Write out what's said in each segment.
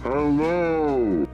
Hello!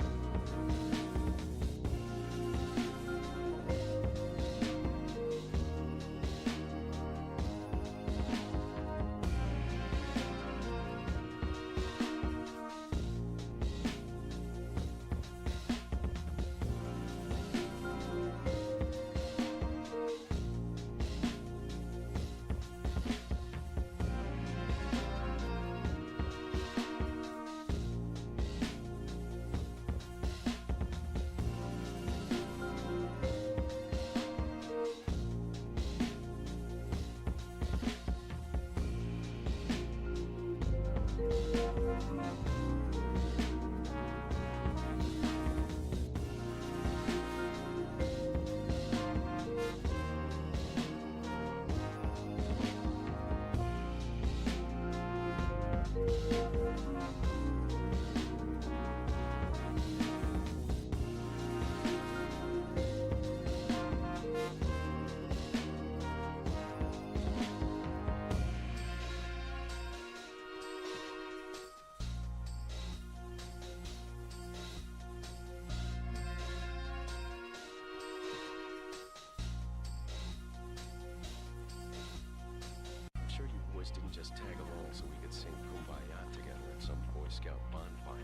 Sure you boys didn't just tag along so we could sing Kumbaya together at some Boy Scout bonfire.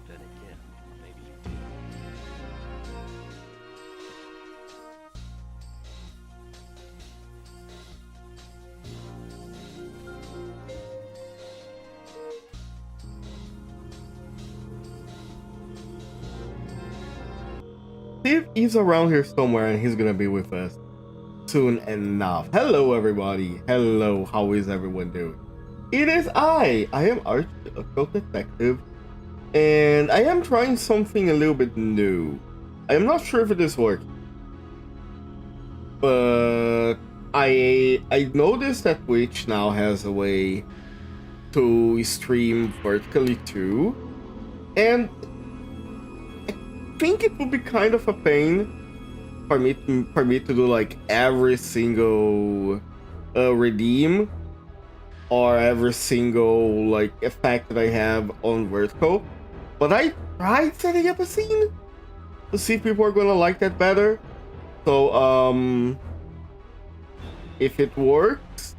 Then again, maybe you did. Steve is around here somewhere and he's gonna be with us soon enough. Hello everybody. Hello, how is everyone doing? It is I am Archie, a cult detective, and I am trying something a little bit new. I am not sure if it is working, but I noticed that Twitch now has a way to stream vertically too, and I think it would be kind of a pain for me to do like every single redeem or every single like effect that I have on vertical. But I tried setting up a scene to see if people are gonna like that better. So if it works,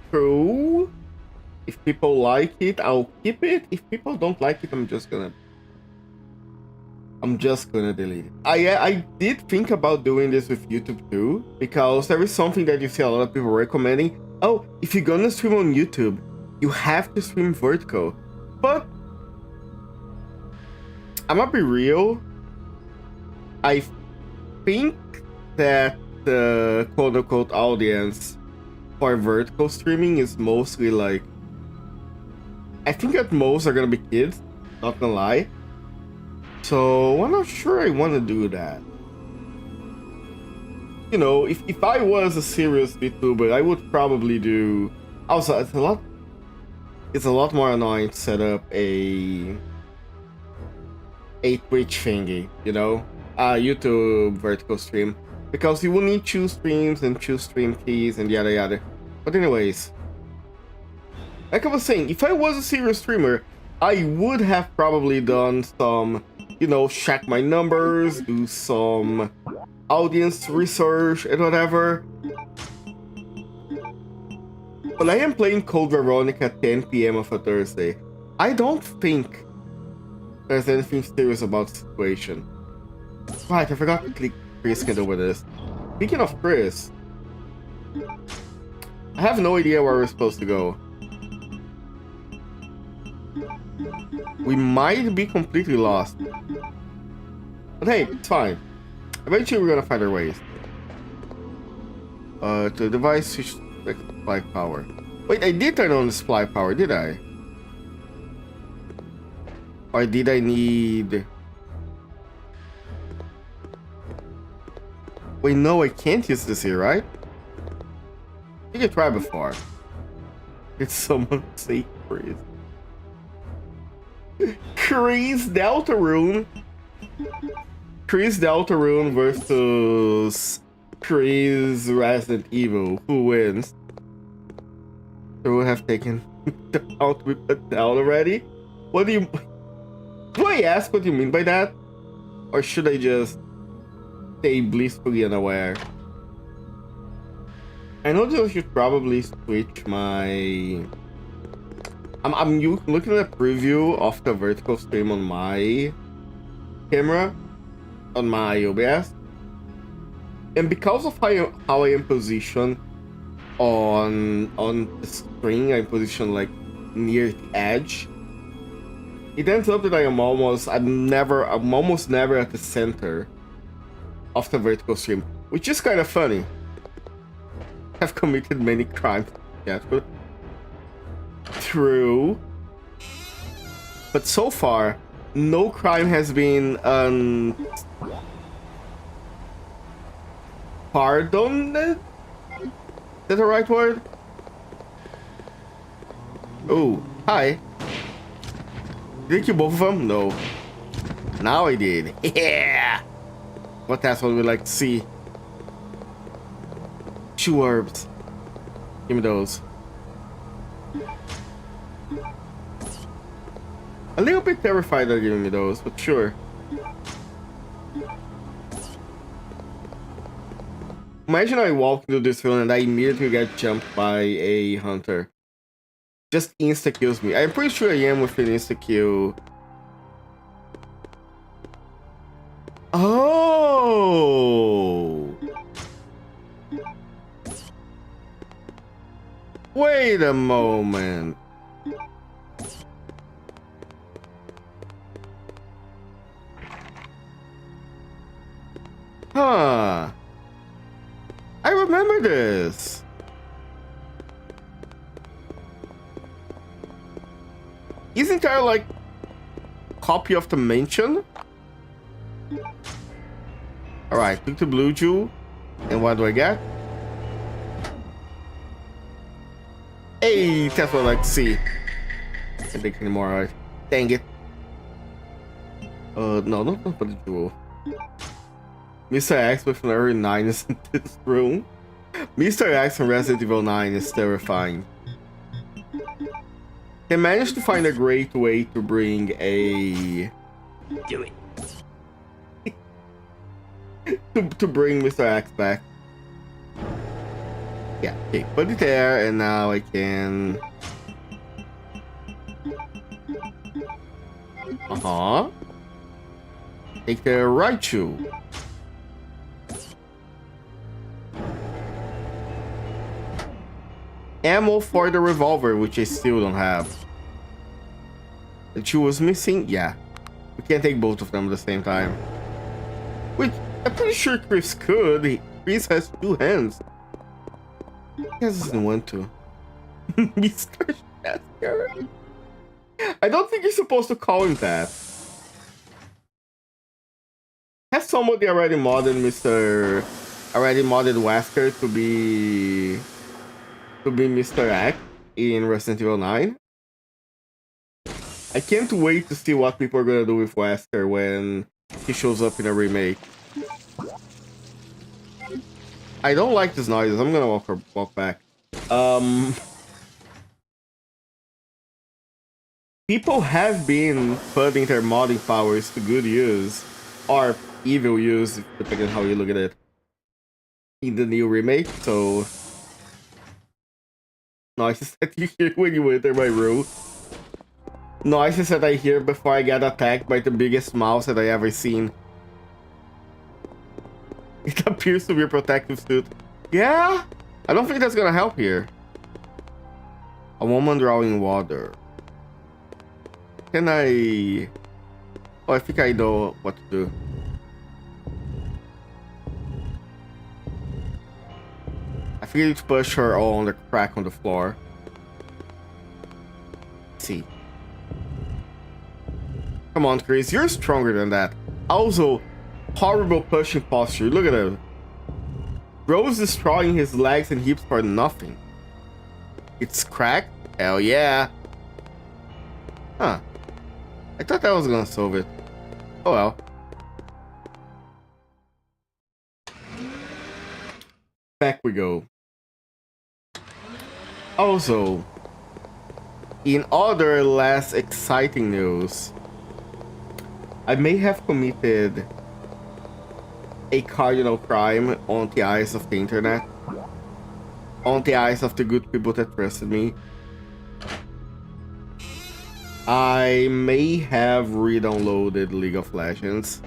true. If people like it, I'll keep it. If people don't like it, I'm just gonna delete it. I did think about doing this with YouTube too, because there is something that you see a lot of people recommending. Oh, if you're gonna stream on YouTube, you have to stream vertical. But I'm gonna be real. I think that the quote-unquote audience for vertical streaming is mostly like, I think at most are gonna be kids, not gonna lie. So I'm not sure I want to do that. You know, if I was a serious Vtuber, I would probably do. Also, it's a lot more annoying to set up a Twitch thingy, you know, YouTube vertical stream, because you will need choose streams and choose stream keys and yada yada. But anyways, like I was saying, if I was a serious streamer, I would have probably done some, you know, check my numbers, do some audience research and whatever. But I am playing Code Veronica at 10 PM of a Thursday. I don't think there's anything serious about the situation. Right, I forgot to click Chris can over this. Speaking of Chris, I have no idea where we're supposed to go. We might be completely lost. But hey, it's fine. Eventually we're gonna find our ways. To the device switch supply power. Wait, I did turn on the supply power, did I? Or did I need... Wait, no, I can't use this here, right? I think I tried before. Did someone say Chris? Chris Deltarune. Chris Deltarune versus Chris Resident Evil. Who wins? Who would have taken out with the down already? What do you... Do I ask what you mean by that? Or should I just stay blissfully unaware? I know that I should probably switch my... I'm looking at a preview of the vertical stream on my camera, on my OBS. And because of how I am positioned on the string, I'm positioned like near the edge. It ends up that I'm almost never at the center of the vertical stream, which is kind of funny. I've committed many crimes, yeah, true. But so far, no crime has been pardoned. Is that the right word? Oh, hi. Did I kill both of them? No. Now I did. Yeah! What that's what we like to see. 2 herbs. Give me those. A little bit terrified of giving me those, but sure. Imagine I walk into this field and I immediately get jumped by a hunter. Just insta-kills me. I'm pretty sure I am within insta-kill. Oh! Wait a moment. Huh. I remember this. Isn't there like copy of the mansion? Alright, took the blue jewel. And what do I get? Hey, that's what I like to see. Can't take anymore, alright. Dang it. No, not for the jewel. Mr. X with level 9 is in this room. Mr. X from Resident Evil 9 is terrifying. They managed to find a great way to bring a... Do it. to bring Mr. X back. Yeah, okay, put it there, and now I can... Take the right shoe. Ammo for the revolver, which I still don't have. The shoe was missing? Yeah. We can't take both of them at the same time. Which, I'm pretty sure Chris could. Chris has 2 hands. He doesn't want to. Mr. Shasker. I don't think you're supposed to call him that. Has somebody already modded Wesker to be Mr. X in Resident Evil 9? I can't wait to see what people are gonna do with Wesker when he shows up in a remake. I don't like these noises. I'm gonna walk back. People have been putting their modding powers to good use, or evil use, depending on how you look at it, in the new remake, so... Noises that you hear when you enter my room. Noises that I hear before I get attacked by the biggest mouse that I ever seen. It appears to be a protective suit. Yeah? I don't think that's gonna help here. A woman drawing water. Can I... Oh, I think I know what to do. I think I need to push her all on the crack on the floor. Let's see. Come on, Chris, you're stronger than that. Also, horrible pushing posture. Look at him. Bro's destroying his legs and hips for nothing. It's cracked? Hell yeah. Huh. I thought that was gonna solve it. Oh well. Back we go. Also, in other less exciting news, I may have committed a cardinal crime on the eyes of the internet, on the eyes of the good people that trusted me. I may have re-downloaded League of Legends.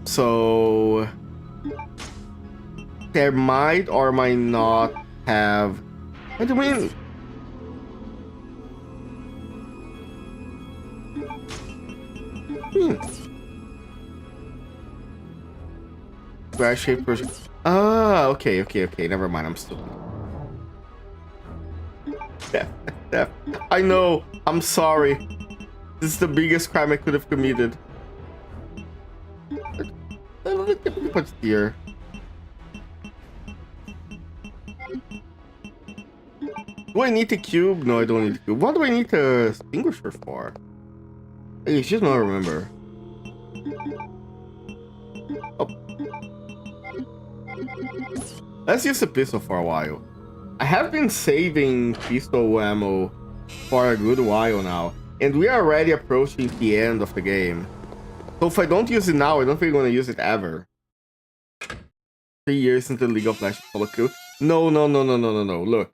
So there might or might not have. What do you mean? Crash shape project. Ah, okay. Never mind. I'm stupid. Yeah. I know. I'm sorry. This is the biggest crime I could have committed. Let me put it here. Do I need the cube? No, I don't need the cube. What do I need the extinguisher for? I just don't remember. Oh. Let's use the pistol for a while. I have been saving pistol ammo for a good while now, and we are already approaching the end of the game. So if I don't use it now, I don't think I'm gonna use it ever. 3 years into League of Legends solo queue. No. Look.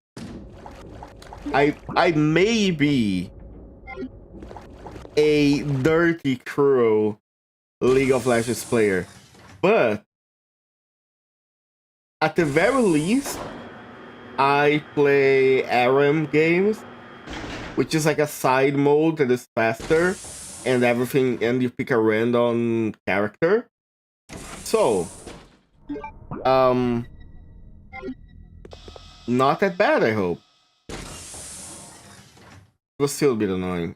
I may be a dirty, cruel League of Legends player, but at the very least, I play RM games, which is like a side mode that is faster and everything, and you pick a random character. So, not that bad, I hope. It will still be annoying.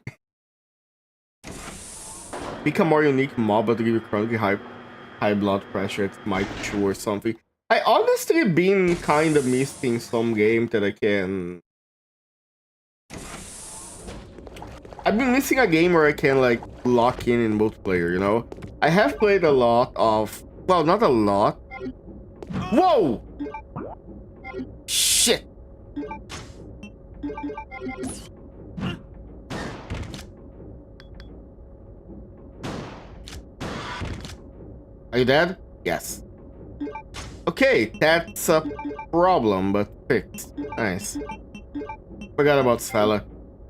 Pick a more unique MOBA to give you chronically high blood pressure at Might 2 or something. I honestly been kind of missing some game that I can... I've been missing a game where I can like lock in multiplayer, you know? I have played a lot of... Well, not a lot. Whoa! Shit! Are you dead? Yes. Okay, that's a problem, but fixed. Nice. Forgot about Svala.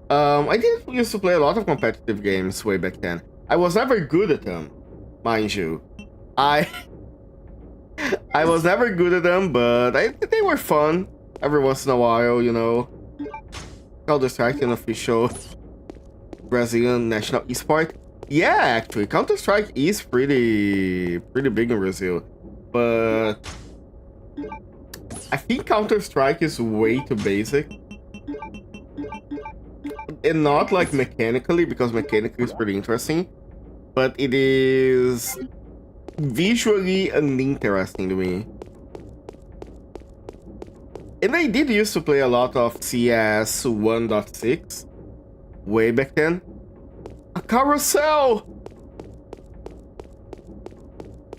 I did used to play a lot of competitive games way back then. I was never good at them, mind you. I was never good at them, but they were fun every once in a while, you know. Counter-Strike, an official Brazilian national esport. Yeah, actually, Counter-Strike is pretty big in Brazil, but I think Counter-Strike is way too basic. And not like mechanically, because mechanically is pretty interesting, but it is visually uninteresting to me. And I did used to play a lot of CS 1.6 way back then. A carousel!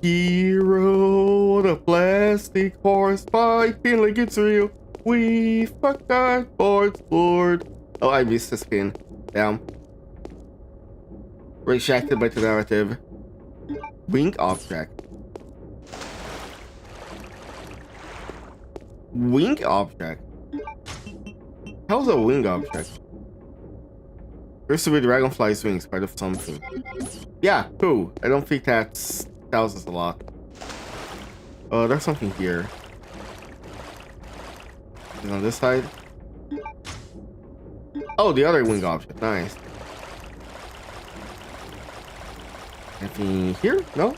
Hero on a plastic horse piping like it's real. We fuck that board's board. Oh, I missed the spin. Damn. Rejected by the narrative. Wing object. Wing object? How's a wing object? Used to be dragonfly's wings, part of something. Yeah, cool. I don't think that tells us a lot. Oh, there's something here. And on this side? Oh, the other wing object. Nice. Anything here? No?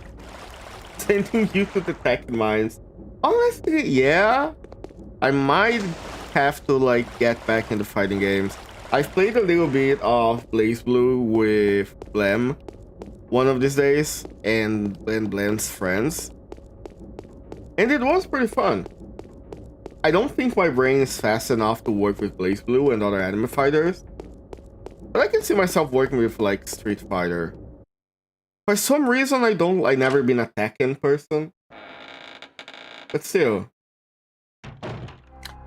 Sending you to the tech mines. Honestly, yeah. I might have to like get back into fighting games. I've played a little bit of BlazBlue with Blem one of these days, and Blem's friends. And it was pretty fun. I don't think my brain is fast enough to work with BlazBlue and other anime fighters, but I can see myself working with like Street Fighter. For some reason, I never been a Tekken person. But still,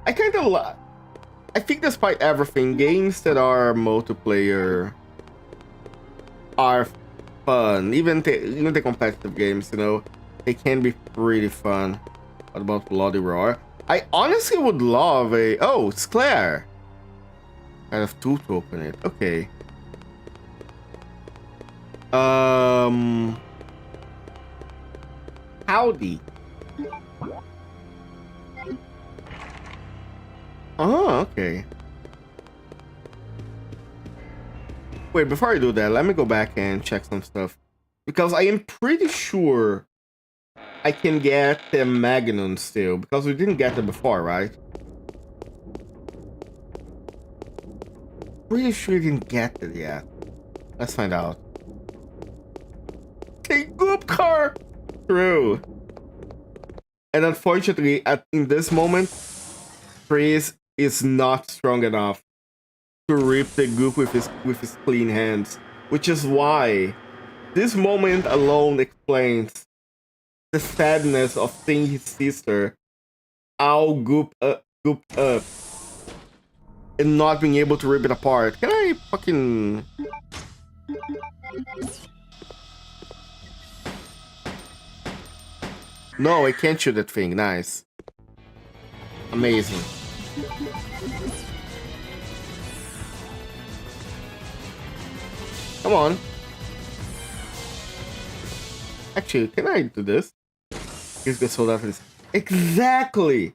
I kind of I think despite everything, games that are multiplayer are fun. Even the competitive games, you know, they can be pretty fun. What about Bloody Roar? I honestly would love a... Oh, it's Claire. I have two to open it. Okay. Howdy. Oh, okay. Wait, before I do that, let me go back and check some stuff. Because I am pretty sure I can get the Magnum still. Because we didn't get it before, right? Pretty sure we didn't get it yet. Let's find out. Okay, Goop car! True. And unfortunately, in this moment, Chris is not strong enough to rip the goop with his clean hands, which is why this moment alone explains the sadness of seeing his sister all gooped up and not being able to rip it apart. Can I fucking... No, I can't shoot that thing. Nice. Amazing. Come on. Actually, can I do this? He's gonna sold out for this. Exactly!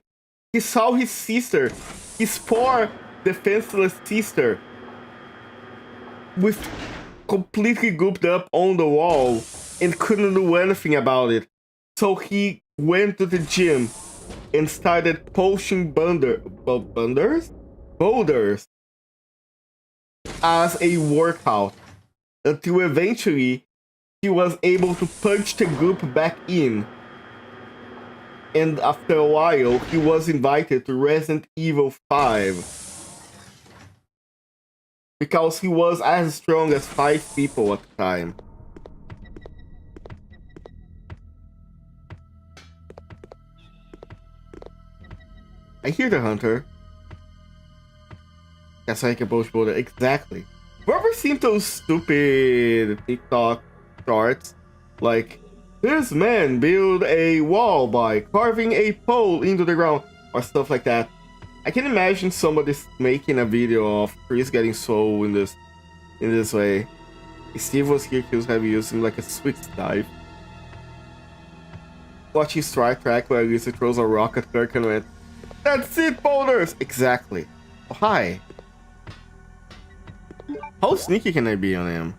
He saw his sister, his poor, defenseless sister, with completely gooped up on the wall and couldn't do anything about it. So he went to the gym and started pushing boulders as a workout until eventually he was able to punch the goop back in. And after a while, he was invited to Resident Evil 5 because he was as strong as 5 people at the time. I hear the hunter. Guess I can push boulder. Exactly. Have you ever seen those stupid TikTok shorts? Like, this man built a wall by carving a pole into the ground, or stuff like that. I can imagine somebody making a video of Chris getting soul in this way. If Steve was here, he would have used him like a Swiss knife. Watching Strike Track where Lisa throws a rock at Kirk and went, "That's it, boulders!" Exactly. Oh, hi. How sneaky can I be on him?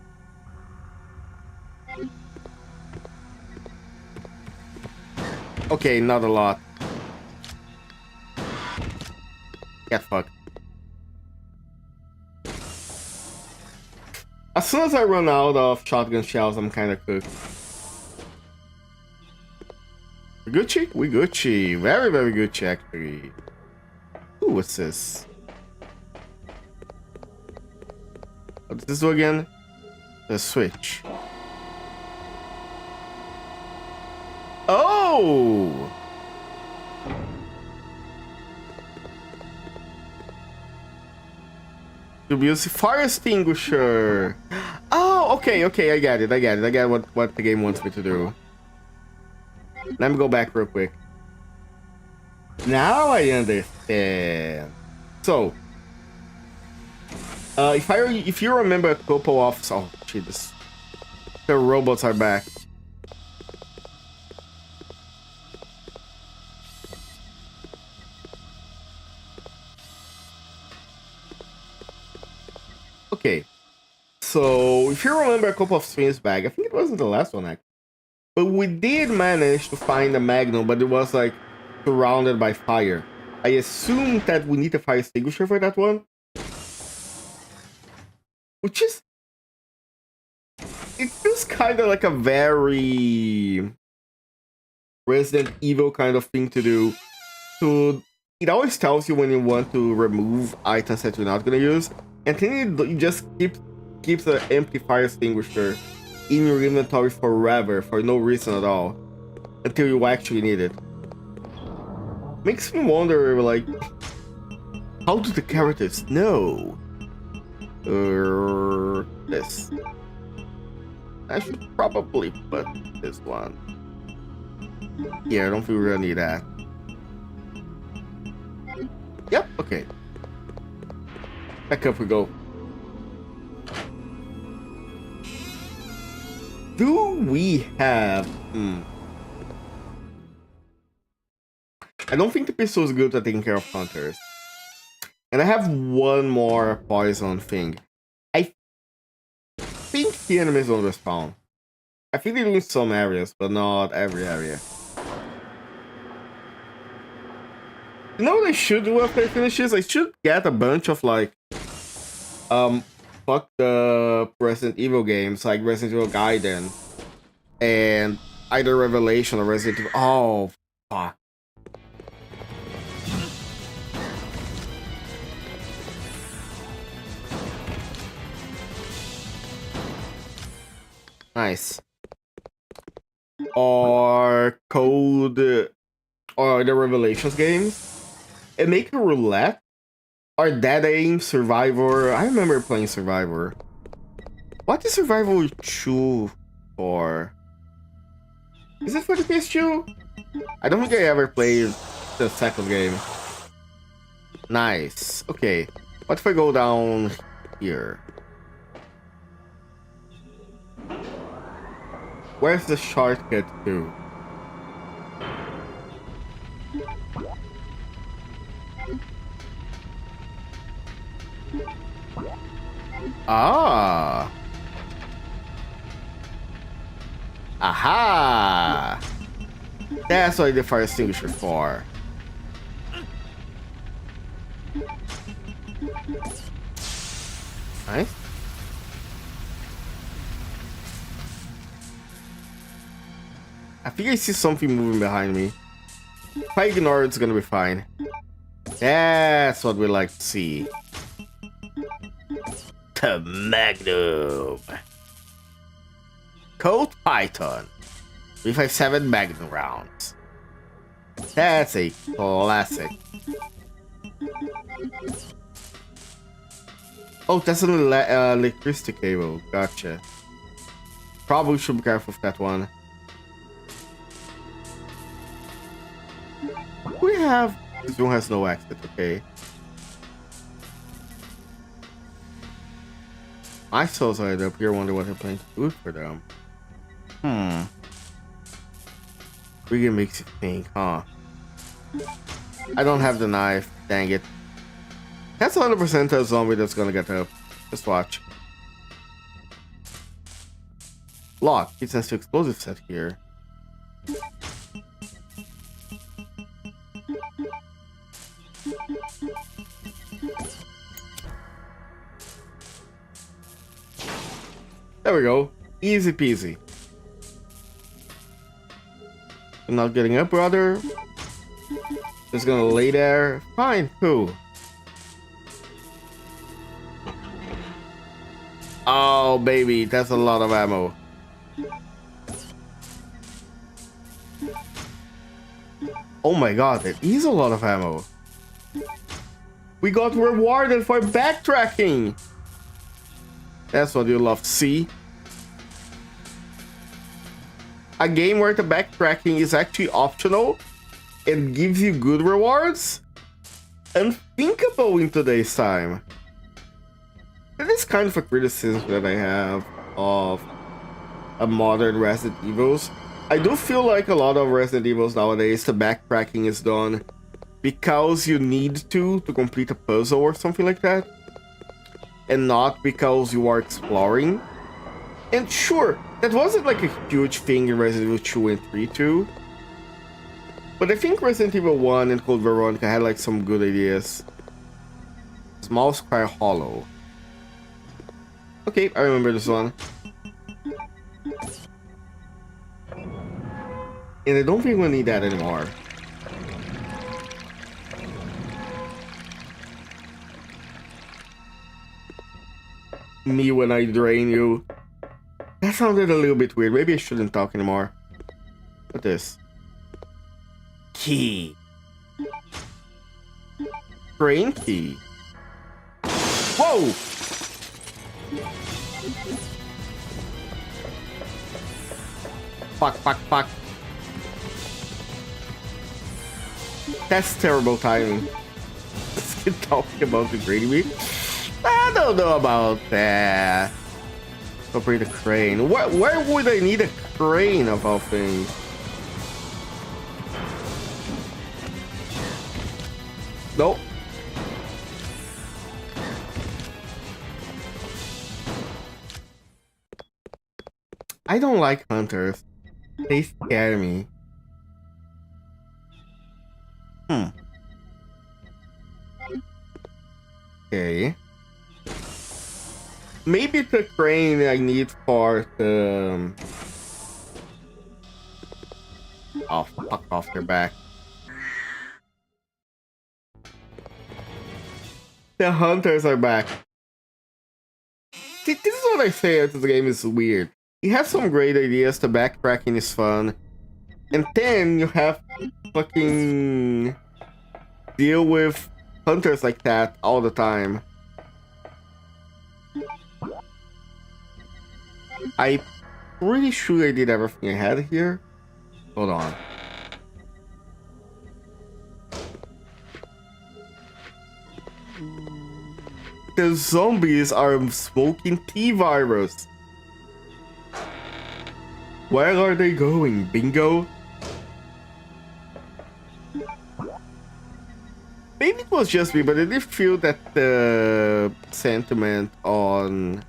Okay, not a lot. Get fucked. As soon as I run out of shotgun shells, I'm kinda cooked. We Gucci? We Gucci. Very, very Gucci, actually. Ooh, what's this? What does this do again? The switch. Oh! To use fire extinguisher. Oh, okay, I get it. I get what the game wants me to do. Let me go back real quick. Now I understand. So, if you remember a couple of... Oh, Jesus. The robots are back. Okay. So, if you remember a couple of streams back, I think it wasn't the last one, actually. But we did manage to find a Magnum, but it was, like, surrounded by fire. I assume that we need a fire extinguisher for that one. Which is... It feels kind of like a very... Resident Evil kind of thing to do. So, it always tells you when you want to remove items that you're not going to use. And then it just keeps an empty fire extinguisher in your inventory forever for no reason at all until you actually need it. Makes me wonder, like, how do the characters know? This. I should probably put this one. Yeah, I don't think we're gonna need that. Yep, okay. Back up we go. Do we have... I don't think the pistol is good at taking care of hunters. And I have one more poison thing. I think the enemies don't respawn. I think they do in some areas, but not every area. You know what I should do after I finish this? I should get a bunch of like... fuck the Resident Evil games, like Resident Evil Gaiden. And either Revelation or Resident Evil... Oh, fuck. Nice. Or Code, or the Revelations games. And make a roulette. Or Dead Aim, Survivor. I remember playing Survivor. What is Survivor 2 for? Is it for the PS2? I don't think I ever played the second game. Nice. Okay. What if I go down here? Where's the shortcut to? Ah. Aha. That's what the fire extinguisher for. Nice. I think I see something moving behind me. If I ignore it, it's gonna be fine. That's what we like to see. The Magnum. Colt Python. 357 Magnum rounds. That's a classic. Oh, that's an electricity cable. Gotcha. Probably should be careful with that one. We have... This one has no exit, okay. My souls are up here, wonder what they're planning to do for them. Really makes you think, huh? I don't have the knife, dang it. That's 100% a zombie that's gonna get up. Just watch. Lock, it says to explosive set here. There we go. Easy peasy. I'm not getting up, brother. Just gonna lay there. Fine, cool. Oh, baby, that's a lot of ammo. Oh my god, that is a lot of ammo. We got rewarded for backtracking. That's what you love to see. A game where the backtracking is actually optional and gives you good rewards? Unthinkable in today's time. That is kind of a criticism that I have of a modern Resident Evils. I do feel like a lot of Resident Evils nowadays, the backtracking is done because you need to complete a puzzle or something like that. And not because you are exploring. And sure, that wasn't like a huge thing in Resident Evil 2 and 3 too. But I think Resident Evil 1 and Code Veronica had like some good ideas. Small Square Hollow. Okay, I remember this one. And I don't think we need that anymore. Me when I drain you. That sounded a little bit weird. Maybe I shouldn't talk anymore. What is? Key. Train key. Whoa! fuck, fuck, fuck. That's terrible timing. Still talking about degrading me. I don't know about that. Operate a crane. Where would I need a crane of all things? Nope. I don't like hunters. They scare me. Okay. Maybe the crane I need for the... Oh, fuck off their back. The hunters are back. See, this is what I say that the game is weird. You have some great ideas, the backtracking is fun. And then you have to fucking deal with hunters like that all the time. I'm pretty sure I did everything I had here. Hold on. The zombies are smoking T-virus. Where are they going, bingo? Maybe it was just me, but I did feel that the sentiment on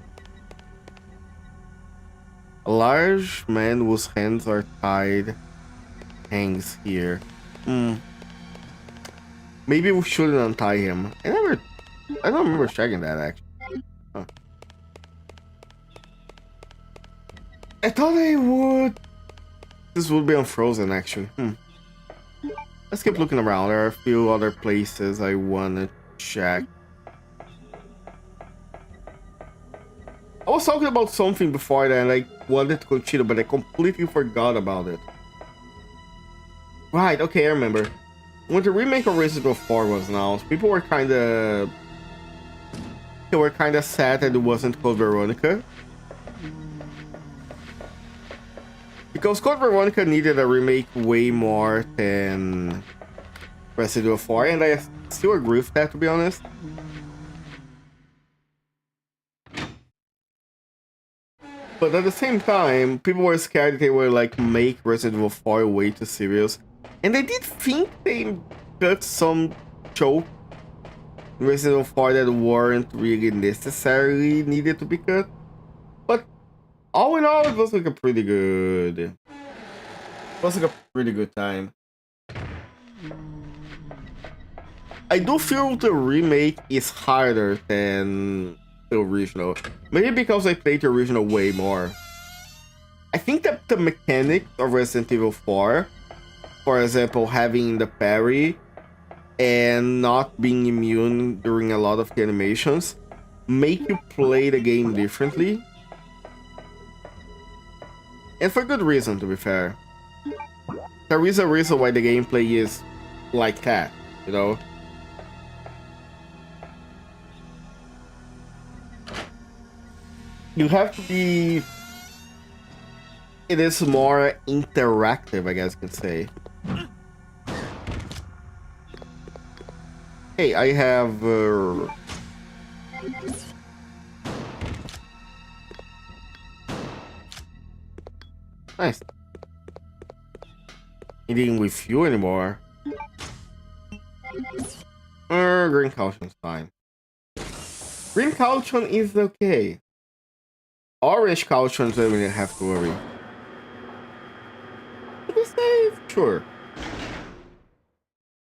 a large man whose hands are tied hangs here. Maybe we shouldn't untie him. I don't remember checking that actually. Huh. I thought I would. This would be unfrozen actually. Let's keep looking around. There are a few other places I wanna check. I was talking about something before that and I wanted to continue, but I completely forgot about it. Right, okay, I remember. When the remake of Resident Evil 4 was announced, people were kinda sad that it wasn't called Veronica. Because Code Veronica needed a remake way more than Resident Evil 4, and I still agree with that, to be honest. But at the same time, people were scared that they would like make Resident Evil 4 way too serious. And I did think they cut some choke in Resident Evil 4 that weren't really necessarily needed to be cut. But all in all, it was like a pretty good... It was like a pretty good time. I do feel the remake is harder than the original. Maybe because I played the original way more. I think that the mechanics of Resident Evil 4, for example, having the parry and not being immune during a lot of the animations, make you play the game differently. And for good reason, to be fair. There is a reason why the gameplay is like that, you know? You have to be... It is more interactive, I guess you could say. Hey, I have... Nice. Eating with you anymore. Green caution's fine. Green caution is okay. Orange caution, I don't have to worry. To be safe, sure.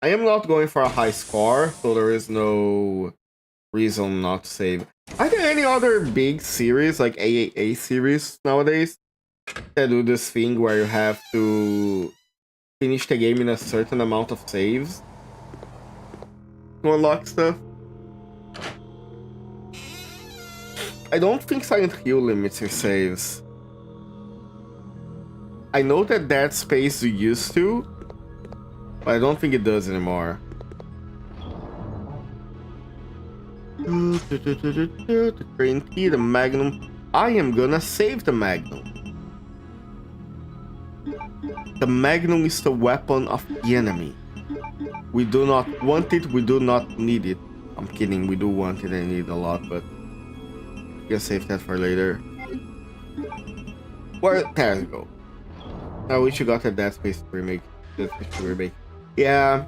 I am not going for a high score, so there is no reason not to save. Are there any other big series, like AAA series nowadays, that do this thing where you have to finish the game in a certain amount of saves to unlock stuff? I don't think Silent Hill limits your saves. I know that Dead Space used to, but I don't think it does anymore. The crane key, the magnum. I am gonna save the magnum. The Magnum is the weapon of the enemy. We do not want it, we do not need it. I'm kidding, we do want it and need it a lot, but we can save that for later. Where, there you go. I wish you got a Dead Space remake. Yeah.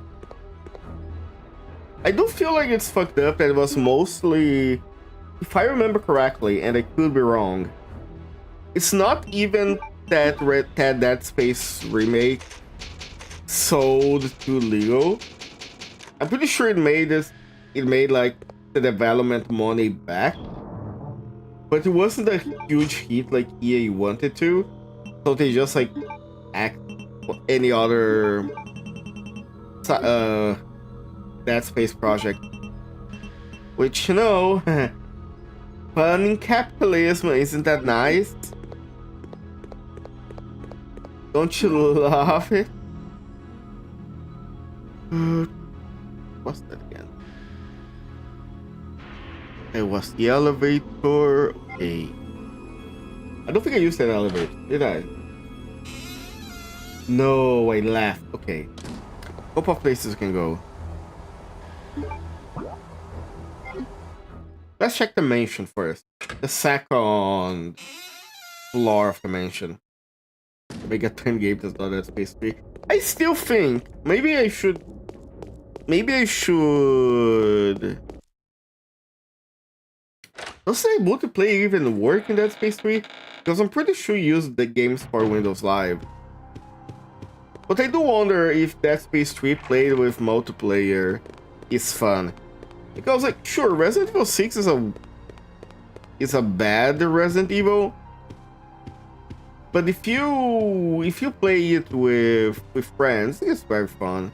I do feel like it's fucked up that it was mostly, if I remember correctly, and I could be wrong, it's not even that Dead Space remake sold to Lego. I'm pretty sure it made like the development money back, but it wasn't a huge hit like EA wanted to, so they just like act any other Dead Space project, which, you know, funding capitalism, isn't that nice? Don't you love it? What's that again? It was the elevator. Okay. I don't think I used that elevator, did I? No, I left. Okay. Couple of places we can go. Let's check the mansion first. The second floor of the mansion. Make a twin game that's not that Space 3. I still think maybe I should. Does the multiplayer even work in Dead Space 3? Because I'm pretty sure you use the games for Windows Live. But I do wonder if Dead Space 3 played with multiplayer is fun. Because, like, sure, Resident Evil 6 is a bad Resident Evil. But if you play it with friends, it's very fun.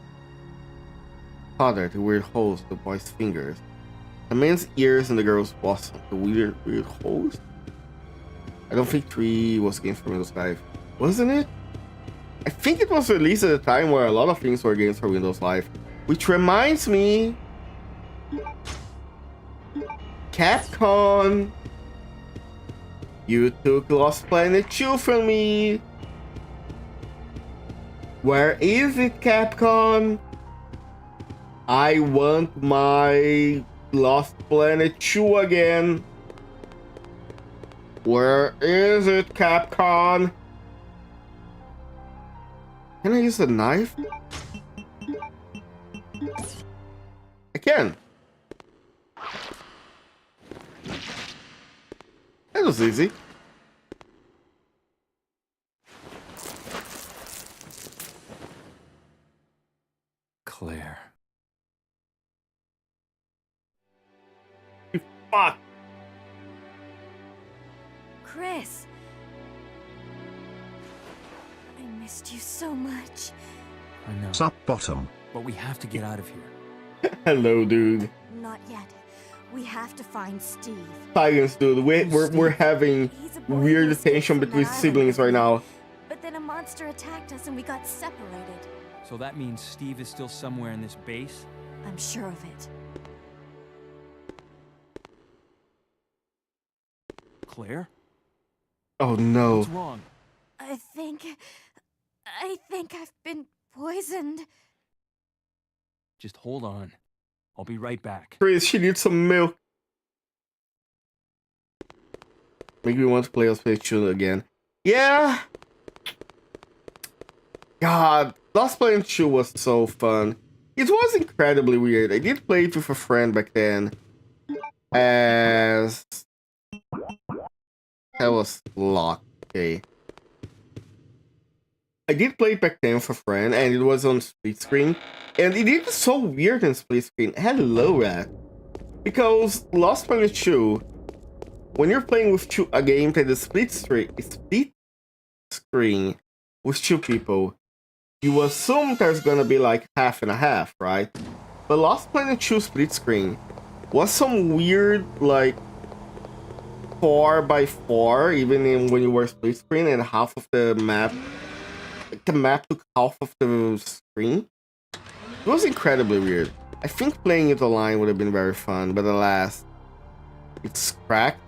Father, the weird holes, the boy's fingers. The man's ears and the girl's bosom. The weird holes? I don't think 3 was games for Windows Live. Wasn't it? I think it was released at a time where a lot of things were games for Windows Live. Which reminds me... Capcom! You took Lost Planet 2 from me! Where is it, Capcom? I want my Lost Planet 2 again. Where is it, Capcom? Can I use a knife? I can. That was easy. Claire. Fuck. Chris. I missed you so much. I know. Sup, bottom. But we have to get out of here. Hello, dude. Not yet. We have to find Steve. Silence, dude. We're having He's a boy weird who escaped tension from between that siblings right island. now. But then a monster attacked us and we got separated. So that means Steve is still somewhere in this base? I'm sure of it. Claire? Oh no. What's wrong? I think I've been poisoned. Just hold on. I'll be right back. Chris, she needs some milk. Make me want to play Lost Planet 2 again. Yeah. God, Lost Planet 2 was so fun. It was incredibly weird. I did play it with a friend back then. As... That was locked. Okay. I did play it back then with a friend, and it was on split screen. And it is so weird in split screen. Hello, Rat. Because Lost Planet 2, when you're playing with a game that is split screen with two people, you assume there's gonna be like half and a half, right? But Lost Planet 2 split screen was some weird, like, 4x4, even when you were split screen, and half of the map, like, the map took half of the screen. It was incredibly weird. I think playing it online would have been very fun, but alas, it's cracked.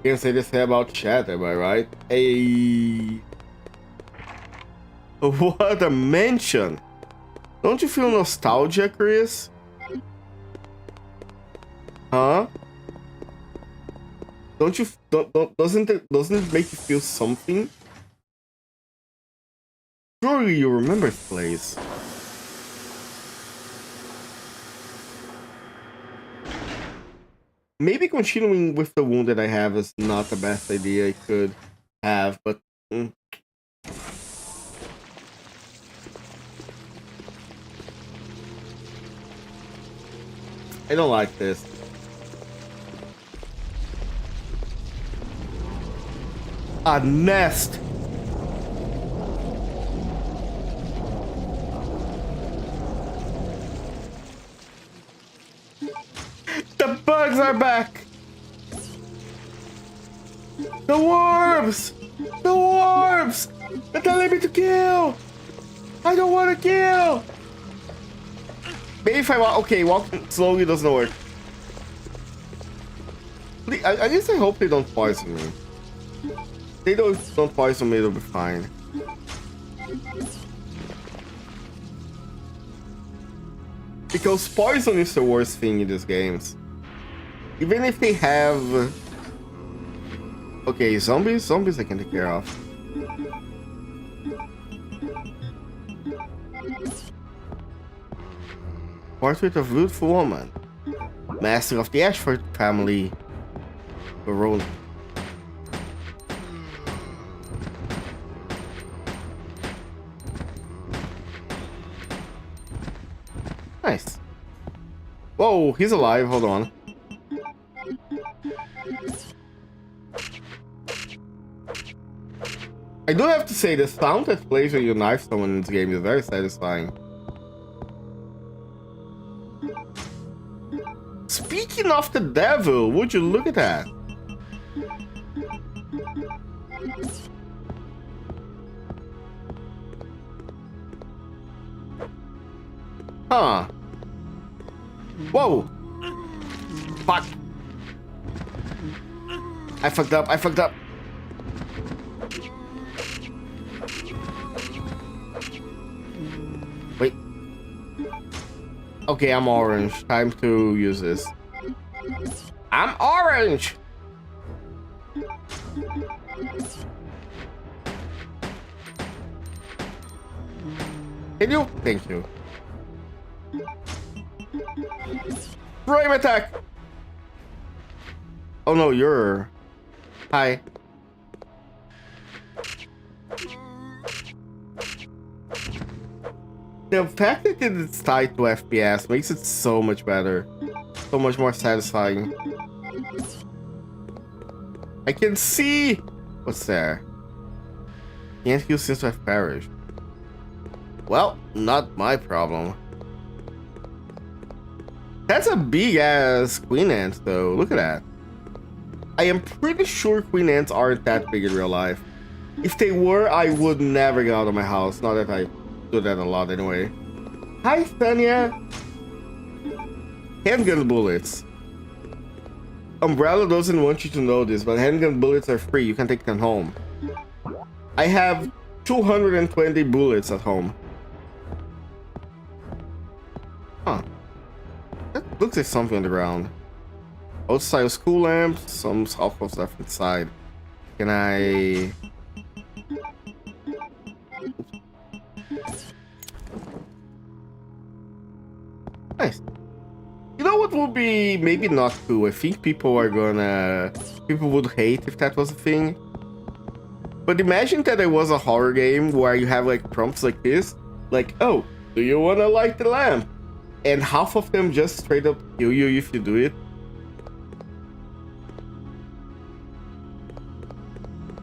You can say this about chat, am I right? Hey. What a mansion! Don't you feel nostalgia, Chris? Huh? Doesn't it make you feel something? Surely you remember this place. Maybe continuing with the wound that I have is not the best idea I could have, but I don't like this. A nest! The bugs are back! The worms! The worms! They're telling me to kill! I don't want to kill! Maybe if I walk... Okay, walking slowly doesn't work. Please, I guess I hope they don't poison me. If they don't poison me, it'll be fine. Because poison is the worst thing in these games. Even if they have... Okay, zombies I can take care of. Portrait of beautiful woman. Master of the Ashford family. Veronica. Nice. Whoa, he's alive. Hold on. I do have to say, the sound that plays when you knife someone in this game is very satisfying. Speaking of the devil, would you look at that? Huh. Whoa. Fuck. I fucked up. Wait. Okay, I'm orange. Time to use this. I'm orange! Can you? Thank you. Frame attack! Oh no, you're... Hi. The fact that it's tied to FPS makes it so much better. So much more satisfying. I can see! What's there? Can't heal since I've perished. Well, not my problem. That's a big ass queen ant though, look at that. I am pretty sure queen ants aren't that big in real life. If they were, I would never get out of my house, not that I do that a lot anyway. Hi, Tanya! Handgun bullets. Umbrella doesn't want you to know this, but handgun bullets are free, you can take them home. I have 220 bullets at home. Huh. That looks like something on the ground. Outside school lamps, some alcohol stuff inside. Can I... Nice. You know what would be maybe not cool? I think people would hate if that was a thing. But imagine that there was a horror game where you have like prompts like this. Like, oh, do you wanna light the lamp? And half of them just straight up kill you if you do it.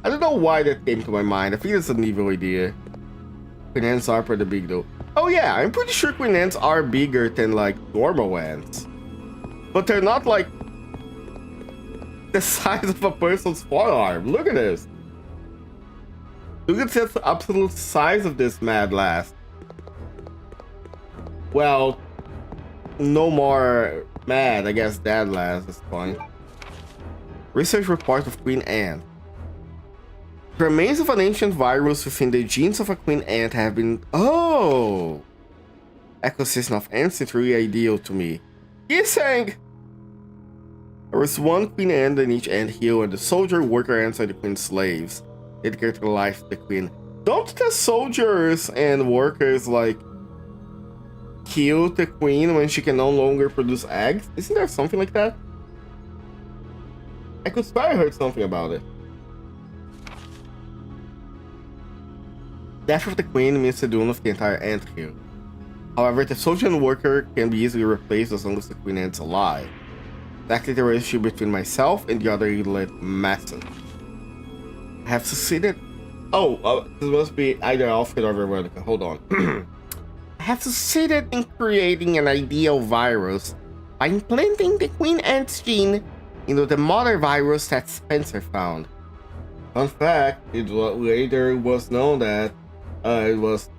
I don't know why that came to my mind. I think it's an evil idea. Queen ants are pretty big though. Oh yeah, I'm pretty sure queen ants are bigger than like normal ants. But they're not like the size of a person's forearm. Look at this. Look at the absolute size of this mad lass. Well, no more mad, I guess that lass is fine. Research report of queen ant. The remains of an ancient virus within the genes of a queen ant have been... Oh! Ecosystem of ants is really ideal to me. He's saying... There was one queen ant in each ant hill, and the soldier worker ants are the queen's slaves. Dedicated to the life of the queen. Don't the soldiers and workers, like, kill the queen when she can no longer produce eggs? Isn't there something like that? I could swear I heard something about it. Death of the queen means the doom of the entire ant hill. However, the soldier and worker can be easily replaced as long as the queen ant's alive. Exactly the relationship between myself and the other elite massive. I have succeeded. Oh, this must be either Alfred or Veronica. Hold on. I have succeeded in creating an ideal virus by implanting the queen ant's gene into the mother virus that Spencer found. Fun fact, later was known that it was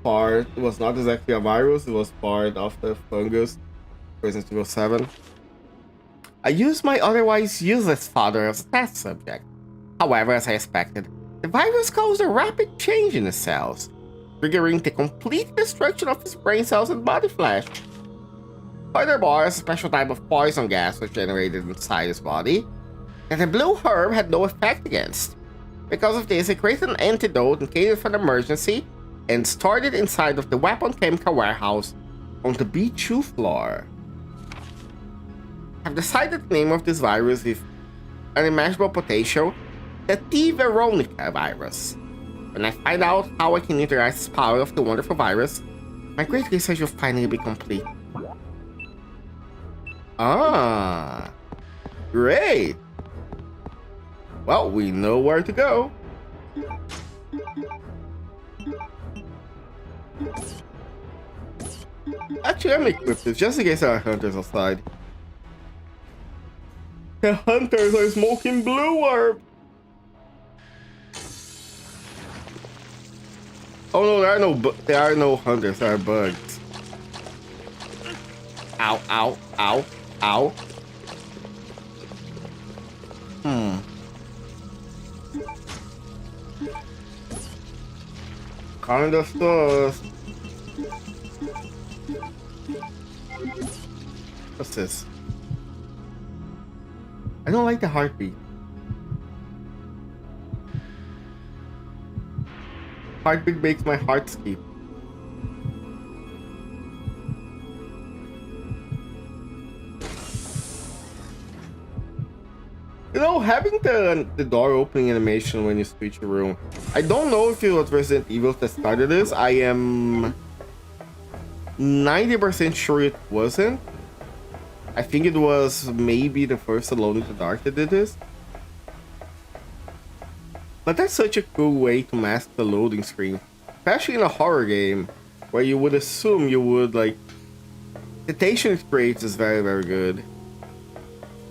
not exactly a virus, it was part of the fungus, Resident Evil 7. I used my otherwise useless father as a test subject. However, as I expected, the virus caused a rapid change in the cells, triggering the complete destruction of his brain cells and body flesh. Furthermore, a special type of poison gas was generated inside his body that the blue herb had no effect against. Because of this, I created an antidote in case of an emergency and stored it inside of the weapon chemical warehouse on the B2 floor. I've decided the name of this virus with unimaginable potential, the EVIL Veronica virus. When I find out how I can utilize this power of the wonderful virus, my great research will finally be complete. Ah, great! Well, we know where to go. Actually, I'm equipped this just in case there are hunters outside. The hunters are smoking blue orb. Oh no, there are no hunters, there are bugs. Ow, ow, ow, ow. Kinda sus. What's this? I don't like the heartbeat. Heartbeat makes my heart skip. You know, having the door opening animation when you switch your room. I don't know if it was Resident Evil that started this. I am 90% sure it wasn't. I think it was maybe the first Alone in the Dark that did this. But that's such a cool way to mask the loading screen. Especially in a horror game, where you would assume you would, like... The tension it creates is very, very good.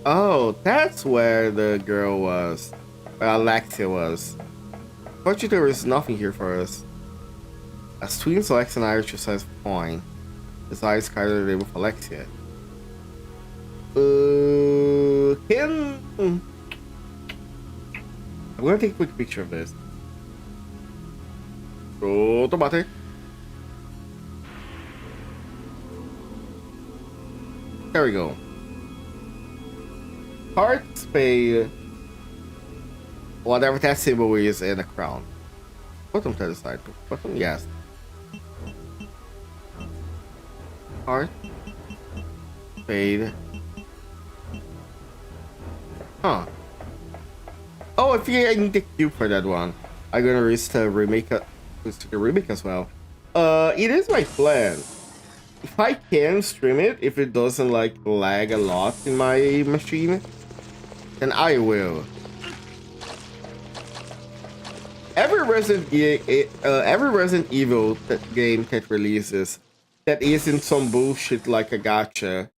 Oh, that's where the girl was. Where Alexia was. Fortunately, there is nothing here for us. As twins, Alex and I are just as fine. Besides, Skylar is with Alexia. I'm gonna take a quick picture of this. Go tomate. There we go. Heart, spade, whatever that symbol is, and a crown. Bottom to the side. Bottom, yes. Heart, spade. Huh. Oh, I think I need the cube for that one. I'm gonna risk the remake as well. It is my plan. If I can stream it, if it doesn't like lag a lot in my machine, then I will. Every Resident Evil game that releases that isn't some bullshit like a gacha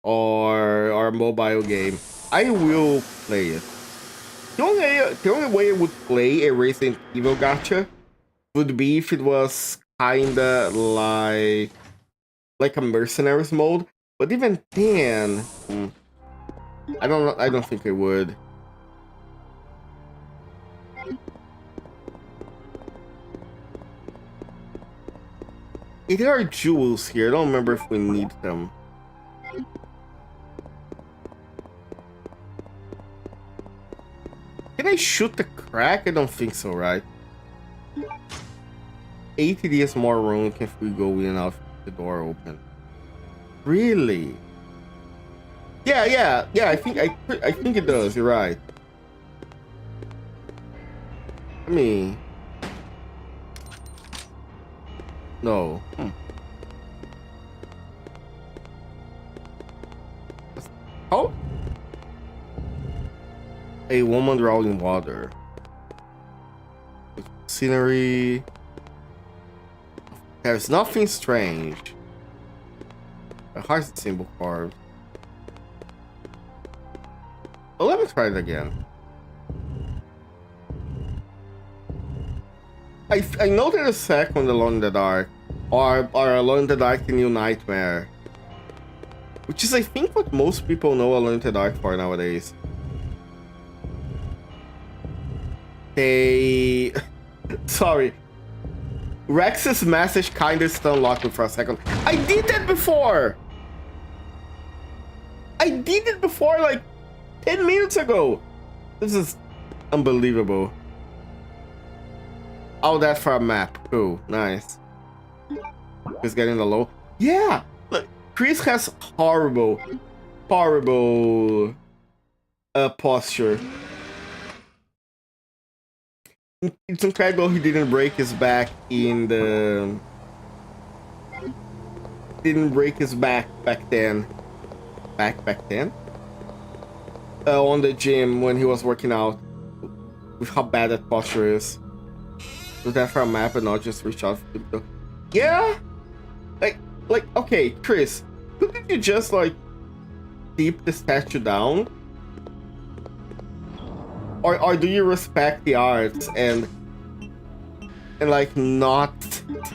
or a mobile game, I will play it. The only way I would play a Resident Evil gacha would be if it was kinda like a mercenaries mode. But even then, I don't think I would. There are jewels here. I don't remember if we need them. Can I shoot the crack? I don't think so, right? 80 is more room if we go in and out the door open. Really? Yeah. I think it does. You're right. I mean, no. Oh, a woman drawing water. Scenery. There's nothing strange. A heart symbol carved. Oh, let me try it again. I know there's a second Alone in the Dark, or Alone in the Dark: The New Nightmare, which is I think what most people know Alone in the Dark for nowadays. They, sorry, Rex's message kinda still unlocked me for a second. I did that before. I did it before like 10 minutes ago. This is unbelievable. All that for a map. Cool. Nice. He's getting the low. Yeah! Look, Chris has horrible posture. It's incredible he didn't break his back in the... Didn't break his back back then. Back then? On the gym when he was working out. With how bad that posture is. Do that for a map and not just reach out for people. Yeah? Like, okay, Chris, couldn't you just, like, keep the statue down? Or do you respect the arts and like, not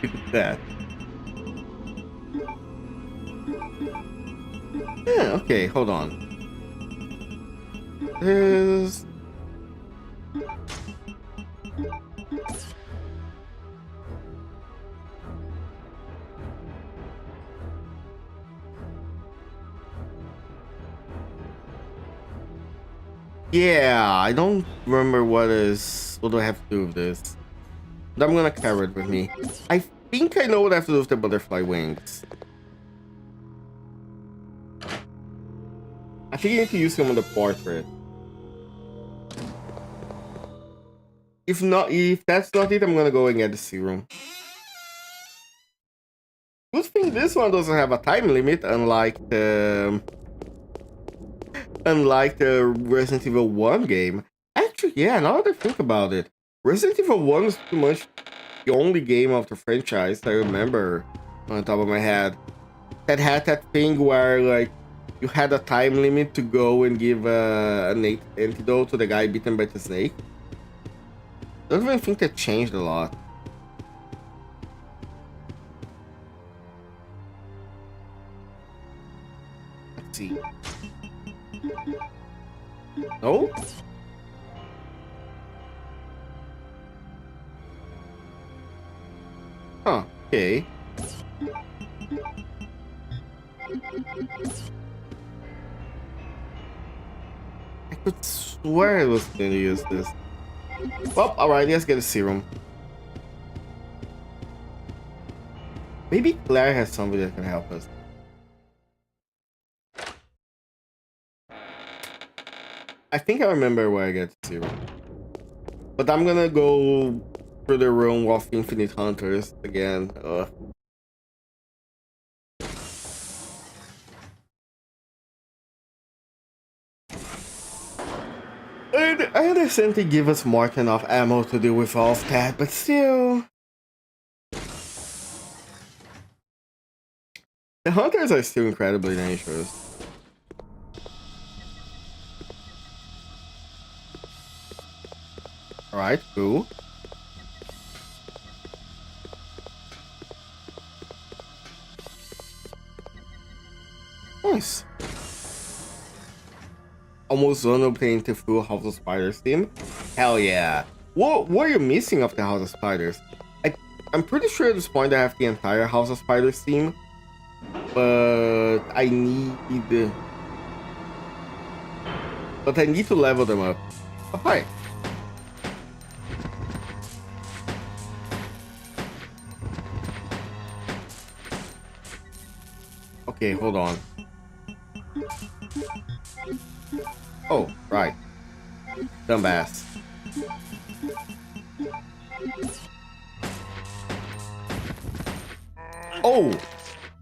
do that? Yeah, okay, hold on. There's... Yeah, I don't remember what do I have to do with this. But I'm gonna carry it with me. I think I know what I have to do with the butterfly wings. I think I need to use him on the portrait. If that's not it, I'm gonna go and get the serum. Good thing this one doesn't have a time limit, unlike the Resident Evil 1 game. Actually, yeah, now that I think about it, Resident Evil 1 is pretty much the only game of the franchise I remember on the top of my head that had that thing where, like, you had a time limit to go and give an antidote to the guy bitten by the snake. I don't even think that changed a lot. Let's see. No? Huh, okay. I could swear I was going to use this. Well, alright, let's get a serum. Maybe Claire has somebody that can help us. I think I remember where I get the serum. But I'm gonna go through the room of Infinite Hunters again. I understand they give us more than enough ammo to deal with all of that, but still... The hunters are still incredibly dangerous. Alright, cool. Nice. Almost done obtaining the full House of Spiders team. Hell yeah. What were you missing of the House of Spiders? I'm pretty sure at this point I have the entire House of Spiders team, but I need to level them up. Oh, hi. Okay, hold on. Oh, right. Dumbass. Oh!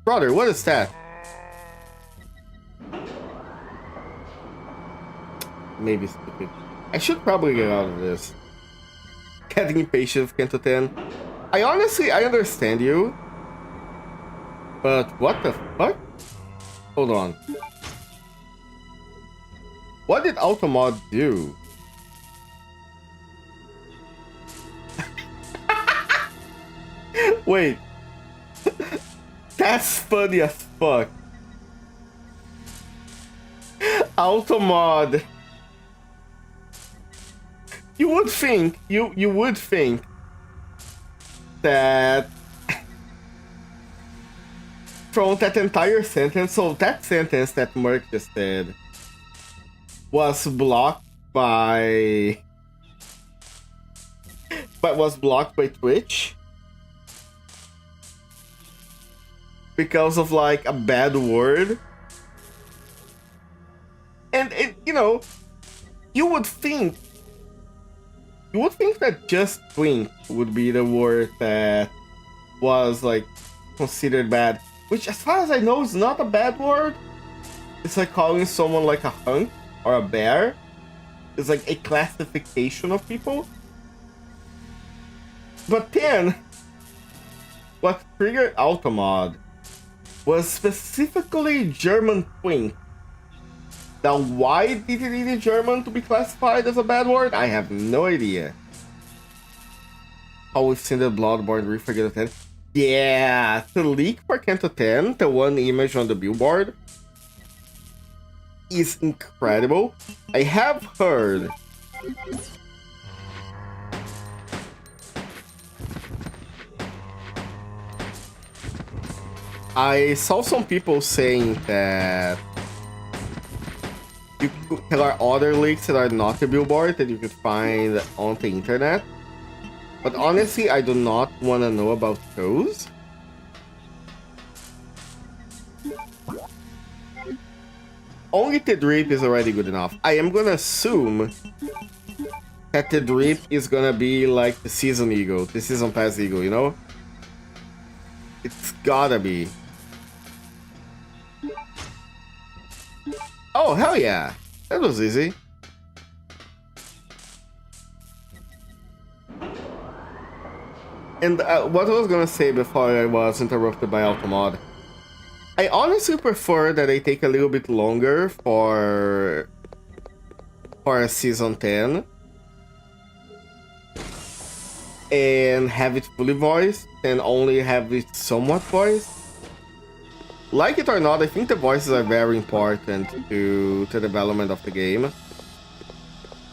Brother, what is that? Maybe stupid. I should probably get out of this. Getting impatient with Kanto 10. I understand you. But what the fuck? Hold on. What did Automod do? Wait. That's funny as fuck. Automod. You would think that from that entire sentence, so that sentence that Merc just said was blocked by Twitch because of like a bad word. And you know, you would think that just twink would be the word that was like considered bad, which as far as I know is not a bad word. It's like calling someone like a hunk or a bear. It's like a classification of people. But then what triggered Automod was specifically German twink. Now, why did it need German to be classified as a bad word? I have no idea. Oh, we've seen the Bloodborne Reforget 10. Yeah, the leak for Kanto 10, the one image on the billboard, is incredible. I have heard I saw some people saying that there are other leaks that are not the billboard that you could find on the internet. But honestly, I do not want to know about those. Only the drip is already good enough. I am gonna assume that the drip is gonna be like the season eagle, the season pass eagle, you know? It's gotta be. Oh, hell yeah! That was easy. And what I was gonna say before I was interrupted by Automod, I honestly prefer that they take a little bit longer for season 10 and have it fully voiced and only have it somewhat voiced. Like it or not, I think the voices are very important to the development of the game.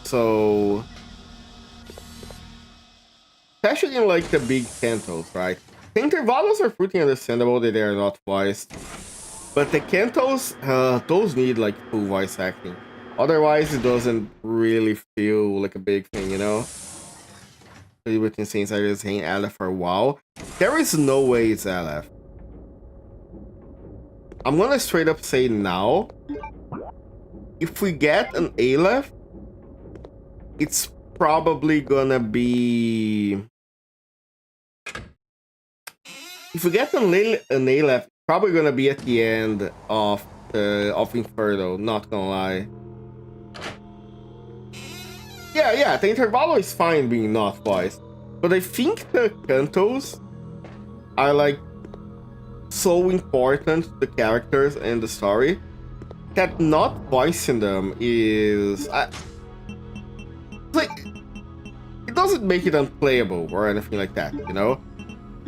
So, especially in like the big cantos, right? The intervalos are pretty understandable that they are not voiced, but the cantos, those need like full voice acting. Otherwise, it doesn't really feel like a big thing, you know? We've been saying Aleph for a while. There is no way it's Aleph. I'm gonna straight up say now, if we get an Aleph, it's probably gonna be... If we get an Aleph, it's probably gonna be at the end of Inferno, not gonna lie. Yeah, the intervalo is fine being not voiced, but I think the cantos are like so important to the characters and the story that not voicing them is like, it doesn't make it unplayable or anything like that, you know.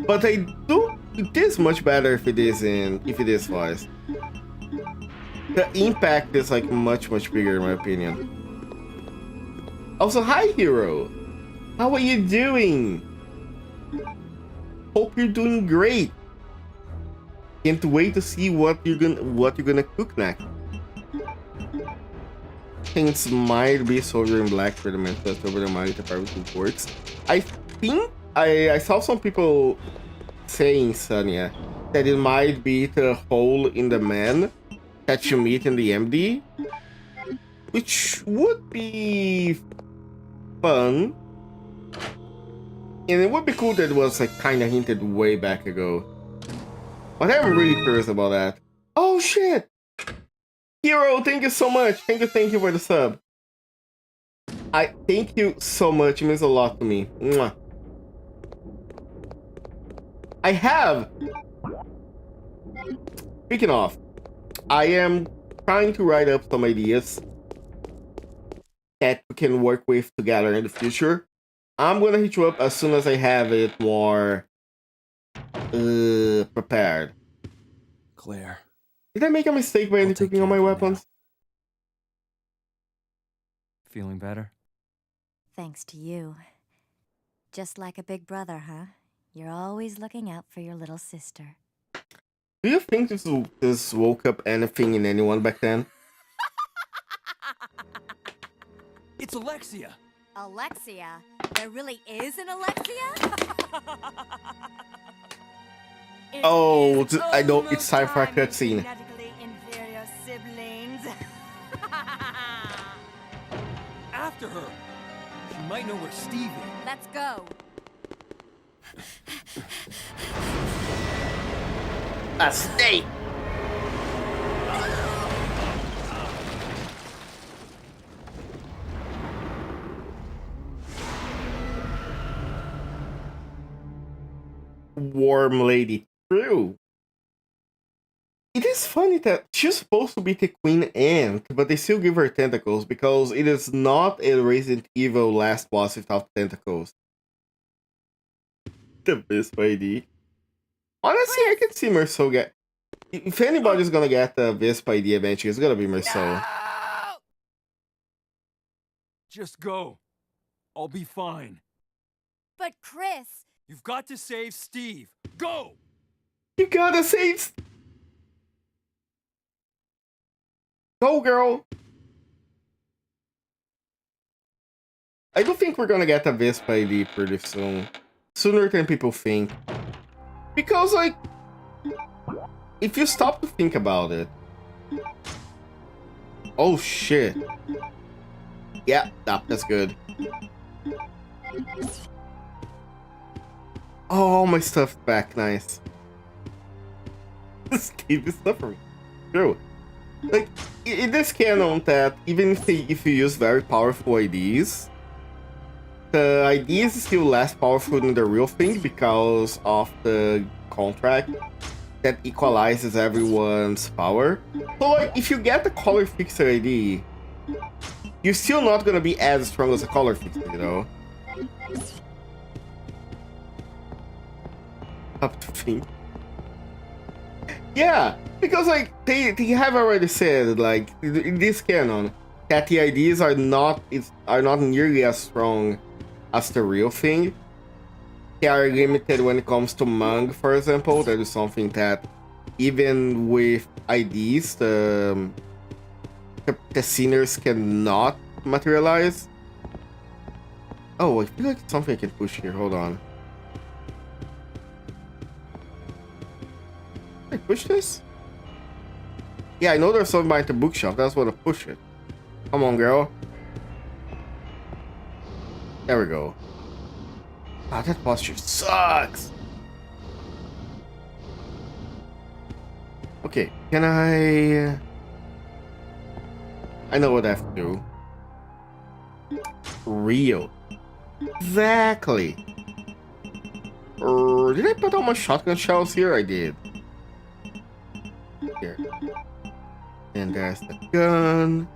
But it is much better if it is voiced. The impact is like much bigger in my opinion. Also, hi Hero, how are you doing? Hope you're doing great. Can't wait to see what you're gonna cook next. Things might be soldier in black for the mental over the might the works. I think I saw some people saying, Sonia, that it might be the hole in the man that you meet in the MD, which would be fun. And it would be cool that it was like kind of hinted way back ago. But I'm really curious about that. Oh shit! Hero, thank you so much. Thank you for the sub. I thank you so much. It means a lot to me. Mwah. I have. Speaking of, I am trying to write up some ideas that we can work with together in the future. I'm gonna hit you up as soon as I have it more prepared. Claire. Did I make a mistake by I'll take cooking on care my of you weapons? Feeling better? Thanks to you. Just like a big brother, huh? You're always looking out for your little sister. Do you think this woke up anything in anyone back then? It's Alexia! Alexia? There really is an Alexia? Oh, I know it's time for a cutscene. Genetically inferior siblings. After her! She might know where Steve is. Let's go. A snake! Warm lady. True. It is funny that she's supposed to be the Queen Ant, but they still give her tentacles because it is not a Resident Evil last boss without tentacles. The best ID. Honestly, I can see Merceau get. If anybody's gonna get the Vespa ID eventually, it's gonna be Merceau. No! Just go. I'll be fine. But Chris... You've got to save Steve. Go! You gotta save. Go, girl. I don't think we're gonna get a Vespa ID pretty soon. Sooner than people think. Because, like, if you stop to think about it. Oh, shit. Yeah, that's good. Oh, my stuff's back. Nice. Steve is suffering. True. Like, it is canon that even if you use very powerful IDs, the IDs is still less powerful than the real thing because of the contract that equalizes everyone's power. So, like, if you get the color fixer ID, you're still not gonna be as strong as a color fixer, you know? Up to think. Yeah, because like they have already said like in this canon that the IDs are not nearly as strong as the real thing. They are limited when it comes to Mang, for example. That is something that even with IDs the sinners cannot materialize. Oh, I feel like it's something I can push here. Hold on. Can I push this? Yeah, I know there's something behind the bookshelf. That's what I push it. Come on, girl. There we go. Ah, that posture sucks. Okay, can I know what I have to do. Real. Exactly. Did I put all my shotgun shells here? I did. Here. And there's the gun.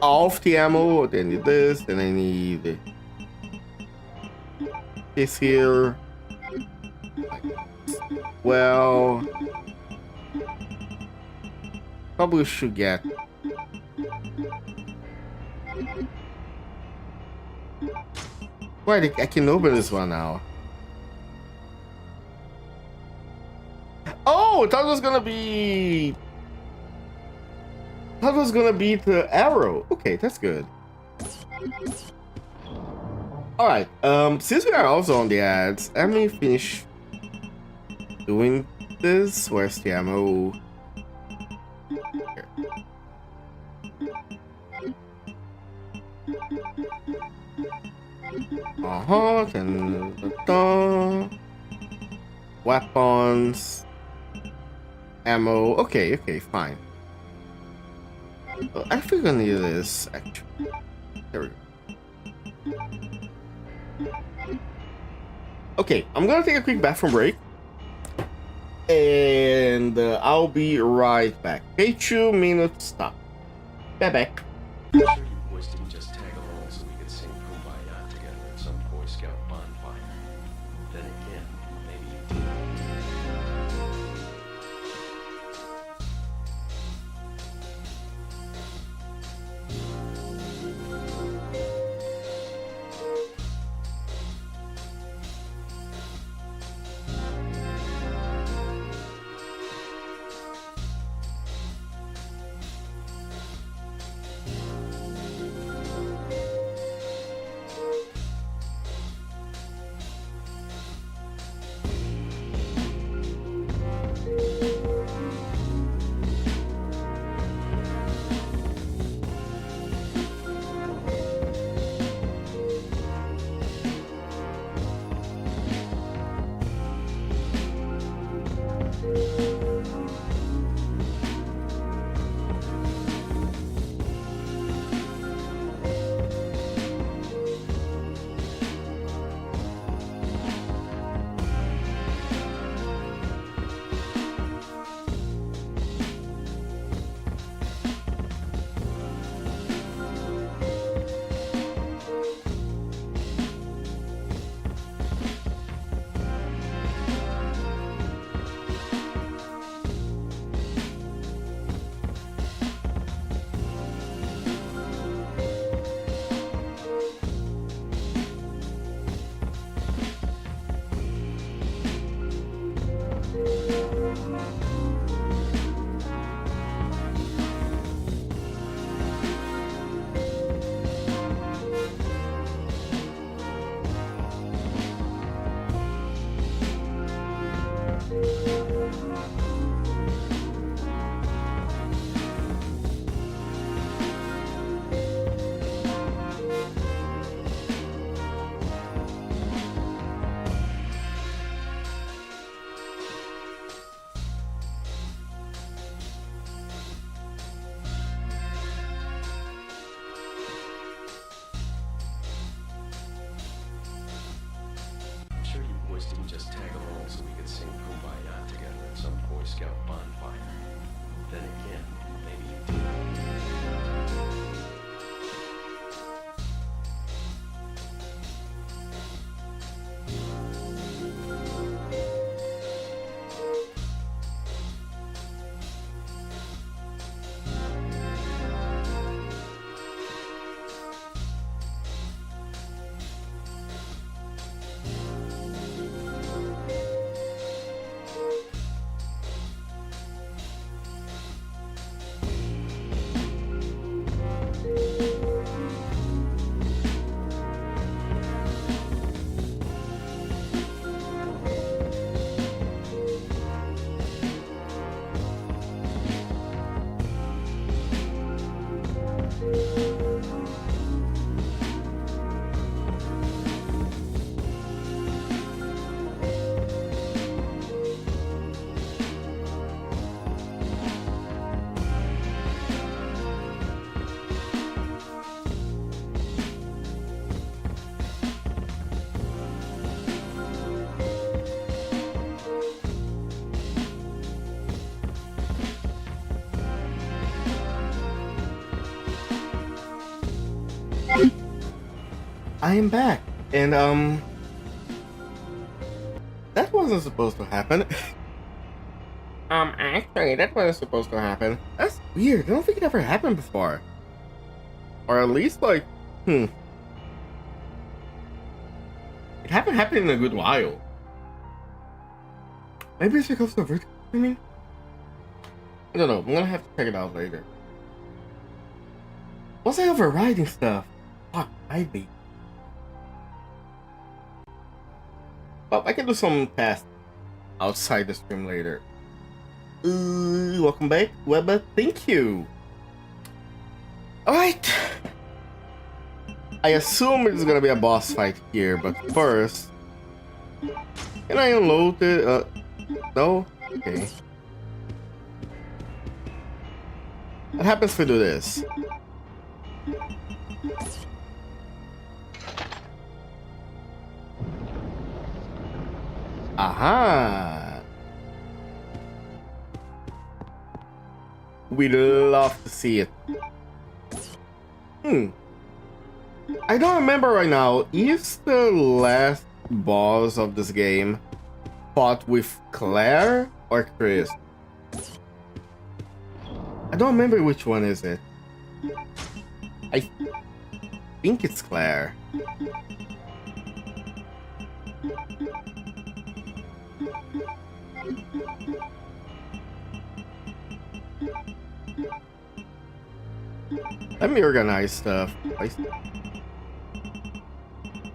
Off the ammo, then I need this, then I need this here. Well, probably should get Wait, I can open this one now. Oh, that was gonna be... That was gonna be the arrow. Okay, that's good. Alright, since we are also on the ads, let me finish doing this. Where's the ammo? Here. Weapons. Ammo. Okay, fine. I think I need this, actually. There we go. Okay, I'm gonna take a quick bathroom break. And I'll be right back. Okay, 2 minutes, stop. Back. I'm sure you boys didn't just tag along so we could sing Kumbaya together at some Boy Scout bonfire. Then again, maybe you did. boys didn't just tag along so we could sing Kumbaya together at some Boy Scout bonfire. Then again, maybe you did. I am back, and that wasn't supposed to happen. Actually, that wasn't supposed to happen. That's weird. I don't think it ever happened before, or at least like, It haven't happened in a good while. Maybe it's because of vertical streaming? I don't know. I'm gonna have to check it out later. Was I overriding stuff? Fuck, I'd be. Well, I can do some tasks outside the stream later. Welcome back, Webber. Thank you. Alright. I assume it's gonna be a boss fight here, but first... Can I unload it? No? Okay. What happens if we do this? Aha! We'd love to see it. I don't remember right now. Is the last boss of this game fought with Claire or Chris? I don't remember which one is it. I think it's Claire. Let me organize stuff.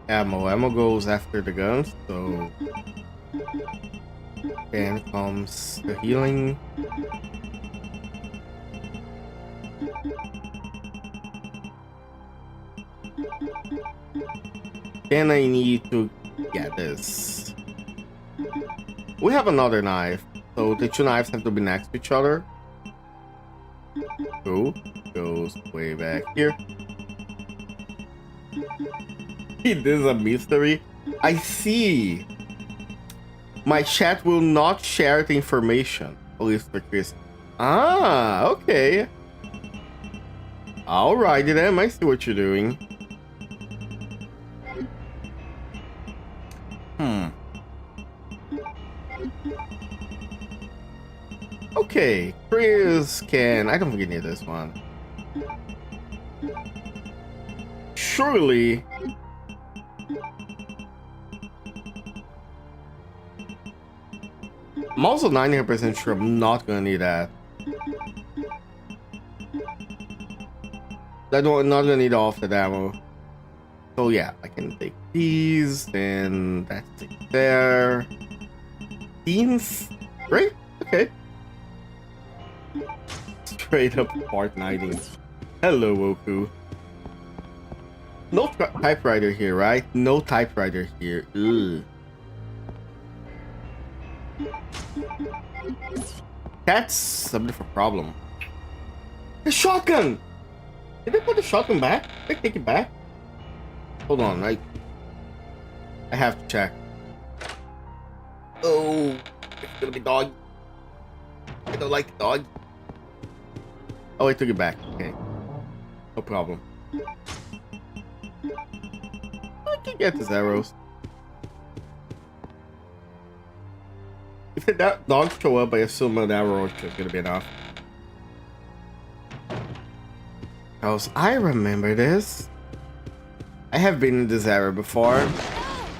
Ammo goes after the guns, so then comes the healing. Then I need to get this. We have another knife, so the two knives have to be next to each other. Cool. Goes way back here. This is a mystery. I see. My chat will not share the information. At least for Chris. Ah, okay. Alrighty then, I see what you're doing. Okay, Chris can... I don't think you need this one. Surely... I'm also 90% sure I'm not gonna need that. I'm not gonna need all of the ammo. So yeah, I can take these, and that's it there. Teams? Great, okay. Straight up Fortniting. Hello, Woku. No typewriter here, right? No typewriter here. Ugh. That's a bit of a problem. The shotgun! Did they put the shotgun back? Did they take it back? Hold on, I have to check. Oh, it's gonna be dog. I don't like dog. Oh, I took it back. Okay. No problem. I can get these arrows. If that dog show up, I assume an arrow is gonna be enough. Because I remember this. I have been in this area before.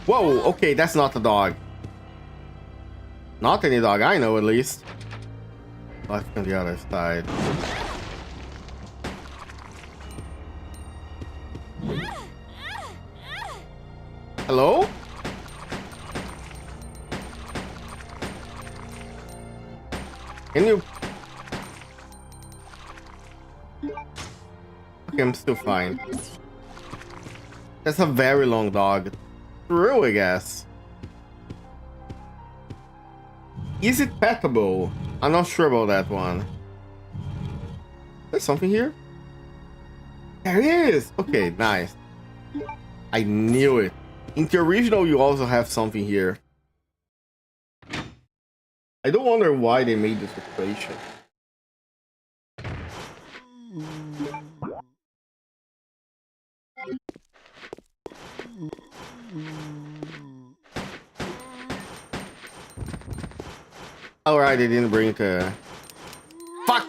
Whoa, okay, that's not a dog. Not any dog I know, at least. Left on the other side. Hello? Can you... Okay, I'm still fine. That's a very long dog. True, I guess. Is it petable? I'm not sure about that one. There's something here? There is! Okay, nice. I knew it. In the original, you also have something here. I don't wonder why they made this equation. Alright, they didn't bring the... Fuck!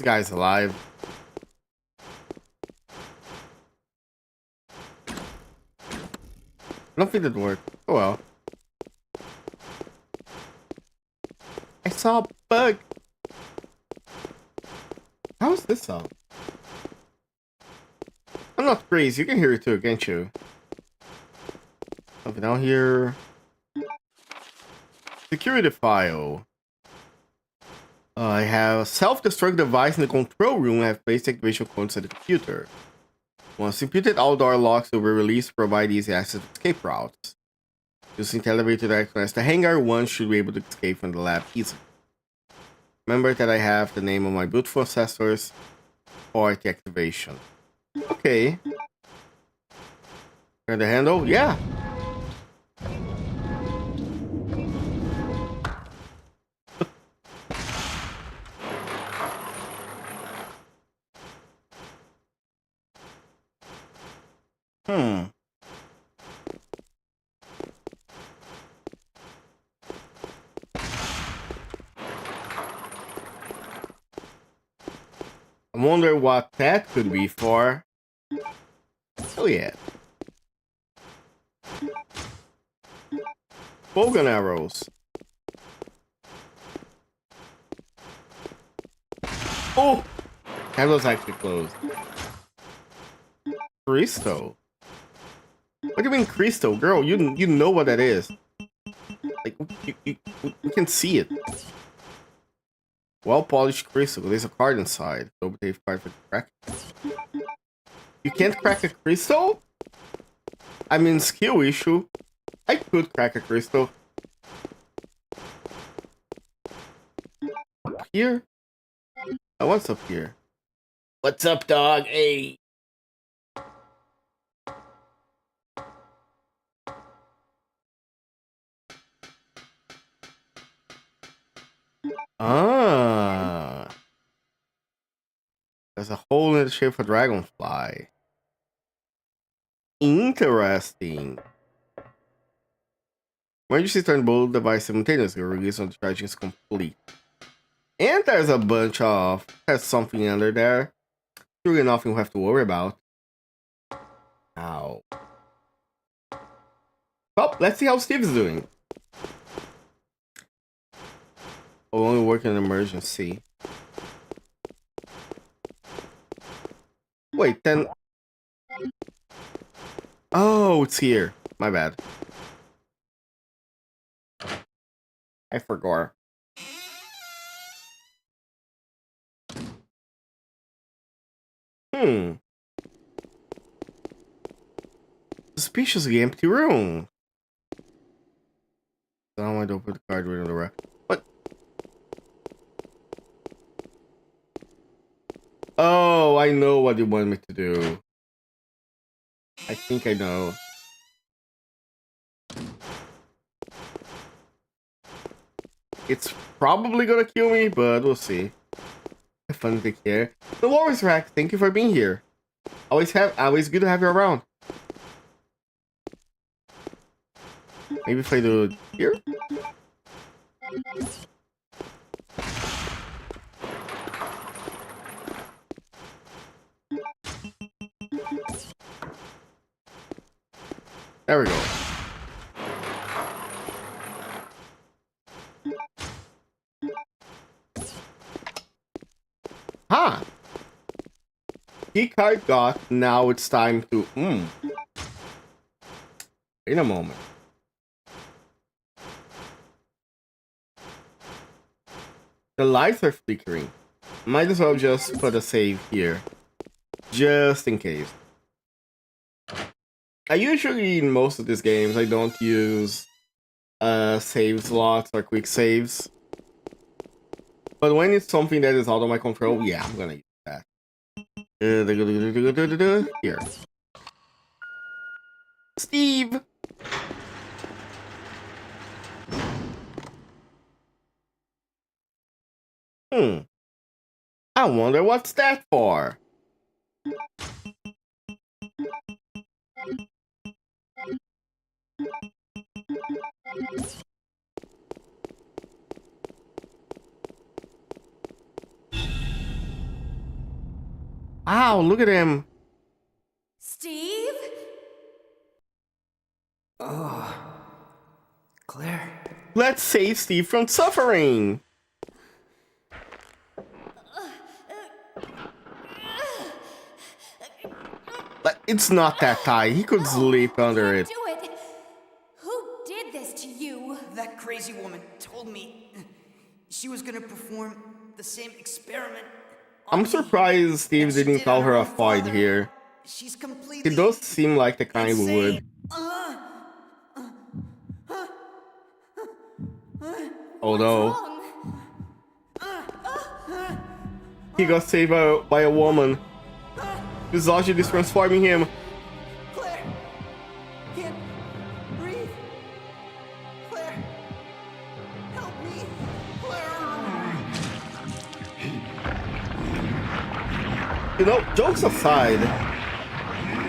This guy's alive. I don't think that worked. Oh well. I saw a bug. How is this sound? I'm not crazy. You can hear it too, can't you? Something down here. Security file. I have a self-destruct device in the control room. I have placed activation codes at the computer. Once imputed, all door locks will be released to provide easy access to escape routes. Using the elevator to access the hangar, one should be able to escape from the lab easily. Remember that I have the name of my boot processors for the activation. Okay. Turn the handle? Yeah. I wonder what that could be for. Oh yeah. Bogan arrows. Oh! That was actually closed. Crystal? What do you mean crystal? Girl, you know what that is. Like, you can see it. Well-polished crystal. There's a card inside. Double tape card for crack. You can't crack a crystal? I mean, skill issue. I could crack a crystal. Up here? Oh, what's up here? What's up, dog? Hey. Ah. There's a hole in the shape of a dragonfly. Interesting. When you see turn both devices simultaneously, release on the charging is complete. And there's a bunch of... There's something under there. Surely nothing we have to worry about. Ow. Well, let's see how Steve's doing. I'll only work in an emergency. Wait, then... Oh, it's here. My bad. I forgot. Suspiciously empty room. I want to open the card right on the rack. What? Oh, I know what you want me to do. I think I know. It's probably gonna kill me, but we'll see. Have fun to take care. No worries, Rack. Thank you for being here. Always good to have you around. Maybe if I do it here? There we go. Huh. Key card got. Now it's time to... Wait a moment. The lights are flickering. Might as well just put a save here. Just in case. I usually, in most of these games, I don't use save slots or quick saves. But when it's something that is out of my control, yeah, I'm gonna use that. Here. Steve! I wonder what's that for? Ow, look at him. Steve? Oh, Claire. Let's save Steve from suffering. But it's not that tight. He could sleep under it. Do it. Who did this to you? That crazy woman told me she was gonna perform the same experiment. I'm surprised Steve didn't call her a fight here. She's completely. It does seem like the kind who would. Oh no. He got saved by a woman. Misogyny is transforming him. Claire! Can't breathe! Claire! Help me! Claire! You know, jokes aside,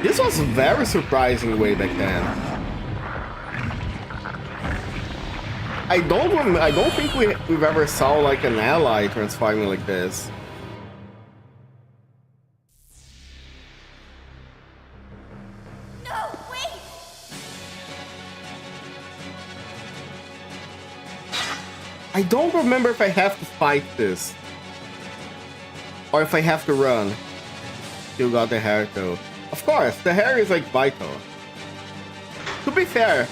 this was very surprising way back then. I don't think we've ever saw like an ally transforming like this. No, wait! I don't remember if I have to fight this. Or if I have to run. Still got the Hare though. Of course, the Hare is like vital. To be fair,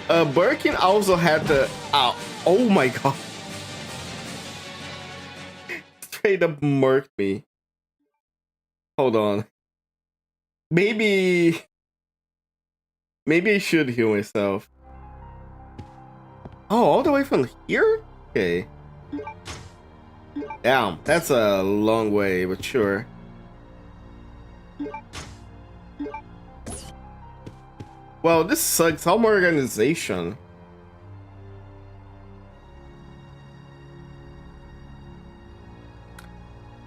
Birkin also had the... oh my god. Straight up murked me. Hold on. Maybe I should heal myself. Oh, all the way from here? Okay. Damn, that's a long way, but sure. Well, this sucks. How more organization?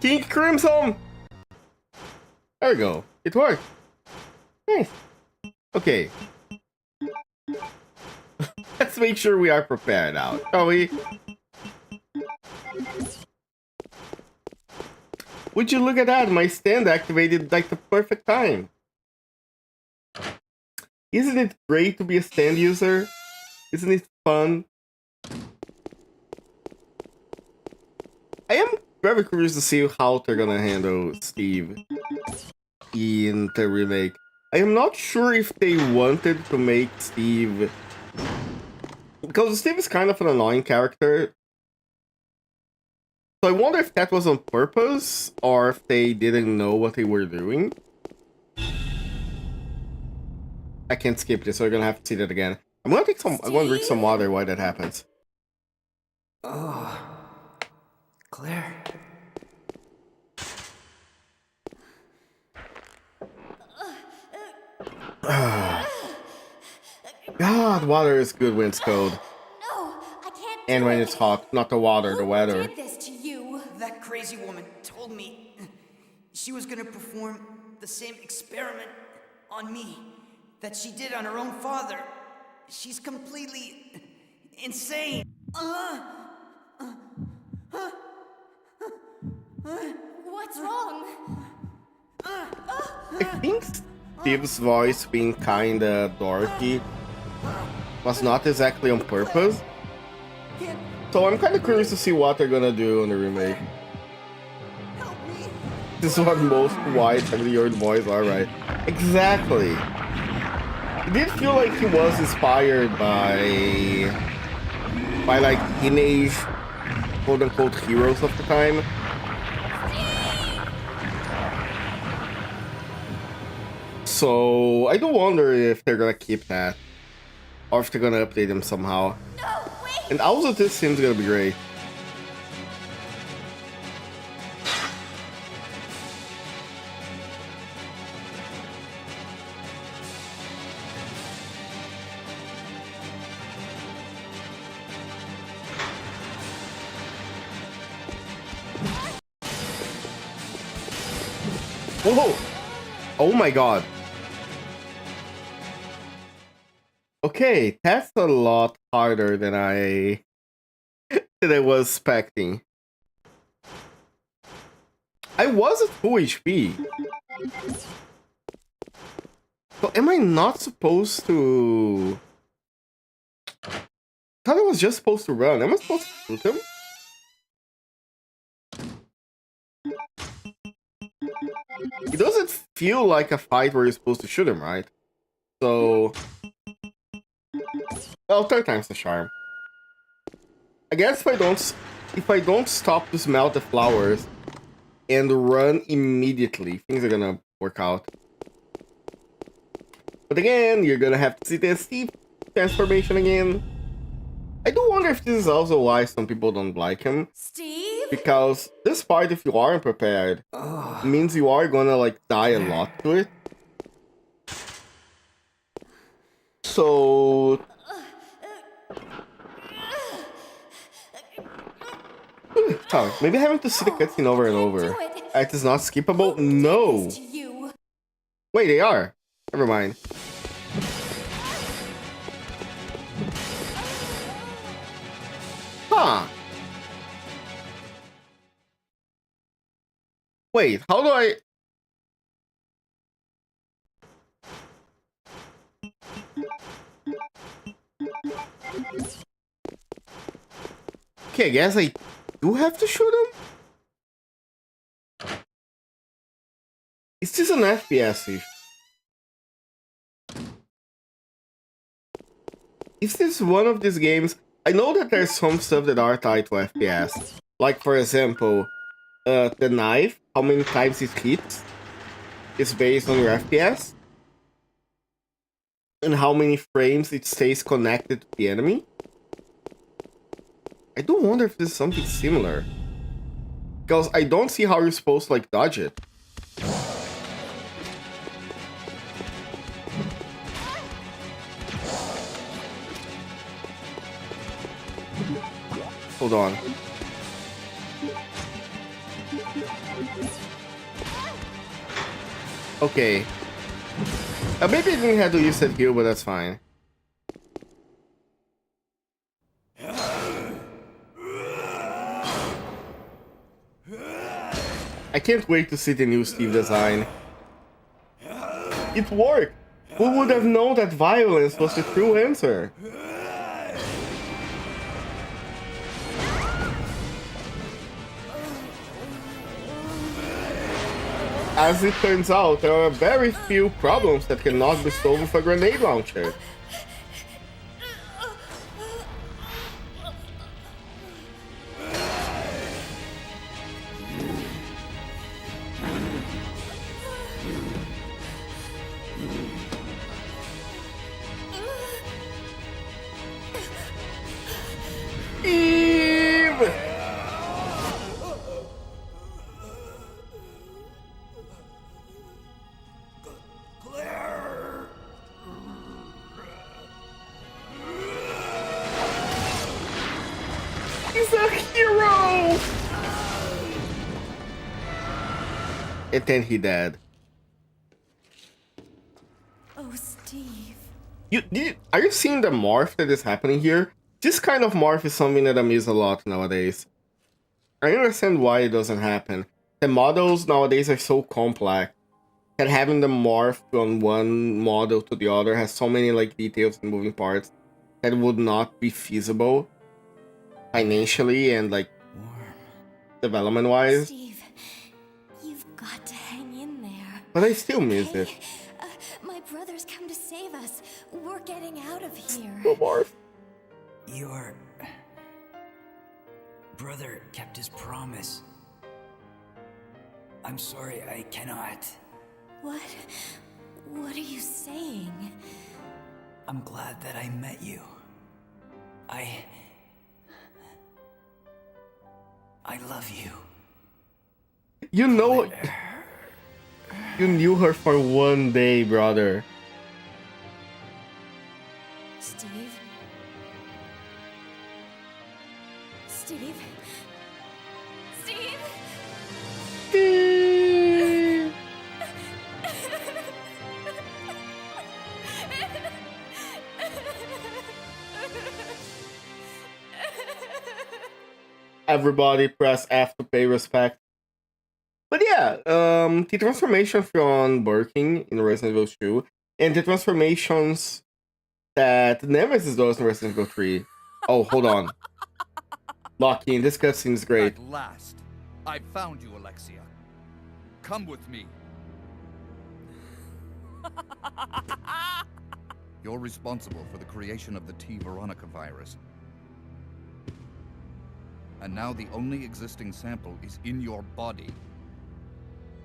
King Crimson! There we go. It worked. Nice. Okay. Let's make sure we are prepared now, shall we? Would you look at that? My stand activated like the perfect time. Isn't it great to be a stand user? Isn't it fun? I am very curious to see how they're gonna handle Steve in the remake. I am not sure if they wanted to make Steve... because Steve is kind of an annoying character. So I wonder if that was on purpose, or if they didn't know what they were doing. I can't skip this, so we're gonna have to see that again. I'm gonna drink some water while that happens. Oh, Claire. God, water is good when it's cold. No, I can't. And when it's hot, not the water, the weather. Who did this to you? That crazy woman told me she was gonna perform the same experiment on me that she did on her own father. She's completely insane. What's wrong? I think Steve's voice being kinda dorky was not exactly on purpose. So I'm kinda curious to see what they're gonna do in the remake. This is what most white 70-year-old boys are, right? Exactly. It did feel like he was inspired by like teenage quote-unquote heroes of the time. So I do wonder if they're gonna keep that, or if they're gonna update them somehow. No, wait! And also this seems gonna be great. Whoa! Oh my god. Okay, that's a lot harder than I was expecting. I was at full HP. So am I not supposed to... I thought I was just supposed to run. Am I supposed to shoot him? It doesn't feel like a fight where you're supposed to shoot him, right? So... Well, third time's the charm. I guess if I don't stop to smell the flowers and run immediately, things are gonna work out. But again, you're gonna have to see the steep transformation again. I do wonder if this is also why some people don't like him. Steve? Because this part, if you aren't prepared, means you are gonna like die a lot to it. So... Sorry, maybe having to see the cutscene over and over. It is not skippable? No! Wait, they are. Never mind. Huh. Wait, how do I... Okay, I guess I do have to shoot him? Is this an FPS issue? Is this one of these games? I know that there's some stuff that are tied to FPS. Like, for example, the knife, how many times it hits, is based on your FPS. And how many frames it stays connected to the enemy. I do wonder if this is something similar. Because I don't see how you're supposed to, like, dodge it. Hold on. Okay. Maybe I didn't have to use that heal, but that's fine. I can't wait to see the new Steve design. It worked! Who would have known that violence was the true answer? As it turns out, there are very few problems that cannot be solved with a grenade launcher. And then he died. Oh, Steve. Are you seeing the morph that is happening here? This kind of morph is something that I miss a lot nowadays. I understand why it doesn't happen. The models nowadays are so complex that having them morph from one model to the other has so many like details and moving parts that would not be feasible financially and like development wise. Steve, you've got to hang in there. But I still miss it. My brother's come to save us. We're getting out of here. No morph. Your brother kept his promise. I'm sorry, I cannot. What? What are you saying? I'm glad that I met you. I love you. You know, you knew her for one day, brother. Steve? Steve? Steve? Steve! Everybody press F to pay respect. But yeah, the transformation from Birkin in Resident Evil 2 and the transformations that Nemesis does in Resident Evil 3. Oh, hold on. Locking, this cutscene is great. At last, I found you, Alexia. Come with me. You're responsible for the creation of the T. Veronica virus. And now the only existing sample is in your body.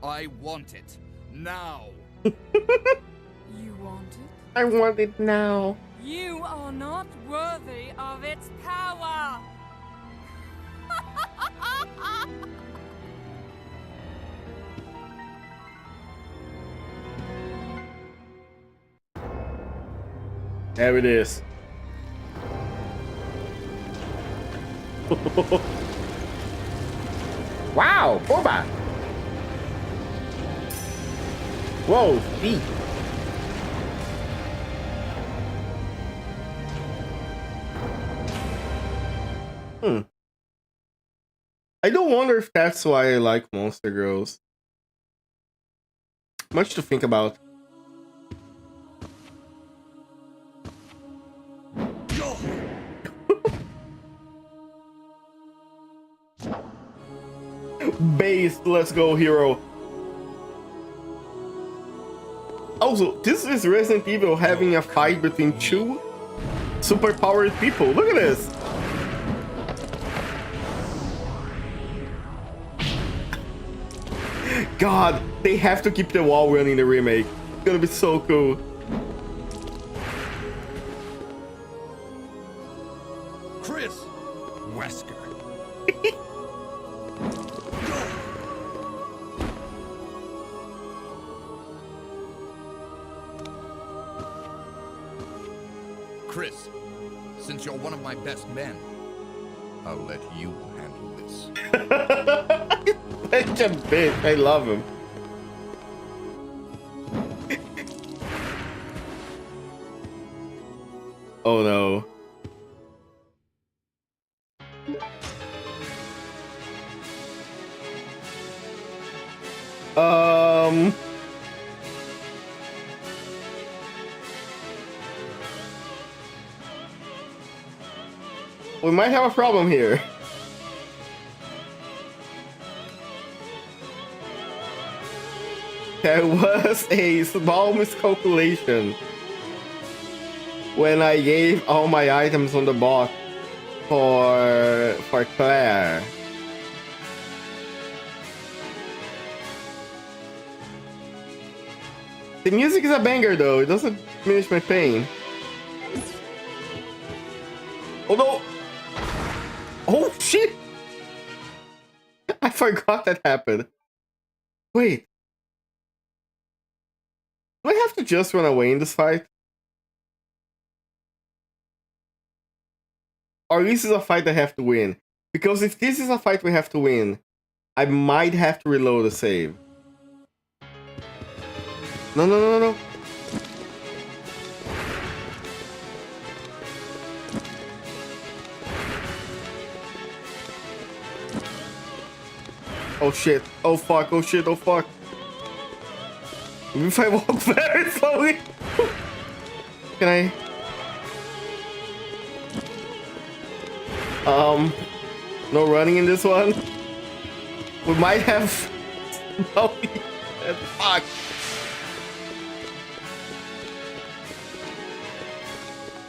I want it. Now! You want it? I want it now. You are not worthy of its power! There it is. Wow, Boba! Whoa, feet. I do wonder if that's why I like Monster Girls. Much to think about. Base, let's go, hero. Also, this is Resident Evil having a fight between two superpowered people. Look at this. God, they have to keep the wall running in the remake. It's gonna be so cool. Chris! Wesker. Chris, since you're one of my best men, I'll let you handle this. Such a bitch. I love him. Oh no. We might have a problem here. There was a small miscalculation when I gave all my items on the box for Claire. The music is a banger though, it doesn't diminish my pain. Oh no! Oh shit! I forgot that happened. Wait. Do I have to just run away in this fight? Or this is a fight I have to win? Because if this is a fight we have to win, I might have to reload the save. No, no, no, no, no. Oh shit, oh fuck, oh shit, oh fuck. If I walk very slowly. Can I? No running in this one. We might have. No, fuck.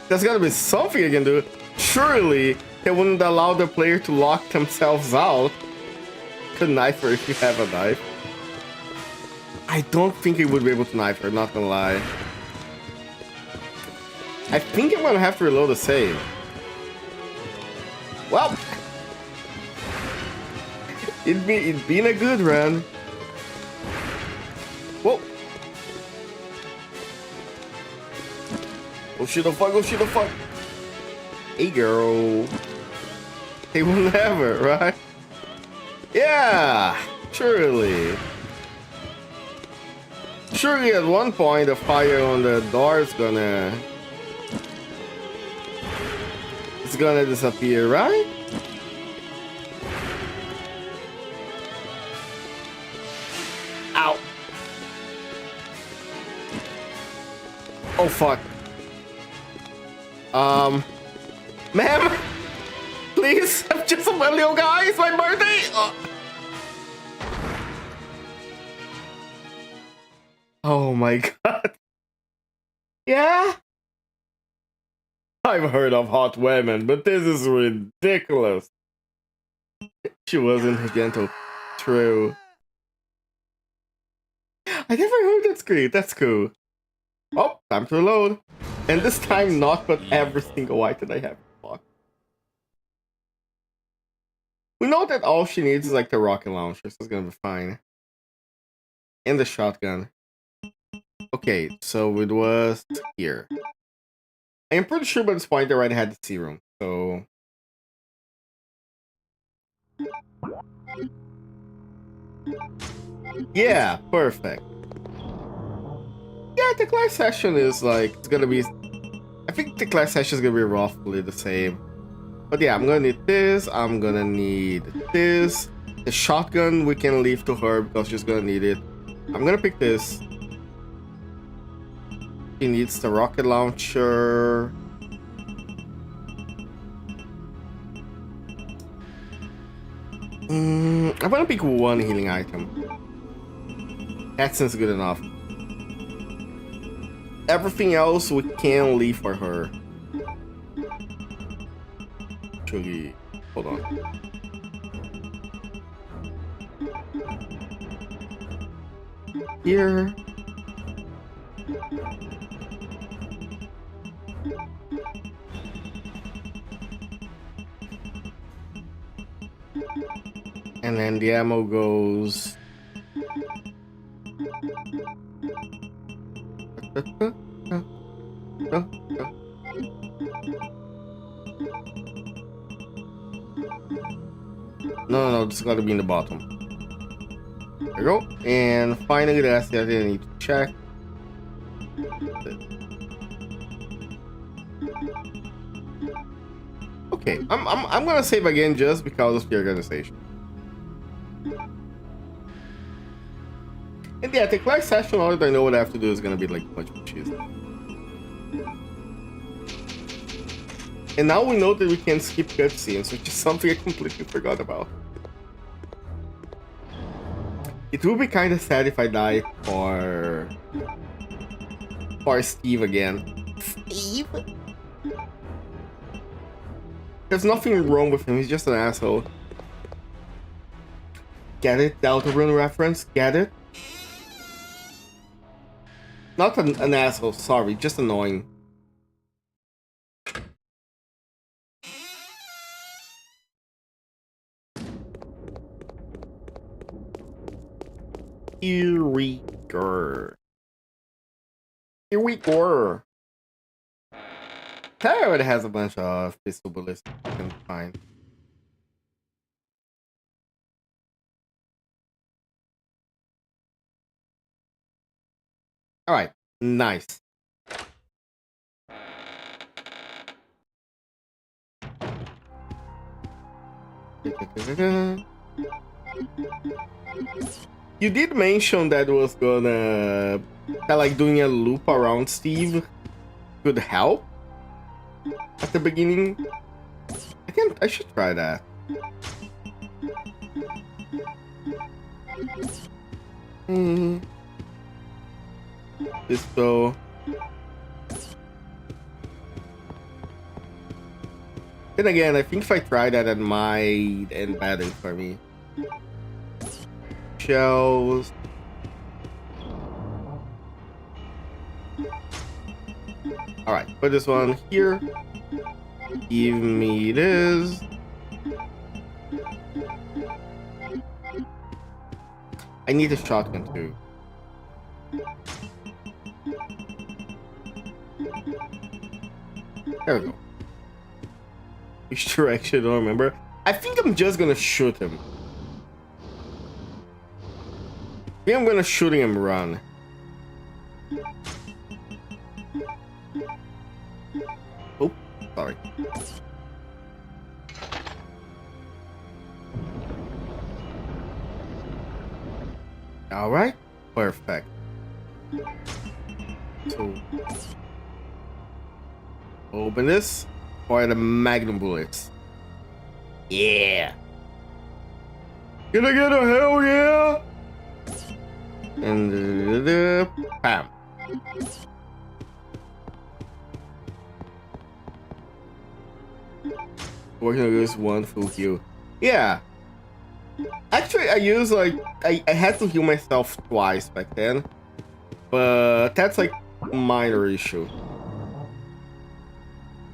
There's gotta be something I can do. Surely they wouldn't allow the player to lock themselves out. Could knife her if you have a knife. I don't think he would be able to knife her, not gonna lie. I think I'm gonna have to reload the save. Well, it'd been a good run. Whoa. Oh shit, oh fuck, oh shit, oh fuck. Hey girl. They will never, right? Yeah, surely. Surely at one point the fire on the door is gonna... It's gonna disappear, right? Oh fuck. Ma'am, please, I'm just a little guy. It's my birthday. Oh my god. Yeah. I've heard of hot women, but this is ridiculous. She wasn't gentle. True. I never heard that scream. That's cool. Oh, time to reload. And this time not but every single item I have. Fuck. We know that all she needs is like the rocket launcher, so it's gonna be fine. And the shotgun. Okay, so it was here. I'm pretty sure by this point I already had the serum, so... Yeah, perfect. Yeah, the class session is like, it's gonna be... I think the class session is gonna be roughly the same. But yeah, I'm gonna need this, I'm gonna need this. The shotgun we can leave to her because she's gonna need it. I'm gonna pick this. She needs the rocket launcher. I'm gonna pick one healing item. That seems good enough. Everything else we can leave for her. Actually, hold on. Here. And then the ammo goes... No, this gotta be in the bottom. There we go. And finally, that's the other thing I need to check. Okay, I'm gonna save again just because of the organization. And yeah, the class session, all that I know what I have to do is gonna be like much easier. And now we know that we can skip cutscenes, which is something I completely forgot about. It would be kind of sad if I died for Steve again. Steve? There's nothing wrong with him, he's just an asshole. Get it? Deltarune reference? Get it? Not an asshole, sorry, just annoying. Here we go. Here we go. Hare already has a bunch of pistol bullets you can find. Alright, nice. You did mention that was gonna like doing a loop around Steve could help at the beginning. I should try that. Pistol. Then again, I think if I try that, it might end badly for me. Shells. Alright, put this one here. Give me this. I need a shotgun too. There we go. Which direction? I don't remember. I think I'm just gonna shoot him. I think I'm gonna shoot him and run. Oh, sorry. All right, perfect. So Open this. Fire the magnum bullets. Yeah. Can I get a hell yeah? And bam. Working on this one full heal. Yeah. Actually, I use like I had to heal myself twice back then, but that's like minor issue.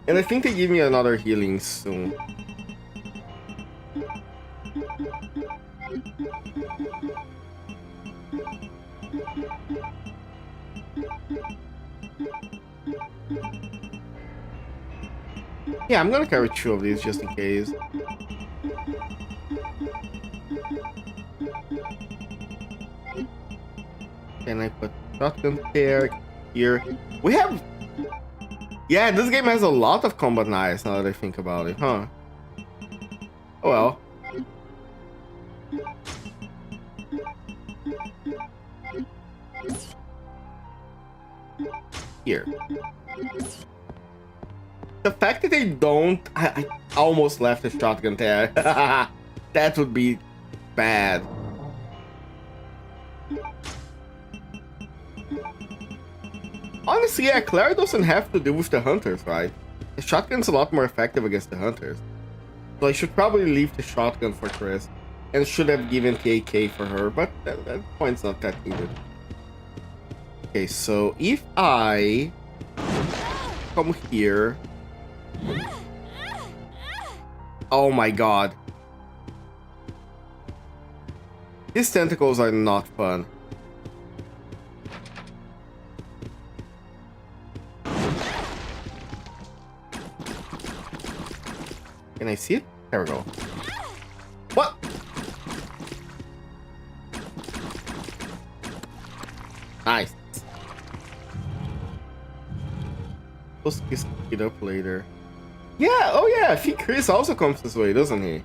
And I think they give me another healing soon. Yeah, I'm gonna carry 2 of these just in case. Can I put shotgun there? Here. We have... Yeah, this game has a lot of combat knives now that I think about it, huh? Oh well. Here. The fact that they don't... I almost left the shotgun there. That would be bad. Honestly, yeah, Claire doesn't have to deal with the hunters, right? The shotgun's a lot more effective against the hunters. So I should probably leave the shotgun for Chris. And should have given the AK for her, but that point's not that needed. Okay, so if I come here... Oh my god. These tentacles are not fun. Can I see it? There we go. What? Nice. Let's pick it up later. Yeah, oh yeah, I think Chris also comes this way, doesn't he?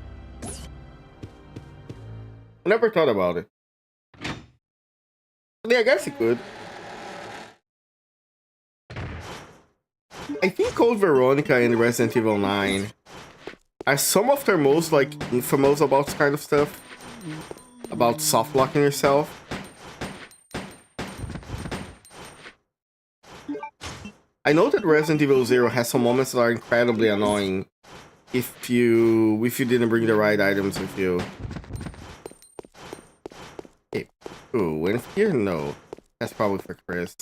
I never thought about it. Yeah, I guess he could. I think Code Veronica in Resident Evil 9 are some of their most like infamous about this kind of stuff. About soft locking yourself. I know that Resident Evil 0 has some moments that are incredibly annoying if you didn't bring the right items with you. Okay. Ooh, and here no. That's probably for Chris.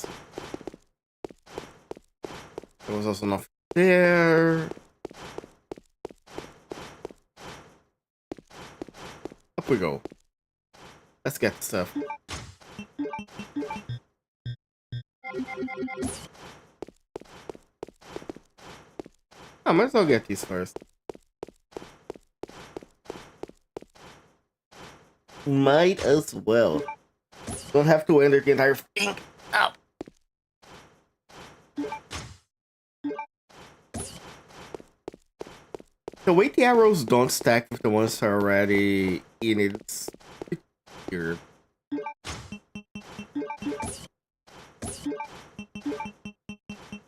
There was also enough there. Up we go. Let's get stuff. I might as well get these first. Might as well. Don't have to enter the entire thing. Ow. The way the arrows don't stack with the ones that are already in it, it's weird.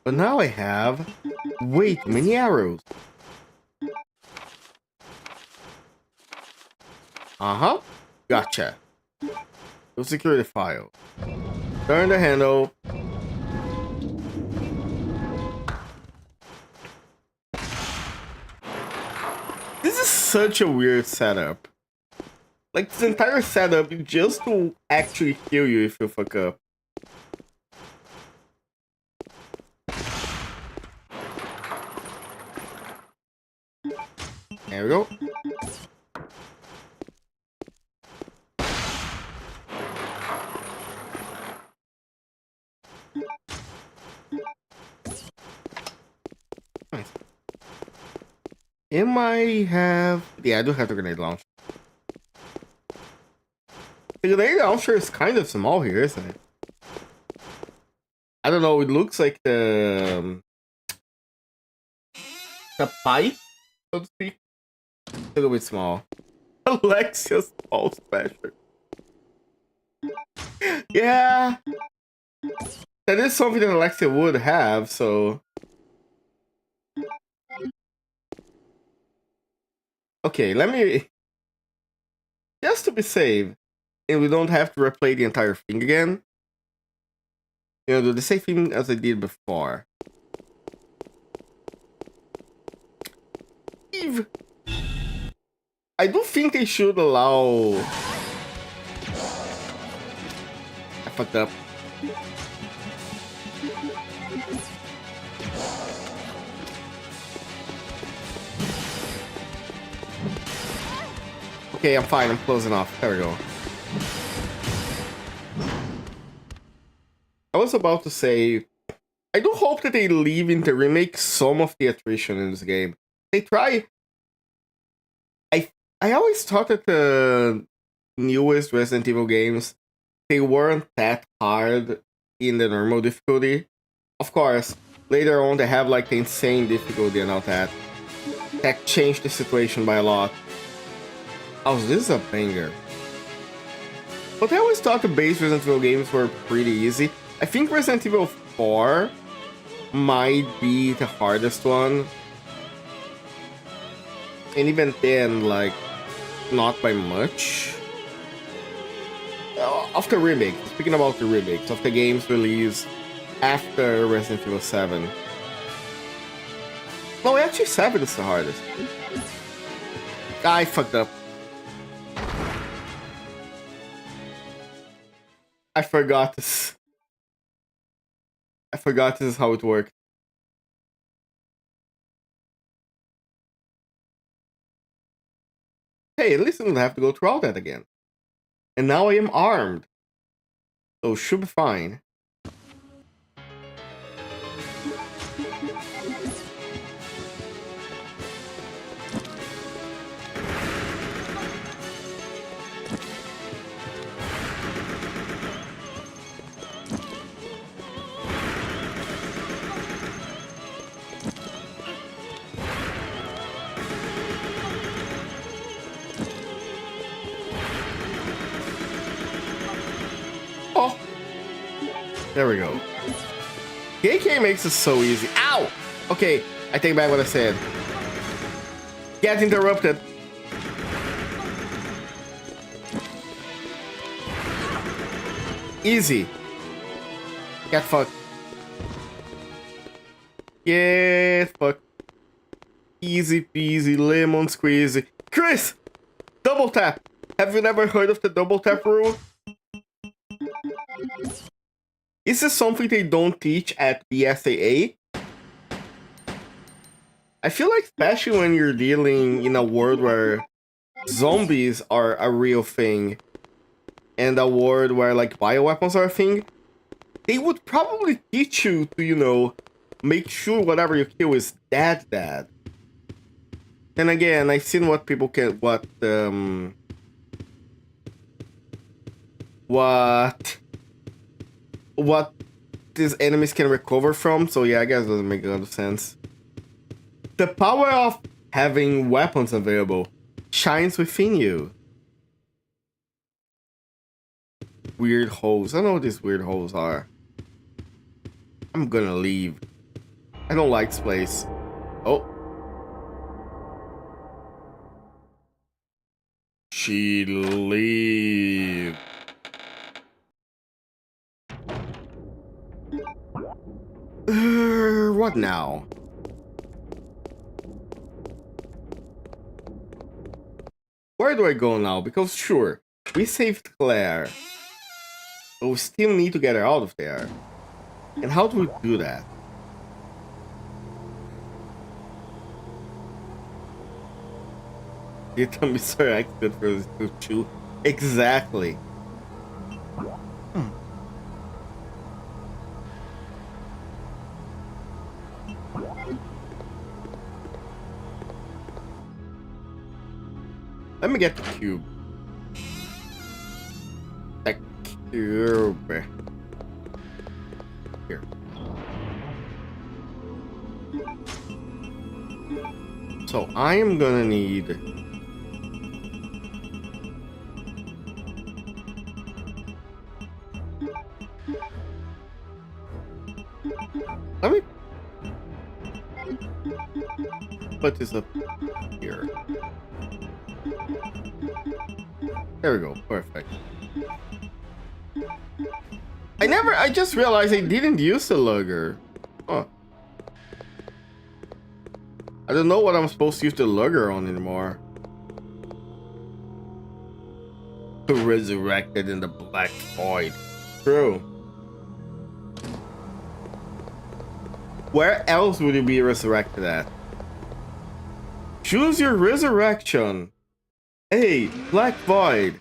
But now I have way too many arrows. Uh-huh. Gotcha. Go secure the file. Turn the handle. This is such a weird setup. Like, this entire setup is just to actually kill you if you fuck up. There we go. Nice. Am I have... Yeah, I do have the grenade launcher. The grenade launcher is kind of small here, isn't it? I don't know, it looks like the pipe, so to speak. A little bit small. Alexia's pulse basher. Yeah. That is something that Alexia would have, so... Okay, let me... Just to be safe, and we don't have to replay the entire thing again. You know, do the same thing as I did before. Eve... I do think they should allow... I fucked up. Okay, I'm fine. I'm close enough. There we go. I was about to say, I do hope that they leave in the remake some of the attrition in this game. They try... I always thought that the newest Resident Evil games, they weren't that hard in the normal difficulty. Of course, later on they have like the insane difficulty and all that. That changed the situation by a lot. Oh, this is a banger. But I always thought the base Resident Evil games were pretty easy. I think Resident Evil 4 might be the hardest one. And even then, like, not by much. Of the remake, speaking about the remakes, of the games released after Resident Evil 7. No, actually 7 is the hardest. I fucked up. I forgot this. I forgot this is how it worked. Hey, at least I don't have to go through all that again. And now I am armed. So should be fine. Oh, there we go. AK makes it so easy. Ow! Okay, I take back what I said. Get interrupted. Easy. Get fucked. Get fucked. Easy peasy, lemon squeezy. Chris! Double tap! Have you never heard of the double tap rule? Is this something they don't teach at the SAA? I feel like especially when you're dealing in a world where zombies are a real thing and a world where like bioweapons are a thing, they would probably teach you to, you know, make sure whatever you kill is dead. Then again, I've seen what people can, what these enemies can recover from, so yeah, I guess it doesn't make a lot of sense. The power of having weapons available shines within you. Weird holes. I know what these weird holes are. I'm gonna leave. I don't like this place. Oh. She leave. What now? Where do I go now? Because sure, we saved Claire, but we still need to get her out of there. And how do we do that? You tell me, sir, I could for this too. Exactly. Let me get the cube. The cube. Here. So I am gonna need... Let me put this up here. There we go. Perfect. I just realized I didn't use the lugger. Huh. I don't know what I'm supposed to use the lugger on anymore. Resurrected in the black void. True. Where else would you be resurrected at? Choose your resurrection. A. Black void.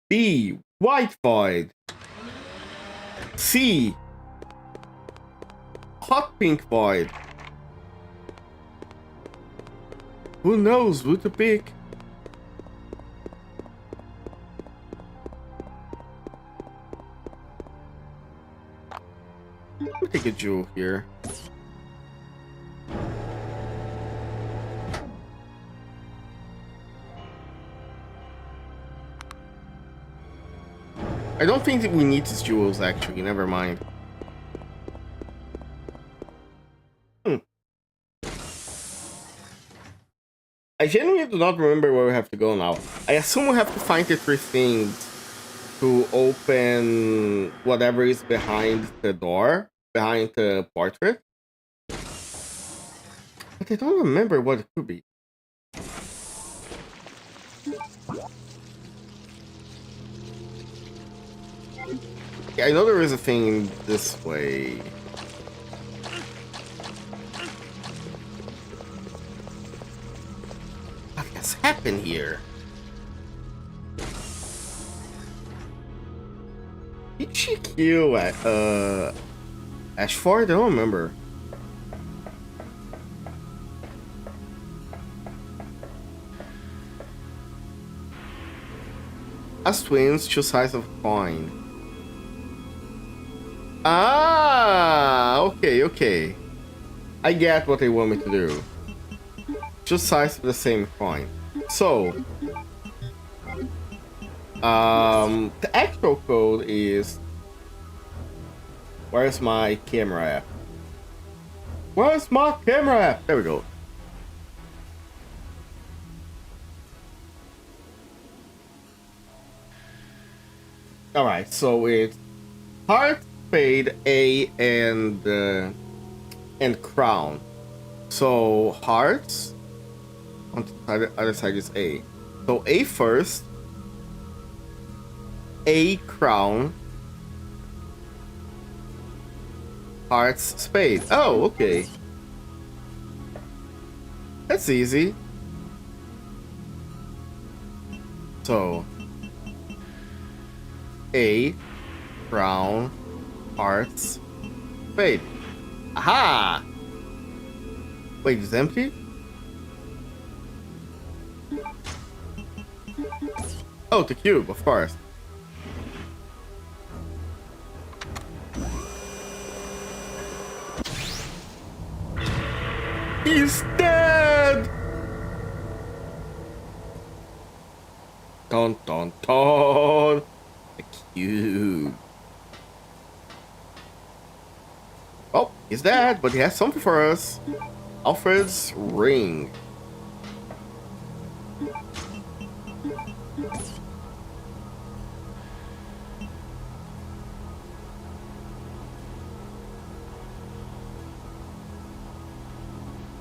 B. White void. C. Hot pink void. Who knows what to pick? Let me take a jewel here. I don't think that we need these jewels actually, never mind. I genuinely do not remember where we have to go now. I assume we have to find the 3 things to open whatever is behind the door, behind the portrait. But I don't remember what it could be. Yeah, I know there is a thing this way. What has happened here? Did she kill Ashford? I don't remember. As twins, 2 sides of a coin. Ah, okay. I get what they want me to do. 2 sides of the same coin. So, the actual code is... Where's my camera app? Where's my camera app? There we go. Alright, so it's heart, spade, A, and crown. So hearts on the other side is A. So A first, A crown, hearts, spade. Oh, okay. That's easy. So A, crown, hearts, spade. Aha! Wait, it's empty? Oh, the cube, of course. He's dead! Dun dun dun! The cube. Oh, he's dead, but he has something for us. Alfred's ring.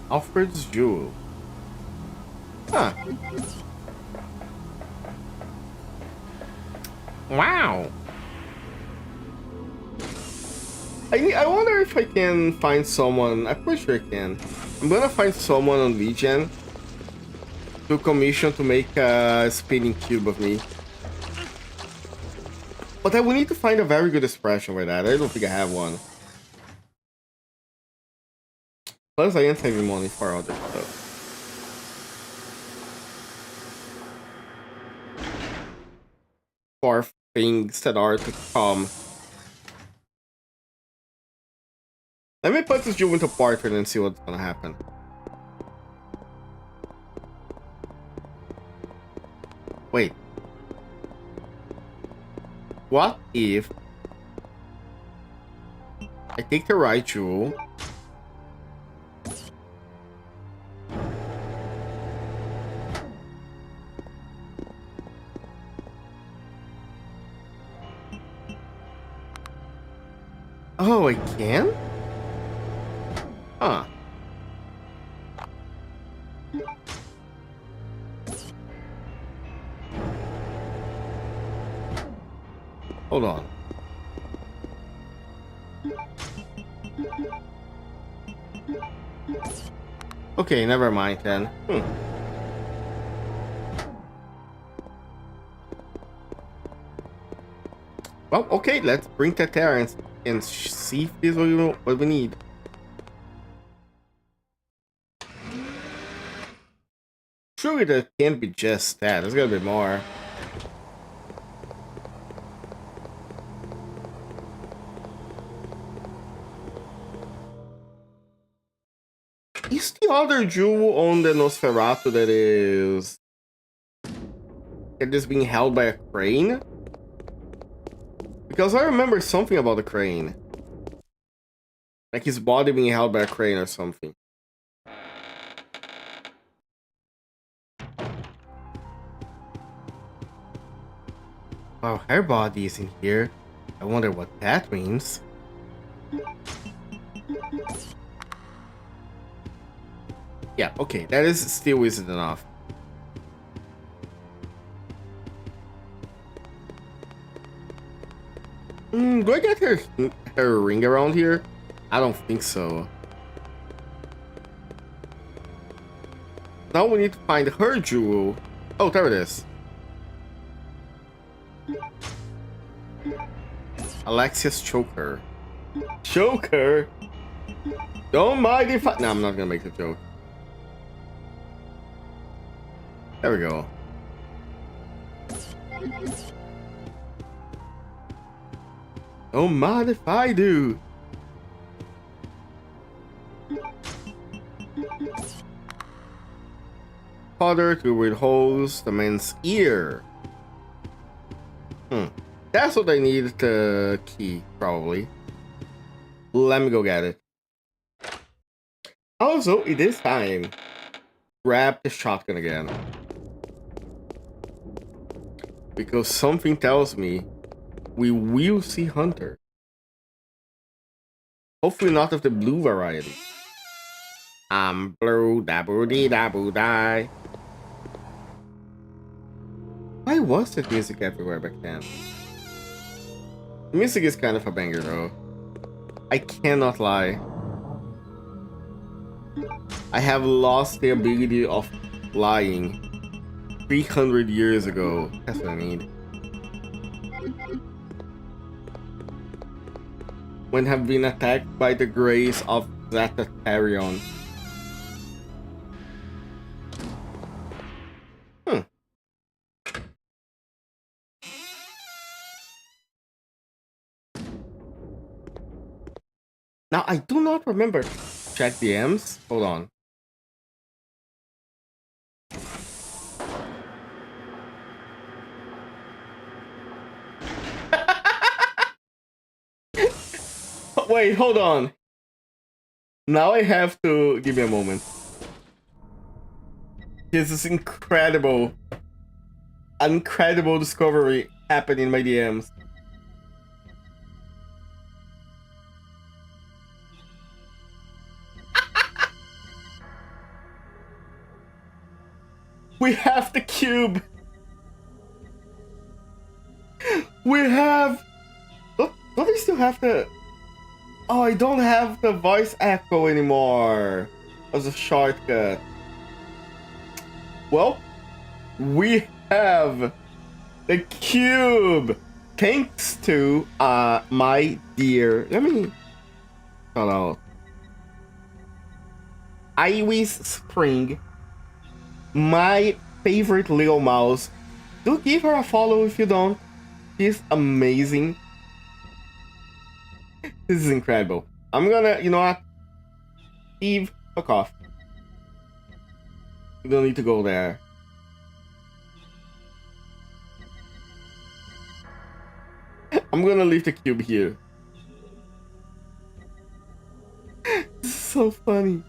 Alfred's jewel. Huh. Wow. I wonder if I can find someone. I'm pretty sure I can. I'm gonna find someone on Legion to commission to make a spinning cube of me. But I will need to find a very good expression for that. I don't think I have one. Plus, I am saving money for other stuff. For things that are to come. Let me put this jewel into portrait and see what's gonna happen. Wait. What if I take the right jewel? Oh, I can? Huh. Hold on. Okay, never mind then. Well, okay, let's bring that there and see if this is what we need. Surely that can't be just that. There's gotta be more. Is the other jewel on the Nosferatu that is being held by a crane? Because I remember something about the crane. Like his body being held by a crane or something. Wow, her body is in here. I wonder what that means. Yeah, okay, that is still isn't enough. Do I get her ring around here? I don't think so. Now we need to find her jewel. Oh, there it is. Alexia's choker. Choker? Don't mind if I... No, I'm not gonna make the joke. There we go. Don't mind if I do. Powder to withhold the man's ear. That's what I need the key, probably. Let me go get it. Also, it is time. Grab the shotgun again. Because something tells me we will see Hunter. Hopefully not of the blue variety. I'm blue, da-boo-dee-da-boo-die. Why was that music everywhere back then? The music is kind of a banger though. I cannot lie. I have lost the ability of lying 300 years ago. That's what I need. When have been attacked by the grace of Zatatarion. Now, I do not remember. Check DMs. Hold on. Wait, hold on. Now I have to... Give me a moment. This is incredible. An incredible discovery happened in my DMs. We have the cube. We have... Don't I still have the... Oh, I don't have the voice echo anymore as a shortcut. Well, we have the cube. Thanks to my dear... Let me... Call out. Iris Spring. My favorite little mouse. Do give her a follow if you don't. She's amazing. This is incredible. I'm gonna, you know what? Eve, fuck off. You don't need to go there. I'm gonna leave the cube here. This is so funny.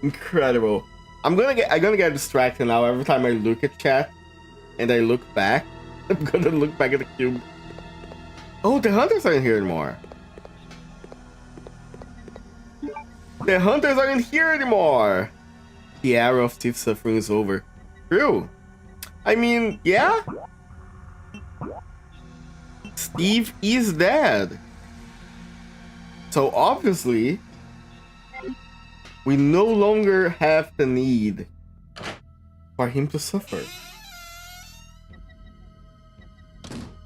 Incredible. I'm gonna get distracted now every time I look at chat and I look back. I'm gonna look back at the cube. Oh, the hunters aren't here anymore. The hunters aren't here anymore. The era of thief suffering is over. True. I mean, yeah. Steve is dead. So obviously, we no longer have the need for him to suffer.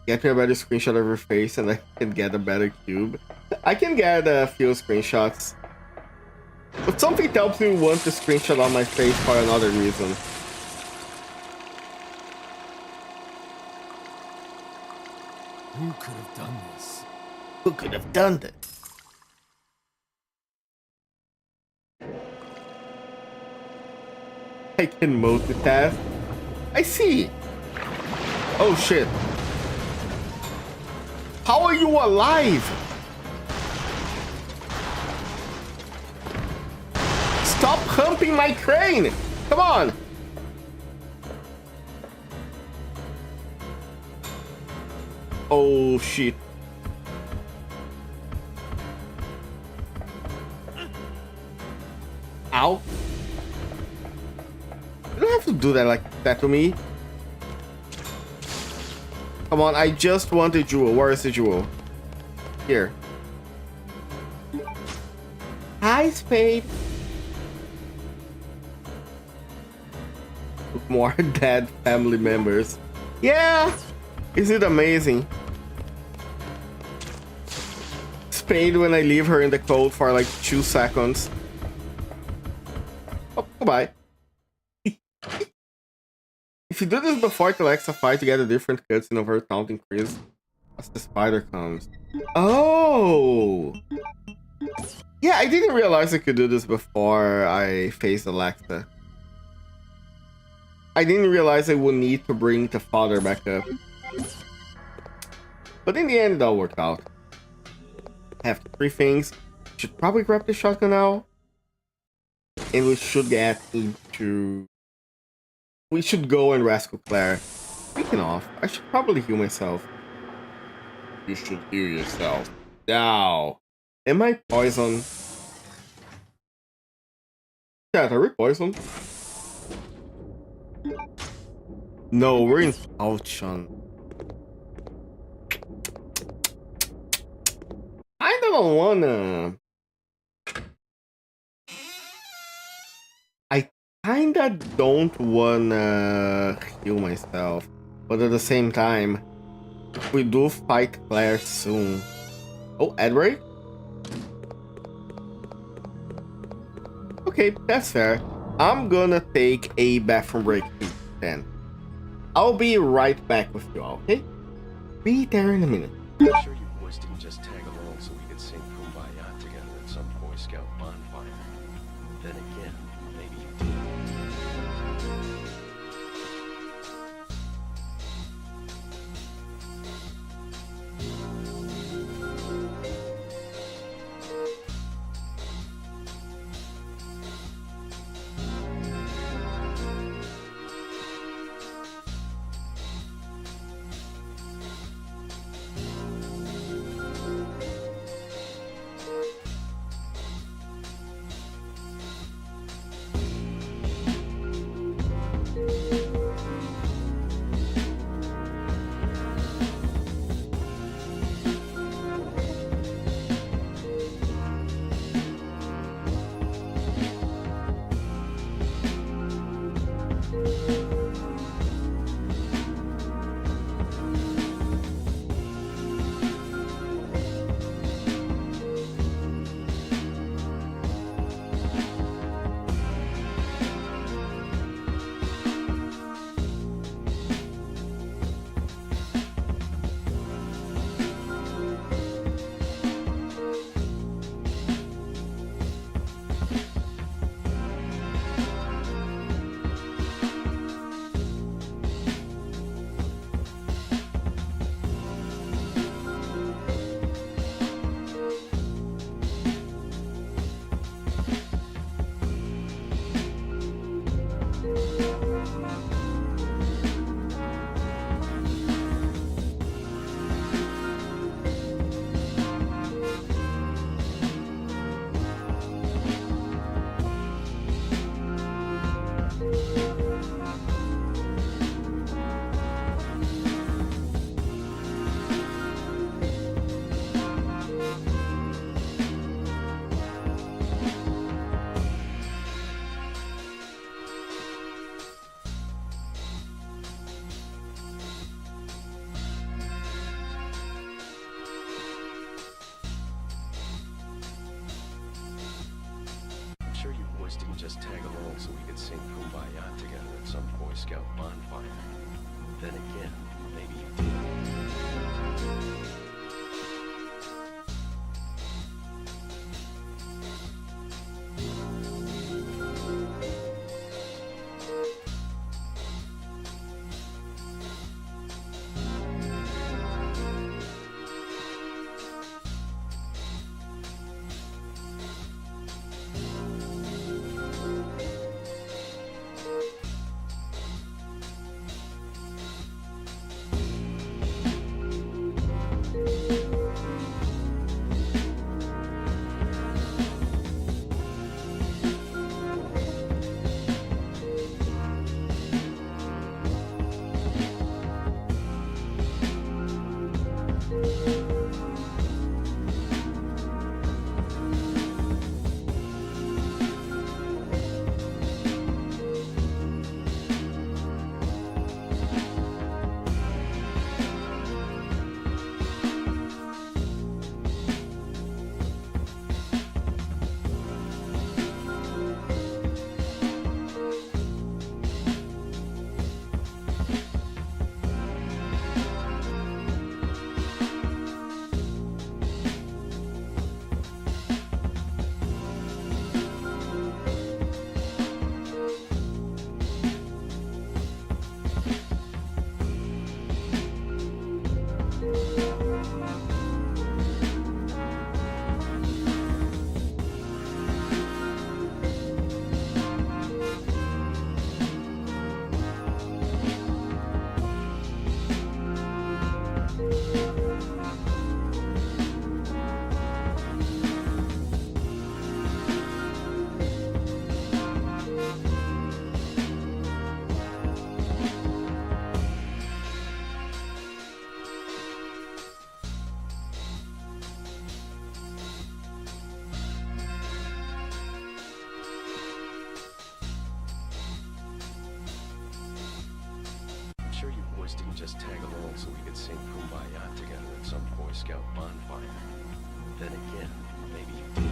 Get me a better screenshot of her face and I can get a better cube. I can get a few screenshots. But something tells me want the screenshot on my face for another reason. Who could have done this? Who could have done this? I can multitask. I see. Oh shit. How are you alive? Stop humping my crane! Come on! Oh shit. Ow. You don't have to do that like that to me. Come on, I just want the jewel. Where is the jewel? Here. Hi, Spade. More dead family members. Yeah! Is it amazing? Spade when I leave her in the cold for like 2 seconds. Oh, goodbye. If you do this before it collects a fight to get a different cutscene of her taunting Chris as the spider comes. Oh! Yeah, I didn't realize I could do this before I faced Alexa. I didn't realize I would need to bring the father back up. But in the end, it all worked out. I have 3 things. Should probably grab the shotgun now. And we should get into... We should go and rescue Claire. Speaking of, I should probably heal myself. You should heal yourself. Now. Am I poisoned? Chat, are we poisoned? No, we're in Falchion. I don't wanna... I kinda don't wanna heal myself. But at the same time, if we do fight Claire soon... Oh, Edward? Okay, that's fair. I'm gonna take a bathroom break then. I'll be right back with you all, okay? Be there in a minute. I'm sure you boys didn't just tag along so we could sing Kumbaya together at some Boy Scout bonfire. Then again, maybe you did. didn't just tag along so we could sing Kumbaya together at some Boy Scout bonfire. Then again, maybe you did. Sure you boys didn't just tag along so we could sing Kumbaya together at some Boy Scout bonfire. Then again, maybe you did.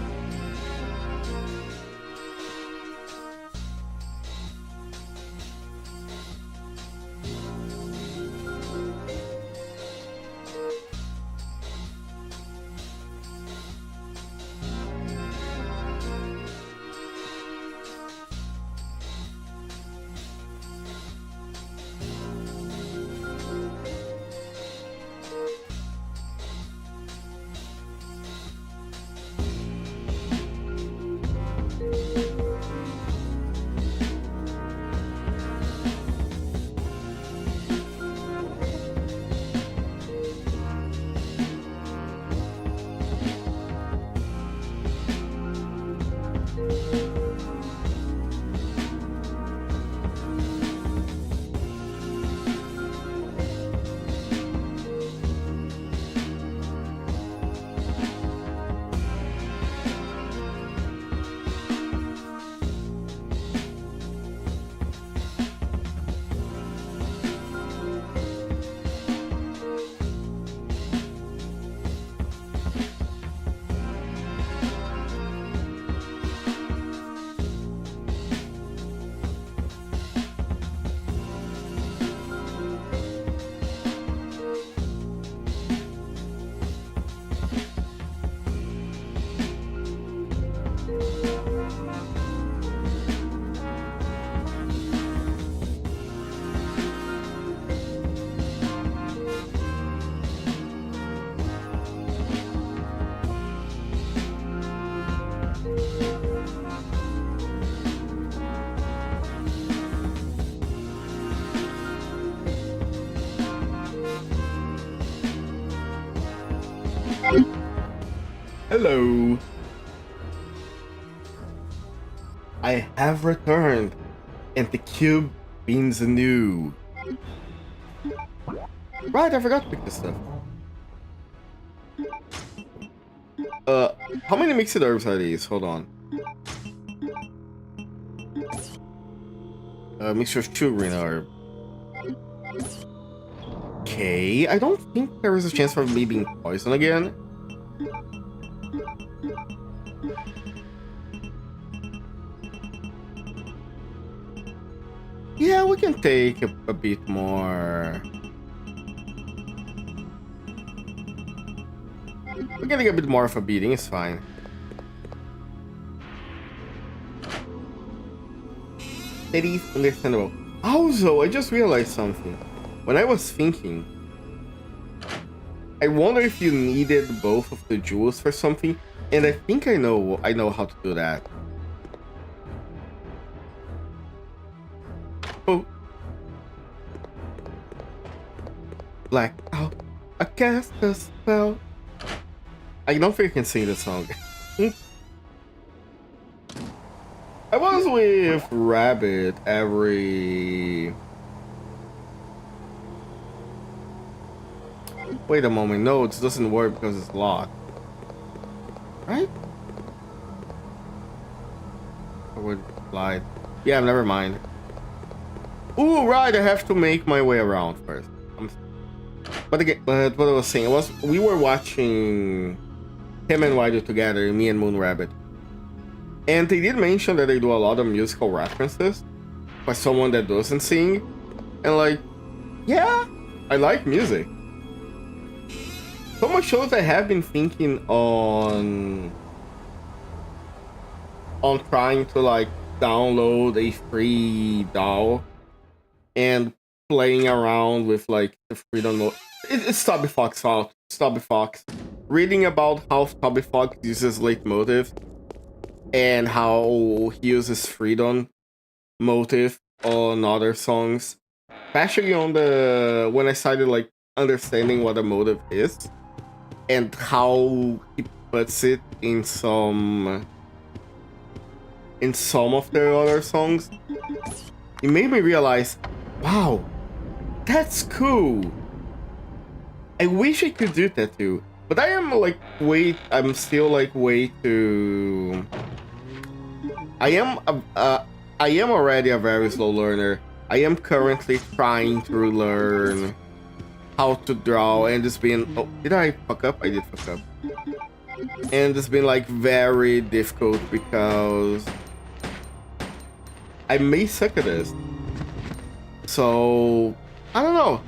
Hello. I have returned, and the cube beams anew. Right, I forgot to pick this stuff. How many mixed herbs are these? Hold on. Mixture of sugar and herb. Okay, I don't think there is a chance for me being poisoned again. Yeah, we can take a bit more. We're getting a bit more of a beating, it's fine. It is understandable. Also, I just realized something. When I was thinking, I wonder if you needed both of the jewels for something, and I think I know how to do that. Oh. Black out. I cast a spell. I don't think I can sing the song. I was with Rabbit every... Wait a moment, no, this doesn't work because it's locked. Right? I would slide. Yeah, never mind. Ooh, right, I have to make my way around first. But again, but what I was saying was, we were watching him and Wido together, me and Moon Rabbit. And they did mention that they do a lot of musical references by someone that doesn't sing. And like, yeah, I like music. So much so that I have been thinking on trying to like download a free DAW and playing around with like the freedom mode. It's Stubby Fox fault. Stubby Fox. Reading about how Stubby Fox uses leitmotif and how he uses freedom motive on other songs. Especially on the when I started like understanding what a motive is and how he puts it in some of the other songs. It made me realize, wow, that's cool. I wish I could do that too. But I am like I'm still like way too... I am already a very slow learner. I am currently trying to learn how to draw, and it's been... Oh, did I fuck up? I did fuck up. And it's been like very difficult because I may suck at this. So, I don't know.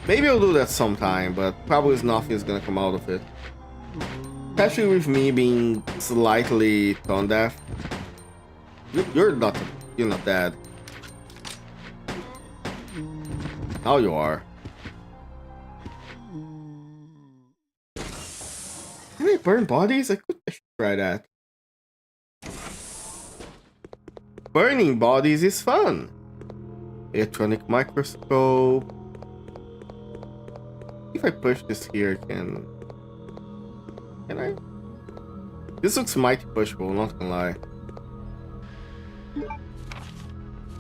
Maybe I'll do that sometime, but probably nothing's gonna come out of it. Especially with me being slightly tone deaf. You're not dead. Now you are. Can I burn bodies? I should try that. Burning bodies is fun. Electronic microscope. If I push this here, can I? This looks mighty pushable, not gonna lie.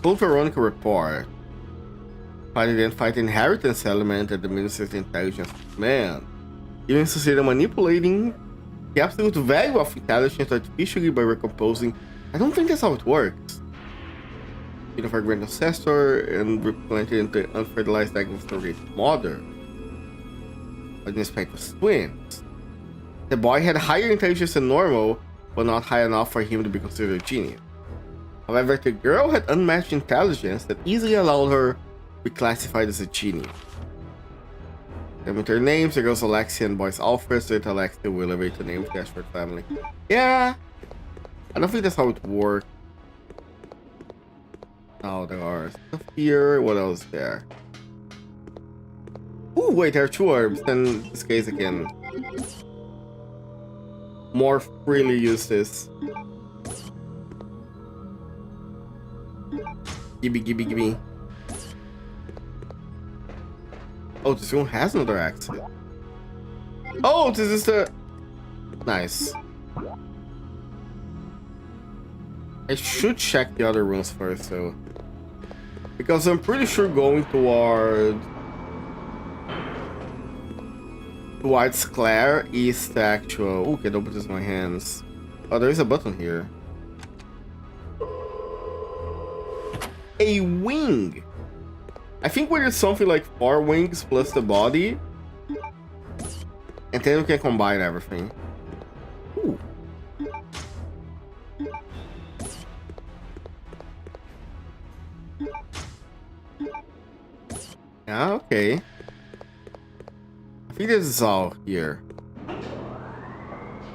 Code Veronica report. Identified inheritance element at the Minister's intelligence. Man, even succeeded manipulating the absolute value of intelligence artificially by recomposing. I don't think that's how it works. Of our grand ancestor and replanted into unfertilized agricultural mother. But in respect of twins, the boy had higher intelligence than normal, but not high enough for him to be considered a genius. However, the girl had unmatched intelligence that easily allowed her to be classified as a genius. With their names, the girl's Alexia and boy's Alfred, so that Alexia will elevate the name of the Ashford family. Yeah, I don't think that's how it works. Oh, there are stuff here. What else there? Oh, wait, there are 2 herbs. Then in this case, I can more freely use this. Gimme. Oh, this one has another exit. Oh, this is the... Nice. I should check the other rooms first, though. Because I'm pretty sure going towards Claire is the actual... Oh, okay, don't put my hands. Oh, there is a button here. A wing! I think we did something like 4 wings plus the body. And then we can combine everything. Ooh. Yeah, okay. I think this is all here.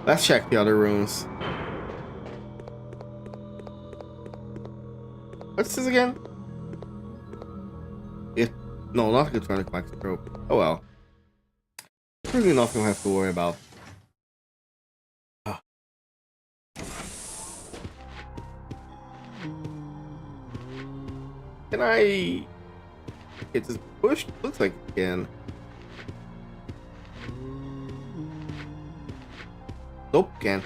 Let's check the other rooms. What's this again? No, not electronic microscope. Oh well. Really nothing we have to worry about. Ah. Can I get this pushed? Looks like it can. Nope, can't.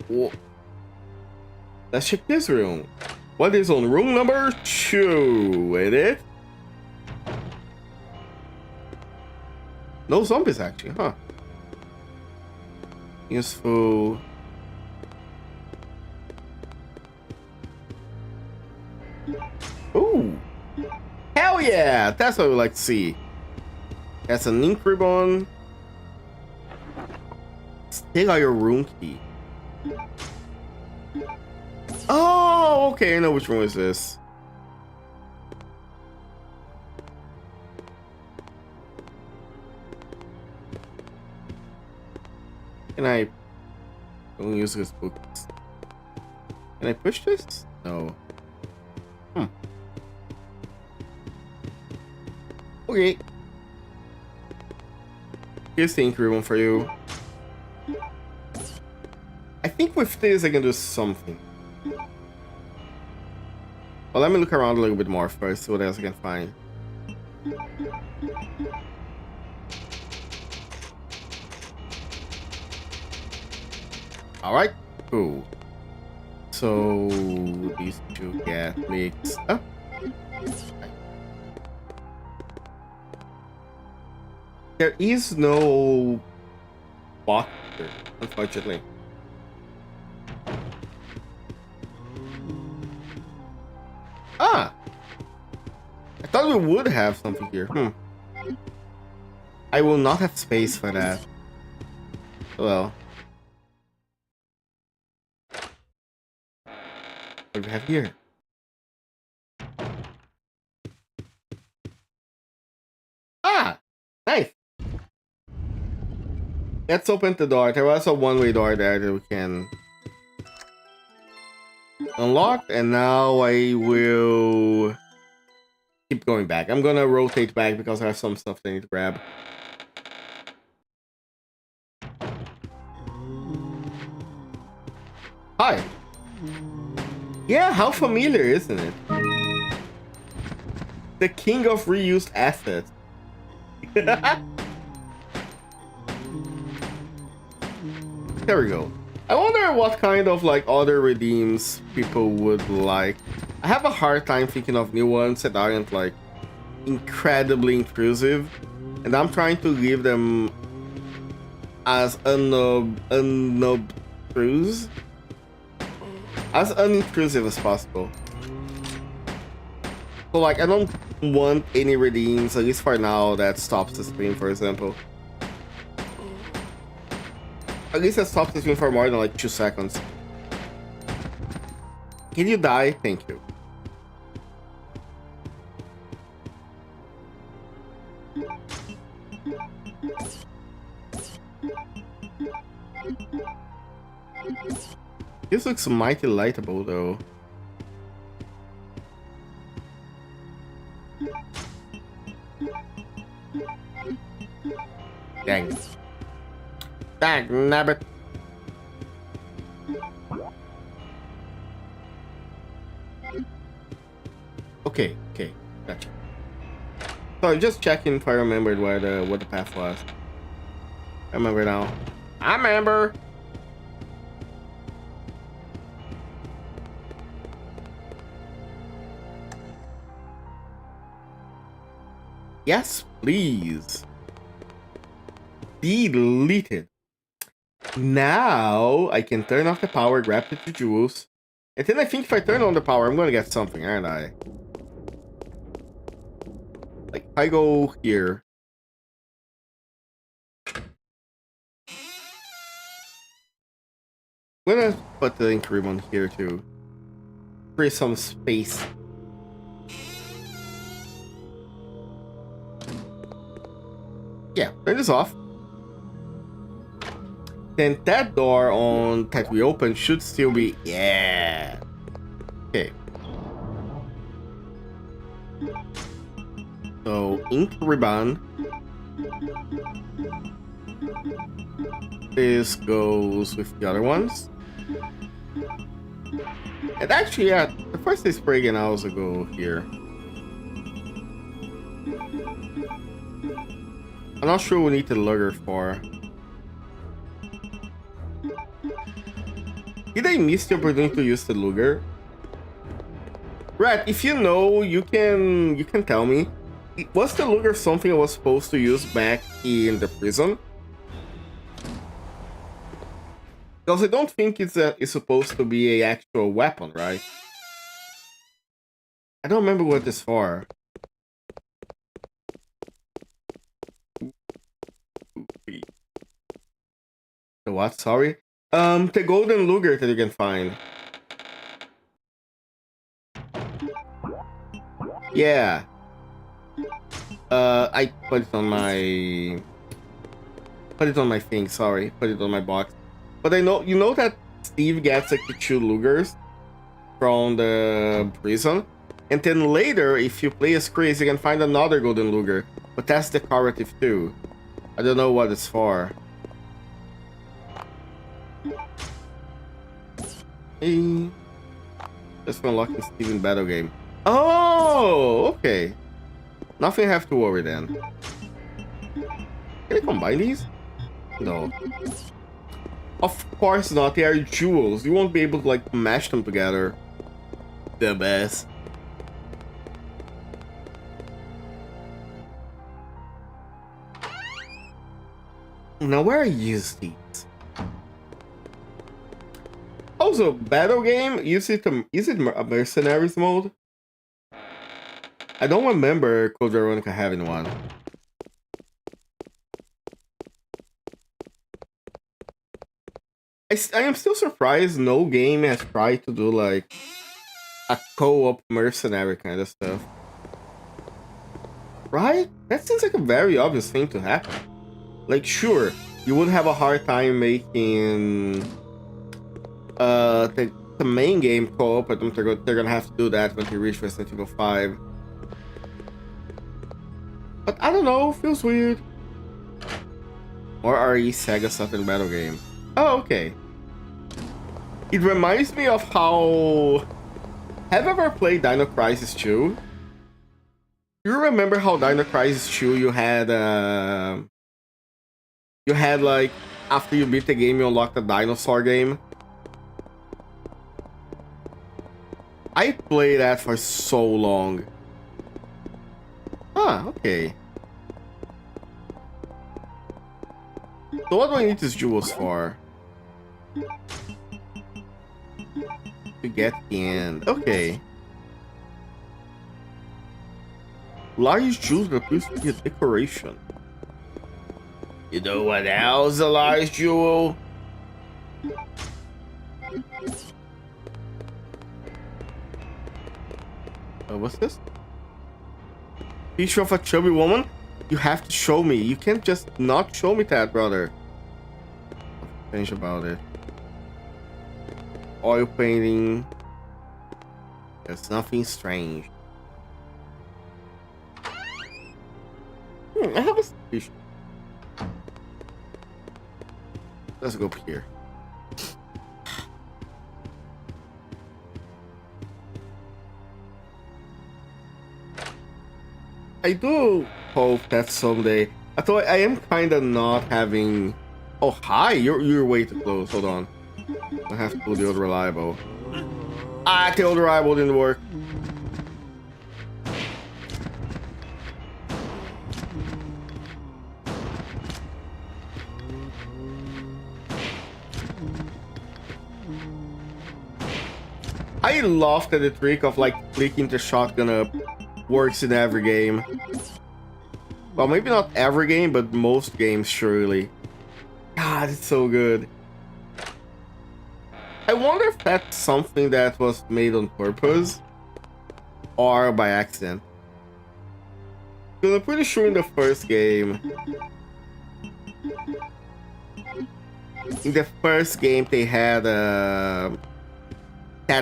Whoa. Let's check this room. What is on room number 2? Ain't it? No zombies actually, huh? Useful. Ooh. Hell yeah! That's what we like to see. That's an ink ribbon. Take out your room key. Oh, okay, I know which room is this. Can I don't use this book? Can I push this? No. Okay. Here's the ink ribbon for you. I think with this I can do something. Well, let me look around a little bit more first, see what else I can find. Alright, cool. So, these two get mixed up. There is no box here, unfortunately. Ah! I thought we would have something here. I will not have space for that. Well. What do we have here? Ah! Nice! Let's open the door. There was a one-way door there that we can unlock, and now I will keep going back. I'm gonna rotate back because I have some stuff I need to grab. Hi! Yeah, how familiar, isn't it? The king of reused assets. There we go. I wonder what kind of like other redeems people would like. I have a hard time thinking of new ones that aren't like incredibly intrusive, and I'm trying to leave them as unobtrusive as possible. So like I don't want any redeems, at least for now, that stops the stream, for example. At least that stops the stream for more than like 2 seconds. Can you die? Thank you. This looks mighty lightable though. Dang. Dang nabbit. Okay, gotcha. So I'm just checking if I remembered what the path was. I remember now. I remember. Yes, please. Deleted. Now I can turn off the power, grab the 2 jewels, and then I think if I turn on the power, I'm gonna get something, aren't I? Like, I go here. I'm gonna put the ink ribbon here too. Free some space. Yeah, turn this off. Then that door on that we opened should still be... Yeah. Okay. So, ink ribbon. This goes with the other ones. And actually, yeah, the first day spray can also go here. I'm not sure we need the lugger for. Did I miss the opportunity to use the lugger? Rat, if you know, you can tell me. Was the lugger something I was supposed to use back in the prison? Because I don't think it's supposed to be an actual weapon, right? I don't remember what it's for. The what? Sorry? The golden lugger that you can find. Yeah. I put it on my... Put it on my thing, sorry. Put it on my box. But I know, you know that Steve gets like the 2 lugers from the prison? And then later, if you play as Chris, you can find another golden lugger. But that's decorative too. I don't know what it's for. Hey. Just unlocking Steve in battle game. Oh, okay. Nothing I have to worry then. Can I combine these? No. Of course not, they are jewels. You won't be able to like mash them together. The best. Now where I use these? Also, battle game, is it a mercenaries mode? I don't remember Code Veronica having one. I am still surprised no game has tried to do like a co-op mercenary kind of stuff. Right? That seems like a very obvious thing to happen. Like, sure, you would have a hard time making the main game co-op, but they're gonna have to do that when they reach Resident Evil 5. But I don't know, feels weird. Or RE Sega stuff in battle game. Oh, okay. It reminds me of how... Have you ever played Dino Crisis 2? Do you remember how Dino Crisis 2 you had like, after you beat the game, you unlocked the dinosaur game? I played that for so long. Ah, okay. So what do I need these jewels for? To get the end. Okay. Large jewels appears to be a decoration. You know what else a large jewel? What's this? Picture of a chubby woman? You have to show me. You can't just not show me that, brother. Finish about it. Oil painting. There's nothing strange. I have a suspicion. Let's go up here. I do hope that someday. I thought I am kind of not having. Oh, hi! You're way too close. Hold on. I have to pull the old reliable. Ah, the old reliable didn't work. I love that the trick of like clicking the shotgun up works in every game. Well, maybe not every game, but most games surely. God, it's so good. I wonder if that's something that was made on purpose or by accident. Because I'm pretty sure in the first game in the first game they had that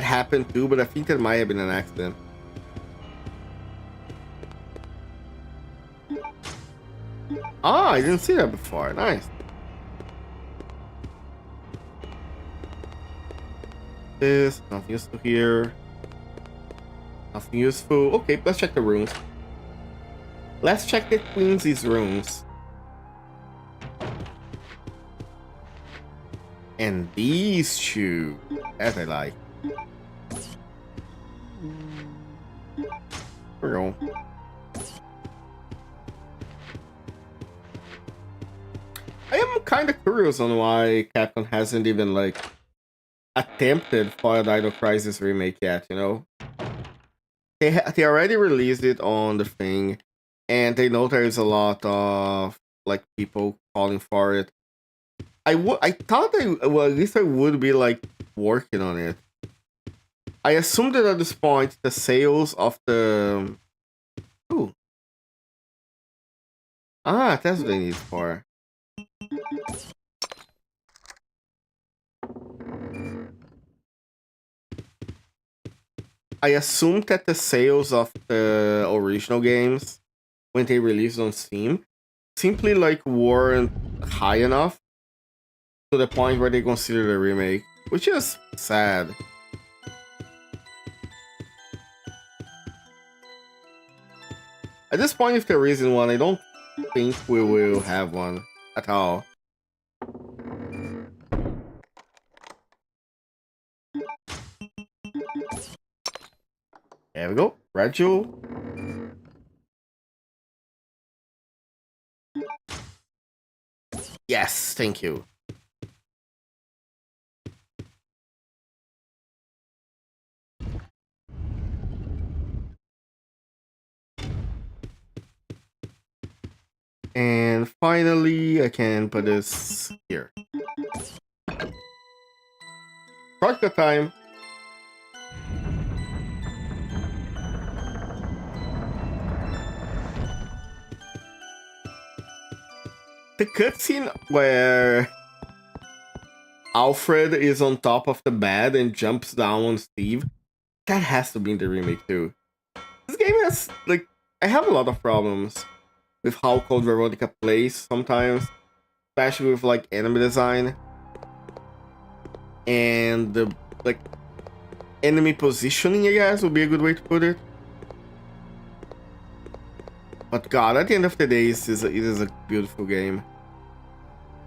happened too, but I think that might have been an accident. Ah, I didn't see that before. Nice. This, nothing useful here. Nothing useful. Okay, let's check the rooms. Let's check the Queensy's rooms. And these two, as I like. Here we go. I am kind of curious on why Capcom hasn't even like attempted for a Dino Crisis remake yet. You know, they already released it on the thing, and they know there is a lot of like people calling for it. I thought at least I would be like working on it. I assumed that at this point the sales of the that's what they need for. I assumed that the sales of the original games when they released on Steam simply like weren't high enough to the point where they considered a remake, which is sad. At this point, if there isn't one, I don't think we will have one at all. There we go. Red jewel. Yes, thank you. And finally, I can put this here. Shortcut time. The cutscene where Alfred is on top of the bed and jumps down on Steve, that has to be in the remake too. This game has, like, I have a lot of problems with how Code Veronica plays sometimes, especially with like enemy design and the like enemy positioning, I guess would be a good way to put it. But God, at the end of the day, it is a beautiful game.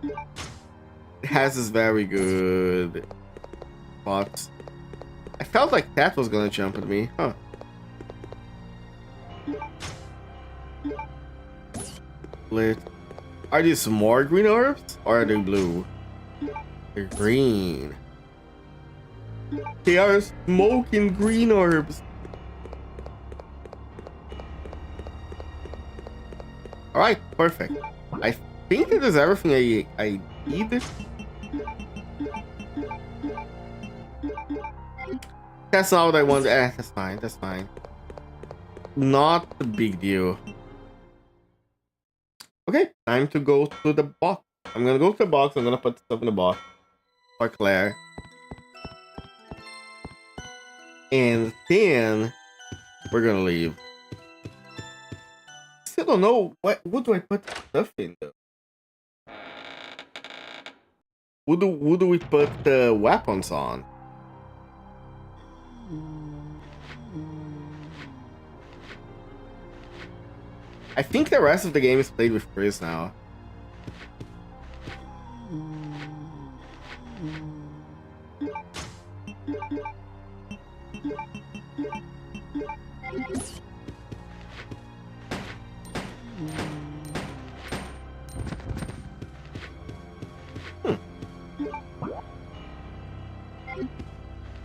It has this very good spots. I felt like that was gonna jump at me, huh? Lit. Are these more green orbs or are they blue? They're green. They are smoking green orbs. Alright, perfect. I think that is everything I need. That's not what I want. That's fine, that's fine. Not a big deal. Okay, time to go to the box. I'm gonna go to the box. I'm gonna put stuff in the box for Claire. And then we're gonna leave. Still don't know what do I put stuff in though? What do we put the weapons on? I think the rest of the game is played with Chris now.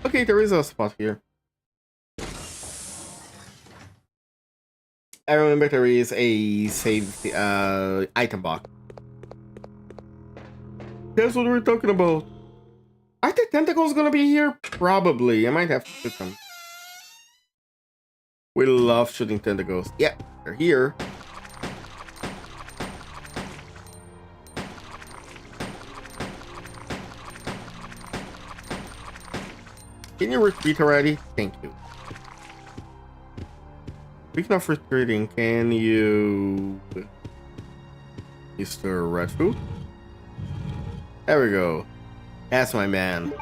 Okay, there is a spot here. I remember there is a save item box. That's what we're talking about. Are the tentacles gonna be here? Probably. I might have to shoot them. We love shooting tentacles. Yeah, they're here. Can you retreat already? Thank you. Speaking of retreating, can you... Mr. Redfoot? There we go. That's my man.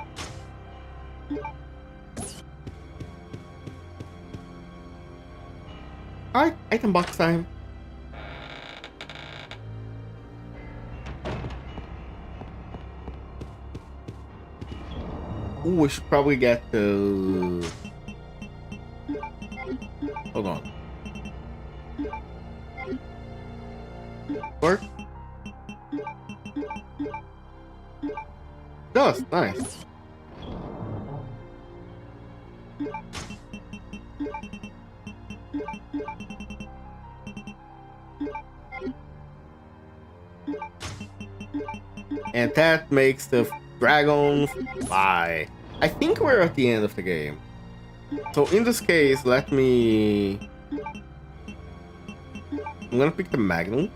Alright, item box time. Ooh, we should probably get the... Hold on. Work? Does, nice. And that makes the dragon fly. I think we're at the end of the game. So in this case, let me... I'm gonna pick the Magnum.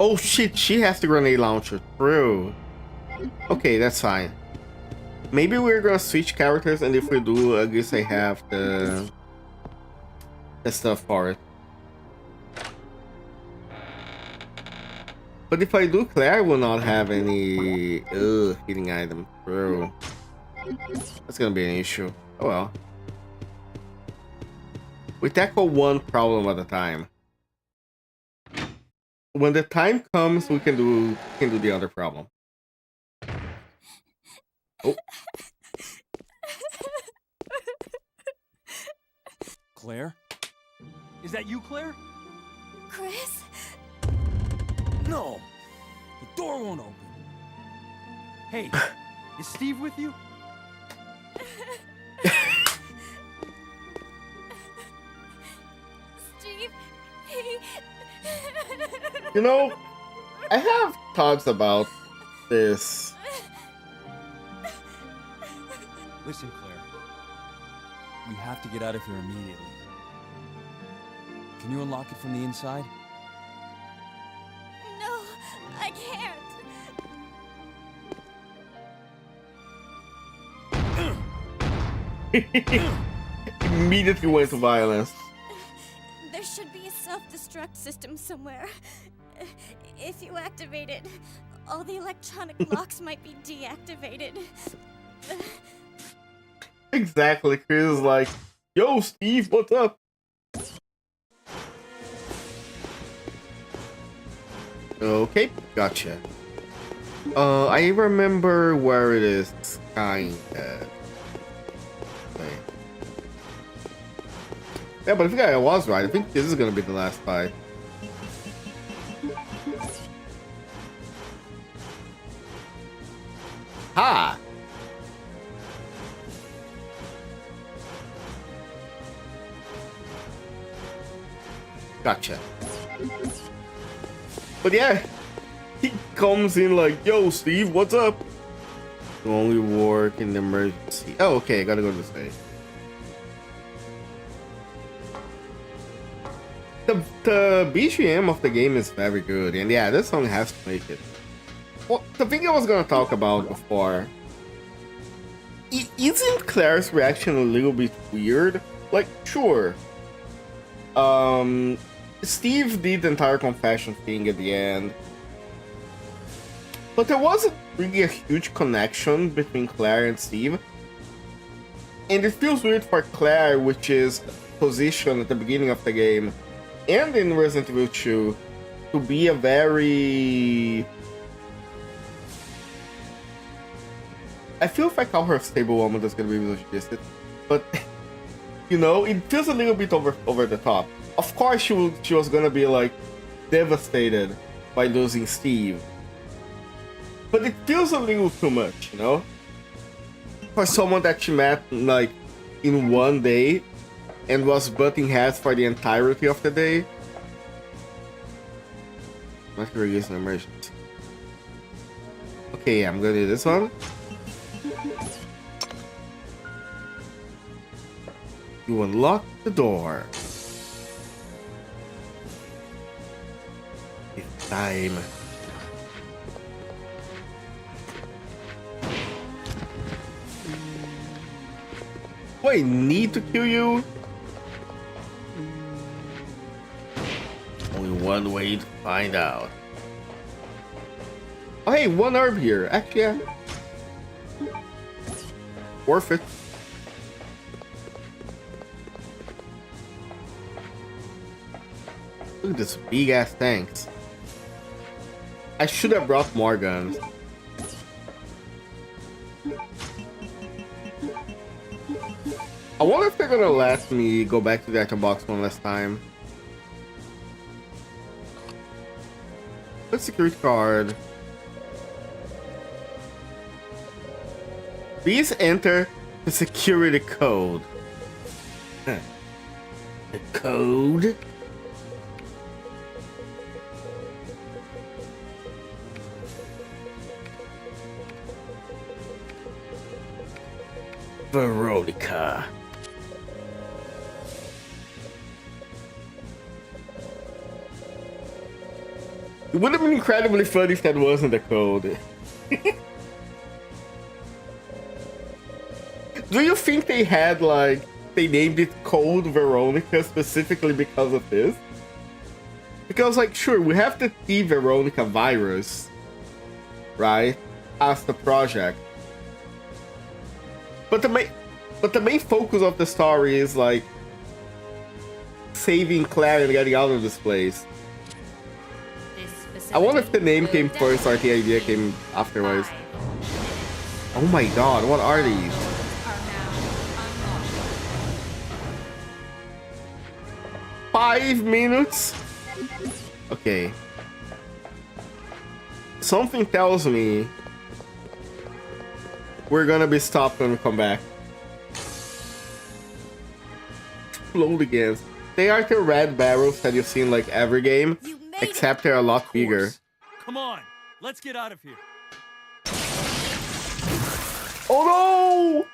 Oh shit, she has the grenade launcher. True. Okay, that's fine. Maybe we're gonna switch characters, and if we do, I guess I have the stuff for it. But if I do, Claire will not have any healing item. True. That's gonna be an issue. Oh well. We tackle one problem at a time. When the time comes, we can do the other problem. Oh. Claire? Is that you, Claire? Chris? No! The door won't open. Hey, is Steve with you? Steve, he... You know, I have thoughts about this. Listen, Claire. We have to get out of here immediately. Can you unlock it from the inside? No, I can't. Immediately went to violence. There should be a self-destruct system somewhere. If you activate it, all the electronic locks might be deactivated. Exactly, Chris is like, yo, Steve, what's up? Okay, gotcha. I remember where it is, kinda. Okay. Yeah, but I think I was right. I think this is gonna be the last fight. Ha! Gotcha. But yeah, he comes in like, yo, Steve, what's up? You only work in the emergency. Oh, okay, I gotta go this way. The BGM of the game is very good, and yeah, this song has to make it. Well, the thing I was gonna talk about before, isn't Claire's reaction a little bit weird? Like, sure, Steve did the entire confession thing at the end, but there wasn't really a huge connection between Claire and Steve, and it feels weird for Claire, which is positioned at the beginning of the game and in Resident Evil 2 to be a very... I feel if I call her a stable woman, that's gonna be misogynistic, but you know, it feels a little bit over the top. Of course, she was gonna be like devastated by losing Steve, but it feels a little too much, you know, for someone that she met like in one day and was butting heads for the entirety of the day. Must be released an emergency. Okay, I'm gonna do this one. You unlock the door. It's time. Do I need to kill you? Only one way to find out. Oh, hey, one herb here. Actually, yeah. Worth it. Look at this big ass tanks. I should have brought more guns. I wonder if they're gonna let me go back to the item box one last time. Let's security card. Please enter the security code. The code? Veronica. It would have been incredibly funny if that wasn't the code. Do you think they had, like, they named it Code Veronica specifically because of this? Because, like, sure, we have the T Veronica virus, right, as the project. But the main focus of the story is, like, saving Claire and getting out of this place. I wonder if the name came first or the idea came afterwards. Oh my god, what are these? 5 minutes? Okay. Something tells me we're gonna be stopped when we come back. Explode again. They are the red barrels that you see in like every game, except they're a lot bigger. Come on, let's get out of here. Oh no!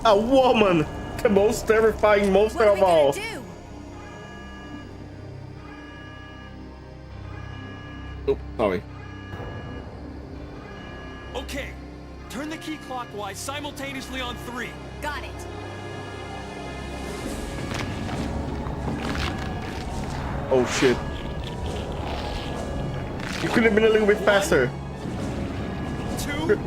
A woman! The most terrifying monster of all. Oh, sorry. Okay, turn the key clockwise simultaneously on 3. Got it. Oh shit. You could have been a little bit faster. 2, 3.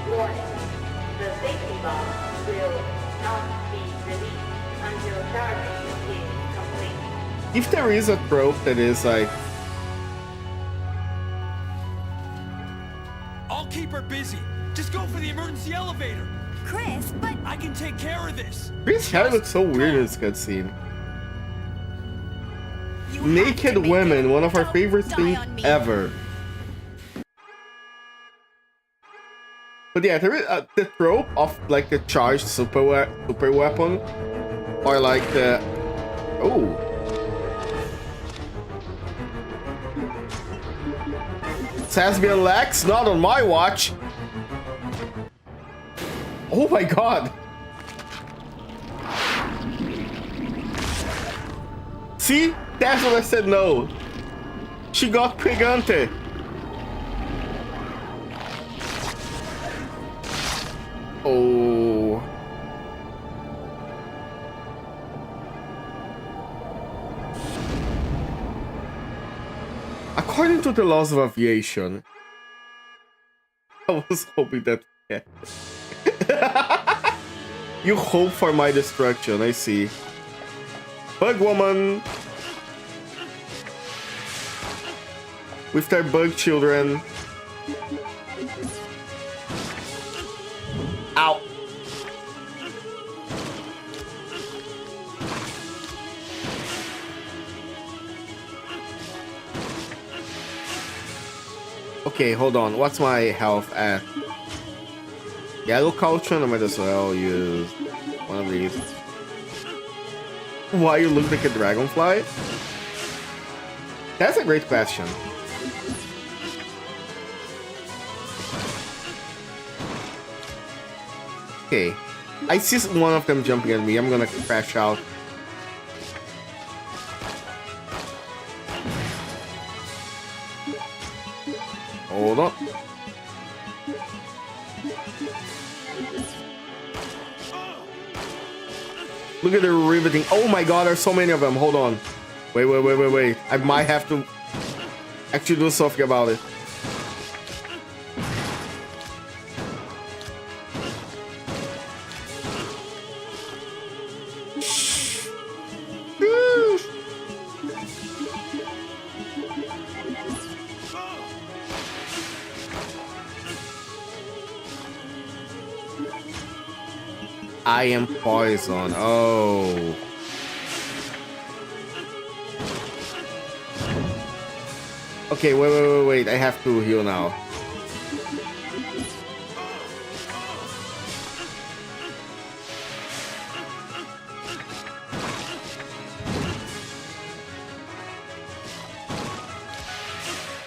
Warning. The safety bomb will not be released until charging is complete. If there is a trope that is like... I'll keep her busy. Just go for the emergency elevator. Chris, but I can take care of this. Chris Hare looks so weird in this cutscene. you have to Naked make women, it. one of our Don't favorite die things on me. ever. But yeah, there is the trope of like the charged super weapon, or like the Sasbian Lex, not on my watch. Oh my god. See? That's what I said no. She got pregante. Oh. According to the laws of aviation, I was hoping that... Yeah. You hope for my destruction, I see. Bug woman! With their bug children. Ow! Okay, hold on. What's my health at? Yellow caution, I might as well use one of these. Why you look like a dragonfly? That's a great question. Okay. I see one of them jumping at me. I'm gonna crash out. Hold on. Look at the riveting. Oh my god, there's so many of them. Hold on. Wait. I might have to actually do something about it. I am poison. Oh. Okay, wait. I have to heal now.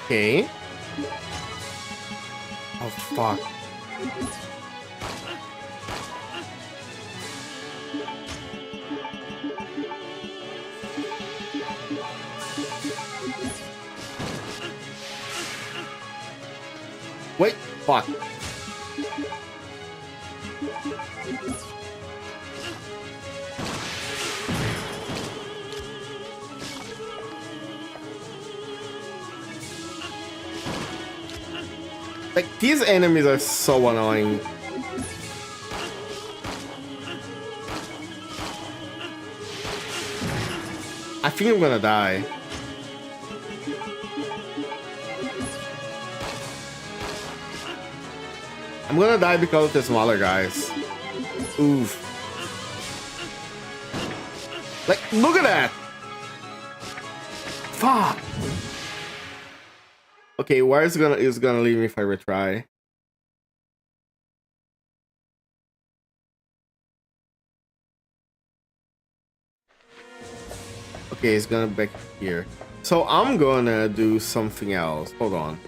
Okay. Oh, fuck. Wait, fuck. Like, these enemies are so annoying. I think I'm gonna die. I'm gonna die because of the smaller guys. Oof. Like, look at that! Fuck! Okay, where is it gonna leave me if I retry? Okay, it's gonna back here. So I'm gonna do something else. Hold on.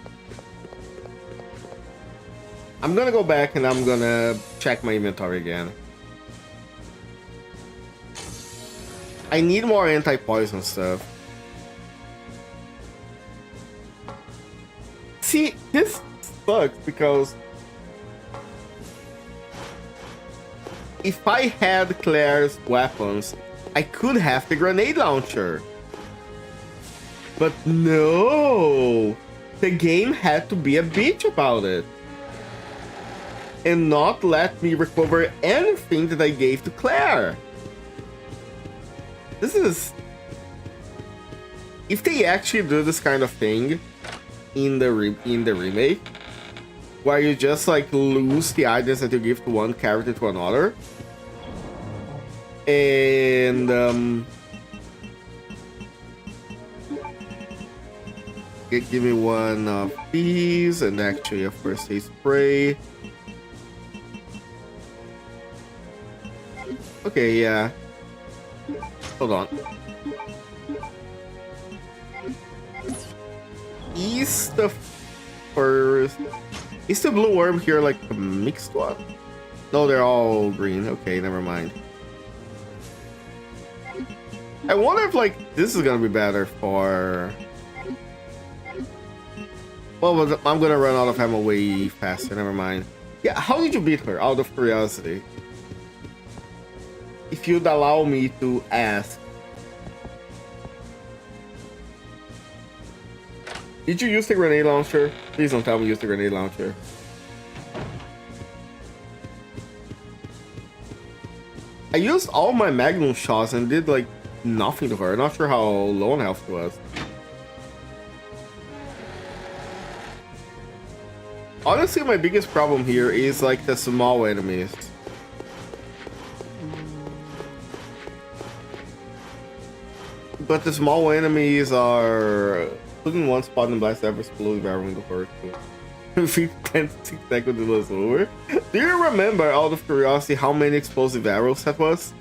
I'm gonna go back and I'm gonna check my inventory again. I need more anti-poison stuff. See, this sucks because if I had Claire's weapons, I could have the grenade launcher. But no! The game had to be a bitch about it. And not let me recover anything that I gave to Claire. This is... If they actually do this kind of thing in the remake, where you just like lose the items that you give to one character to another, and give me one of these and actually a first aid spray. Okay, yeah. Hold on. Is the blue worm here like a mixed one? No, they're all green. Okay, never mind. I wonder if like this is gonna be better for... Well, I'm gonna run out of ammo way faster. Never mind. Yeah, how did you beat her? Out of curiosity. If you'd allow me to ask. Did you use the grenade launcher? Please don't tell me you used the grenade launcher. I used all my magnum shots and did like nothing to her. Not sure how low on health she was. Honestly, my biggest problem here is like the small enemies. But the small enemies are Put in one spot and blast every explosive arrow in the forest. 10 seconds was over. Do you remember, out of curiosity, how many explosive arrows that was?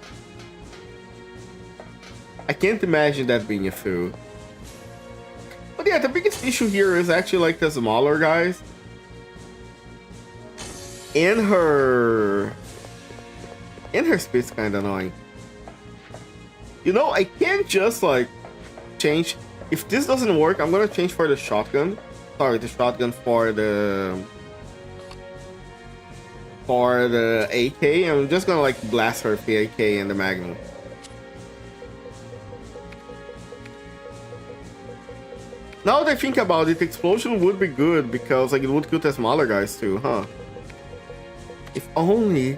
I can't imagine that being a few. But yeah, the biggest issue here is actually like the smaller guys. And her speed's kind of annoying. You know, I can't just like change. If this doesn't work, I'm gonna change for the shotgun. Sorry, the shotgun for the AK. I'm just gonna like blast her with the AK and the Magnum. Now that I think about it, explosion would be good because like it would kill the smaller guys too, huh? If only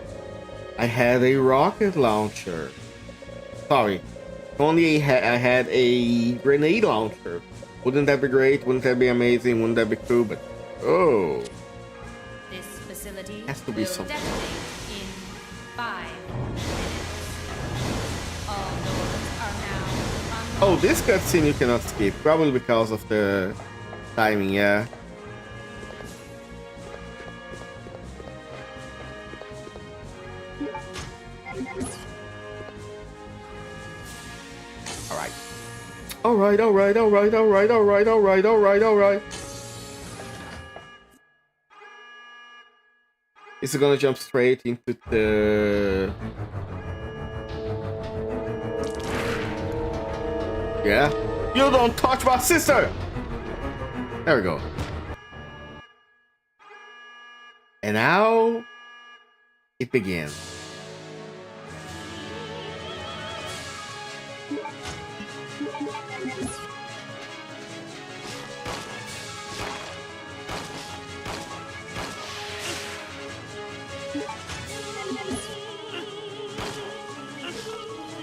I had a rocket launcher. Sorry, if only I had a grenade launcher. Wouldn't that be great? Wouldn't that be amazing? Wouldn't that be cool? But oh, this facility has to be something. In 5 minutes. All doors are now unlocked. Oh, this cutscene you cannot skip, probably because of the timing. Yeah. Alright. Is it gonna jump straight into the... Yeah? You don't touch my sister! There we go. And now... it begins.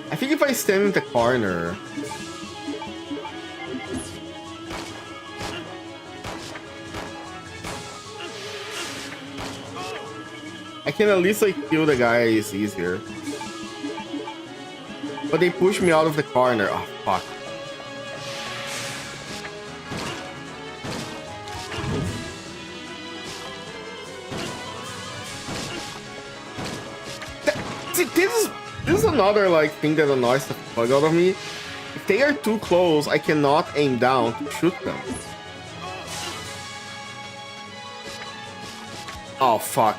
I think if I stand in the corner... I can at least like kill the guys easier. But they push me out of the corner. Oh, fuck. This is another like thing that annoys the fuck out of me. If they are too close, I cannot aim down to shoot them. Oh fuck.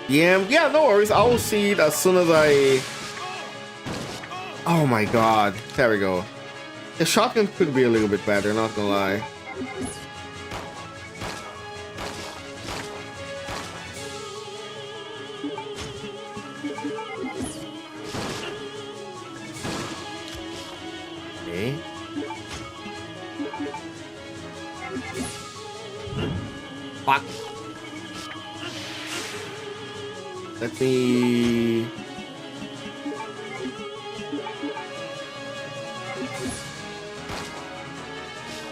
Yeah, no worries. I will see it as soon as I... Oh my god. There we go. The shotgun could be a little bit better, not gonna lie. Okay. Fuck. Let me...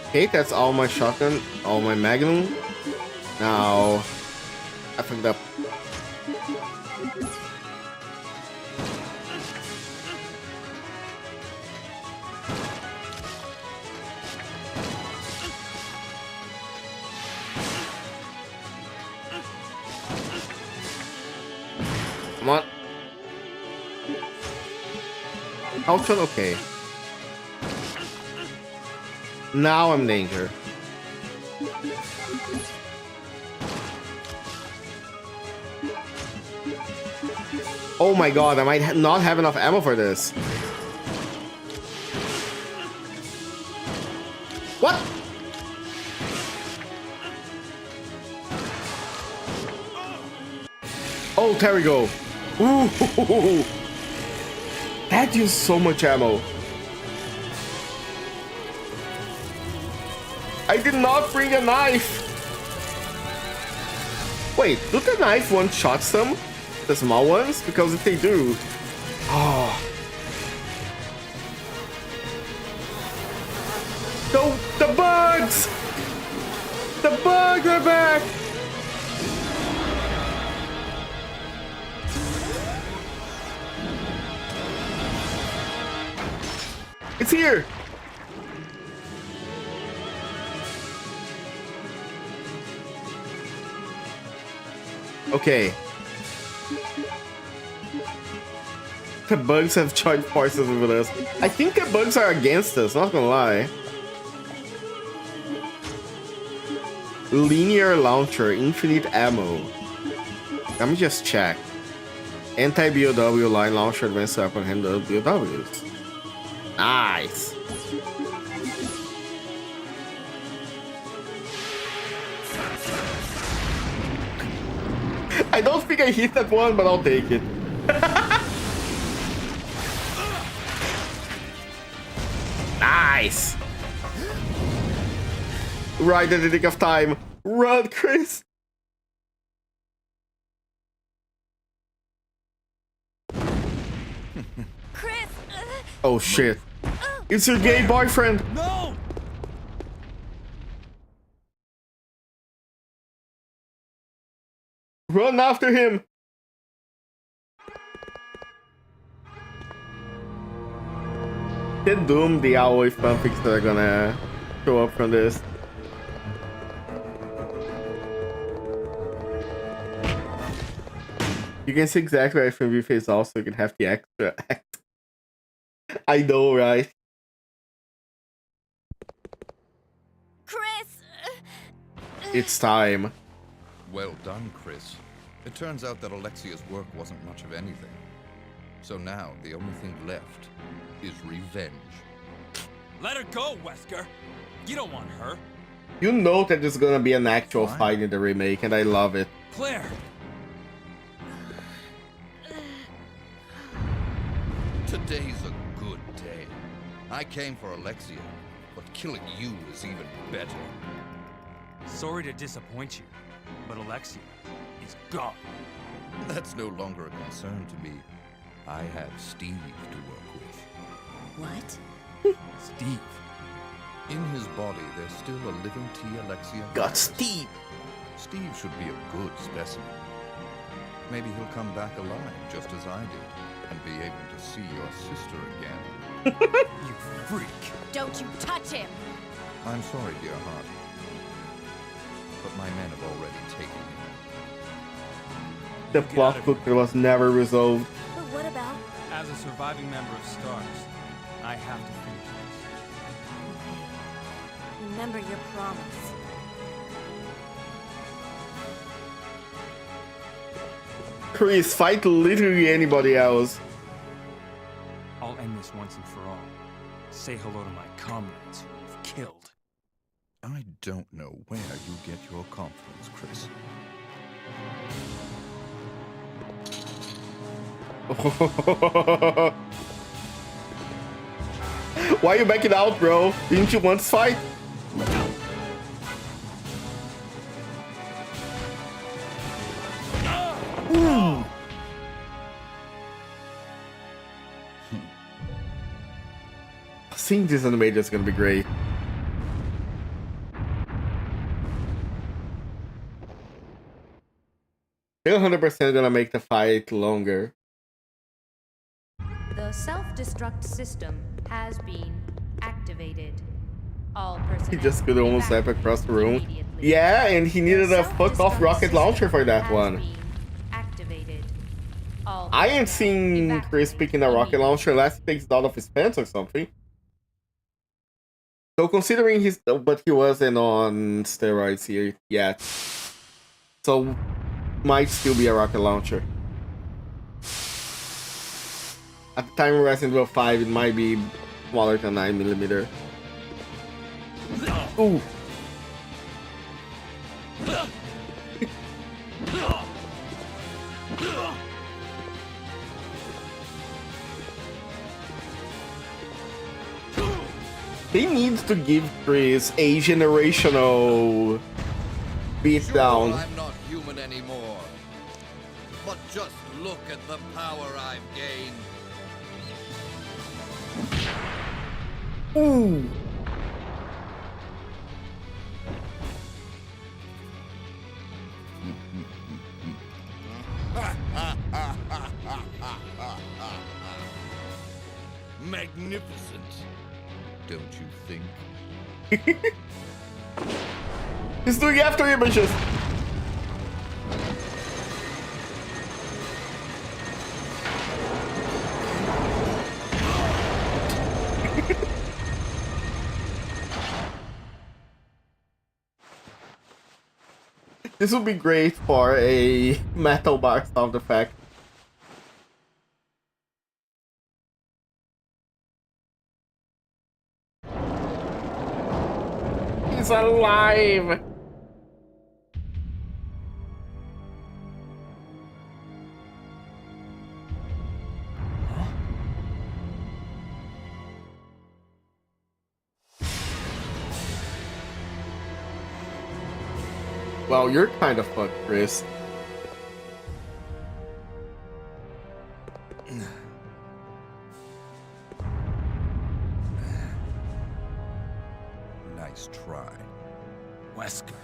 Okay, that's all my shotgun, all my magnum. Now, I fucked up. Come on. Ultron, okay. Now I'm in danger. Oh my god, I might not have enough ammo for this. What? Oh, there we go. Ooh, that used so much ammo. I did not bring a knife. Wait, do the knife one-shot them? The small ones? Because if they do... Oh. No, the bugs! The bugs are back! It's here! Okay. The bugs have joined forces with us. I think the bugs are against us, not gonna lie. Linear launcher, infinite ammo. Let me just check. Anti-BOW line launcher, advanced weapon handle BOWs. Nice. I don't think I hit that one, but I'll take it. Nice. Right at the nick of time. Run, Chris. Chris! Oh shit. It's your gay boyfriend. No! Run after him. The Doom, the Aoi fanfics that are gonna show up from this. You can see exactly where FMV face also, you can have the extra act. I know, right? Chris! It's time. Well done, Chris. It turns out that Alexia's work wasn't much of anything. So now, the only thing left is revenge. Let her go, Wesker. You don't want her. You know that there's gonna be an actual Fine. fight in the remake, and I love it. Claire! Today's a good day. I came for Alexia, but killing you is even better. Sorry to disappoint you, but Alexia is gone. That's no longer a concern to me. I have Steve to work with. What? Steve. In his body, there's still a living T. Alexia Got virus. Steve. Steve should be a good specimen. Maybe he'll come back alive, just as I did, and be able to see your sister again. You freak. Don't you touch him! I'm sorry, dear heart. But my men have already taken him. The Get out plot of hook that was never resolved. But what about... As a surviving member of STARS, I have to finish this. Remember your promise. Chris, fight literally anybody else. I'll end this once and for all. Say hello to my comrades who you've killed. I don't know where you get your confidence, Chris. Why are you backing out, bro? Didn't you want to fight? Ooh. Seeing this animated is gonna be great. They're 100% gonna make the fight longer. The self-destruct system has been activated. All He personnel just could almost step evacuate across the room. immediately. Yeah, and he needed The a fuck-off self-destruct rocket launcher system for that has one. been activated. All I ain't personnel seen Chris evacuate picking a rocket launcher unless he takes it out of his pants or something. So considering but he wasn't on steroids here yet. So might still be a rocket launcher. At the time of Resident Evil 5, it might be smaller than 9mm. Ooh. They need to give Chris a generational beatdown. Sure, I'm not human anymore. But just look at the power I've gained. Ooh. Make magnificent. Don't you think? He's doing after images. This would be great for a metal bar sound effect. He's alive! Well, you're kind of fucked, Chris. Nice try. Wesker.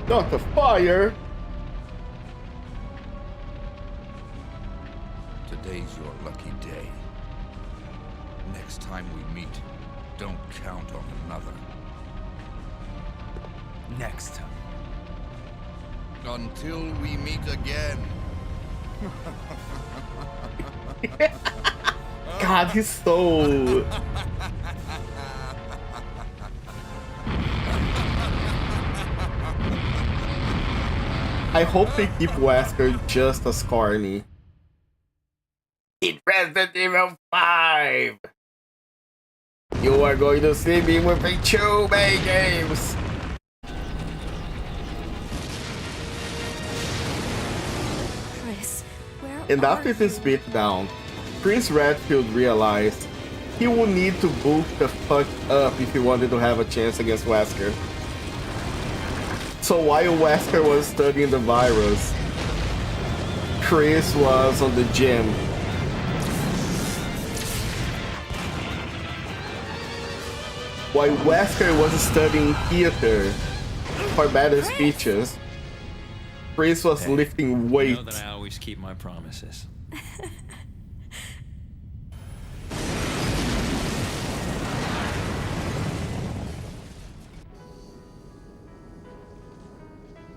Not the fire! Today's your lucky day. Next time we meet, don't count on another. Next time. Until we meet again. God, he's so... I hope they keep Wesker just as corny. In Resident Evil 5! You are going to see me with Vtuber games! Chris, where And are after this you? beatdown, Chris Redfield realized he would need to bulk the fuck up if he wanted to have a chance against Wesker. So while Wesker was studying the virus, Chris was on the gym. While Wesker was studying theater for better speeches, Chris was lifting You know weights. that I always keep my promises.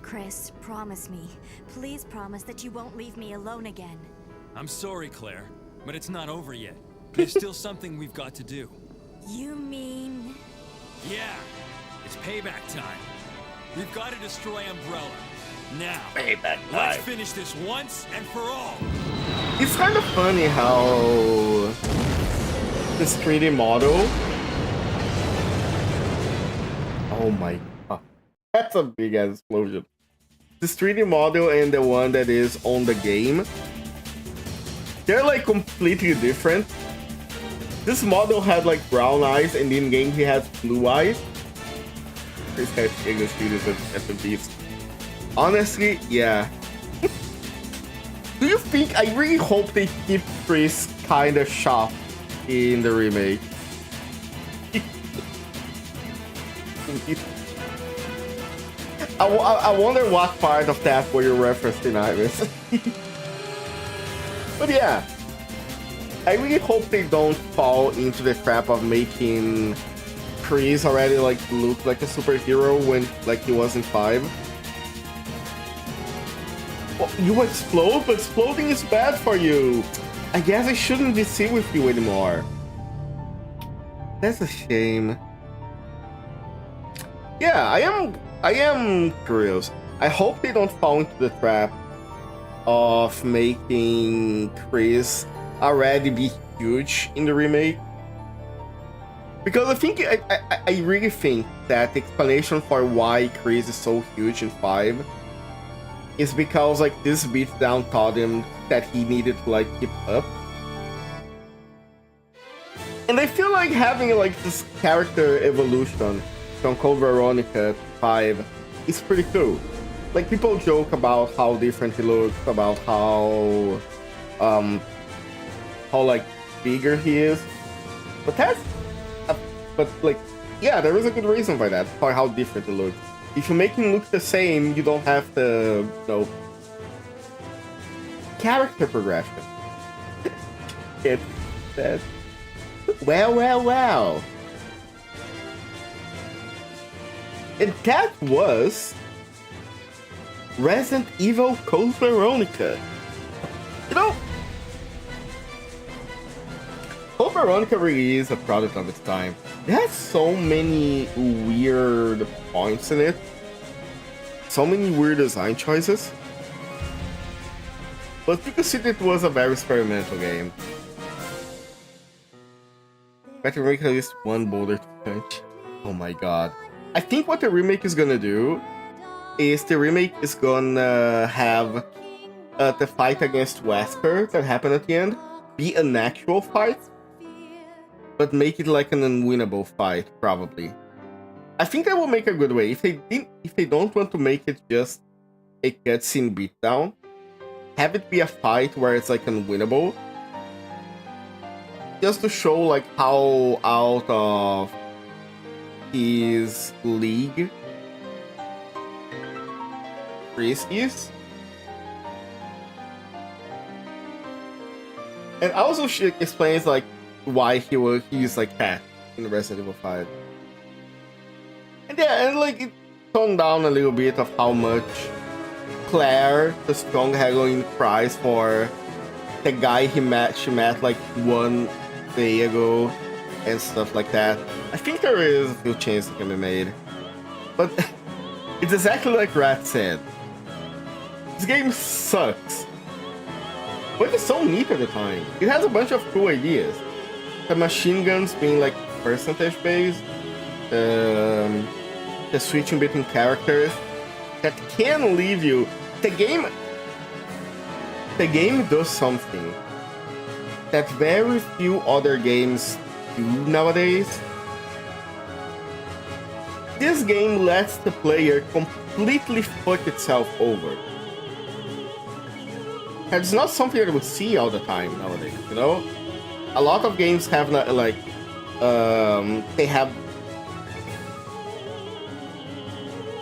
Chris, promise me. Please promise that you won't leave me alone again. I'm sorry, Claire, but it's not over yet. There's still something we've got to do. You mean... Yeah, it's payback time. We've got to destroy Umbrella. Now, Payback let's time. finish this once and for all. It's kind of funny how this 3D model. Oh my god, that's a big ass explosion. This 3D model and the one that is on the game, they're like completely different. This model had like brown eyes, and in game he has blue eyes. Chris has English videos at the beast. Honestly, yeah. Do you think? I really hope they keep Chris kind of sharp in the remake. I wonder what part of that were you referencing, Iris. But yeah, I really hope they don't fall into the trap of making Chris already like look like a superhero when like he was in 5. Well, you explode, but exploding is bad for you. I guess I shouldn't be seen with you anymore. That's a shame. Yeah, I am curious. I hope they don't fall into the trap of making Chris already be huge in the remake. Because I think I really think that the explanation for why Chris is so huge in 5 is because like this beatdown taught him that he needed to like keep up. And I feel like having like this character evolution from Code Veronica 5 is pretty cool. Like people joke about how different he looks, about how like bigger he is. But that's but like yeah, there is a good reason for that, for how different he looks. If you make him look the same, you don't have to character progression. It said, well. And that was Resident Evil Code Veronica. You know, Code Veronica really is a product of its time. It has so many weird points in it. So many weird design choices. But you can see that it was a very experimental game. Better make at least one boulder to punch. Oh my god. I think what the remake is gonna do is the remake is gonna have the fight against Wesker that happened at the end be an actual fight, but make it like an unwinnable fight, probably. I think that will make a good way. If they don't want to make it just a cutscene beatdown, have it be a fight where it's like unwinnable, just to show like how out of his league Chris is. And also she explains like why he's like fat in Resident Evil 5. And yeah, and like it toned down a little bit of how much Claire, the strong heroine, cries for the guy she met like one day ago and stuff like that. I think there is a few changes that can be made. But it's exactly like Rat said. This game sucks. But it's so neat at the time. It has a bunch of cool ideas. The machine guns being like percentage based. The switching between characters. That can leave you. The game does something that very few other games do nowadays. This game lets the player completely fuck itself over. And it's not something that we see all the time nowadays, you know? A lot of games have like, they have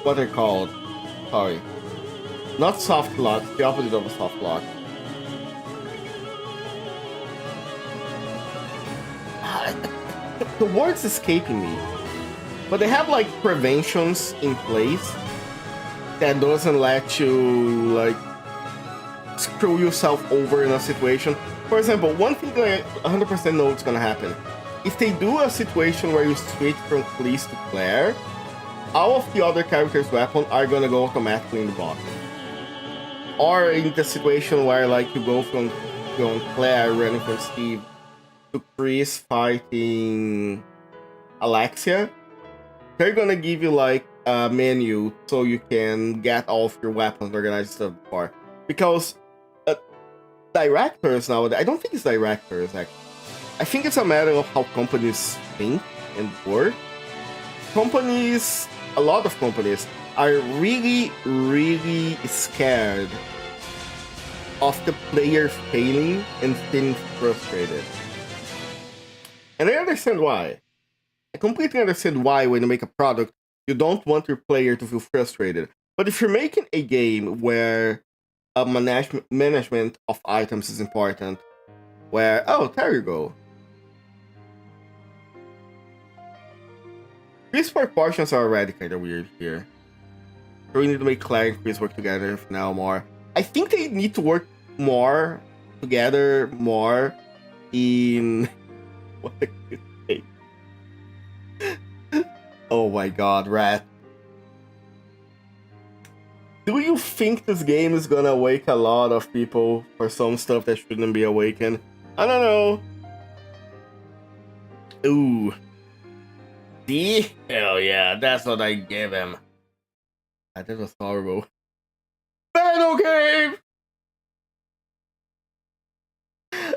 what they're called. Sorry. Not soft lock, the opposite of a soft lock. The word's escaping me. But they have like preventions in place that doesn't let you like screw yourself over in a situation. For example, one thing that I 100% know what's gonna happen. If they do a situation where you switch from Cleese to Claire, all of the other characters' weapons are gonna go automatically in the bottom. Or in the situation where like you go from Claire running from Steve to Chris fighting Alexia, they're gonna give you like a menu so you can get all of your weapons organized stuff before. Because directors nowadays, I don't think it's directors actually. I think it's a matter of how companies think and work. A lot of companies are really, really scared of the player failing and feeling frustrated. And I understand why. I completely understand why when you make a product, you don't want your player to feel frustrated. But if you're making a game where a management of items is important, where, oh, there you go. These proportions are already kind of weird here. So we need to make Claire and Chris work together now more. I think they need to work more together more in what I could say. Oh my god, Rat. Do you think this game is gonna awake a lot of people for some stuff that shouldn't be awakened? I don't know. Ooh. D? Hell yeah, that's what I gave him. That was horrible. Battle game!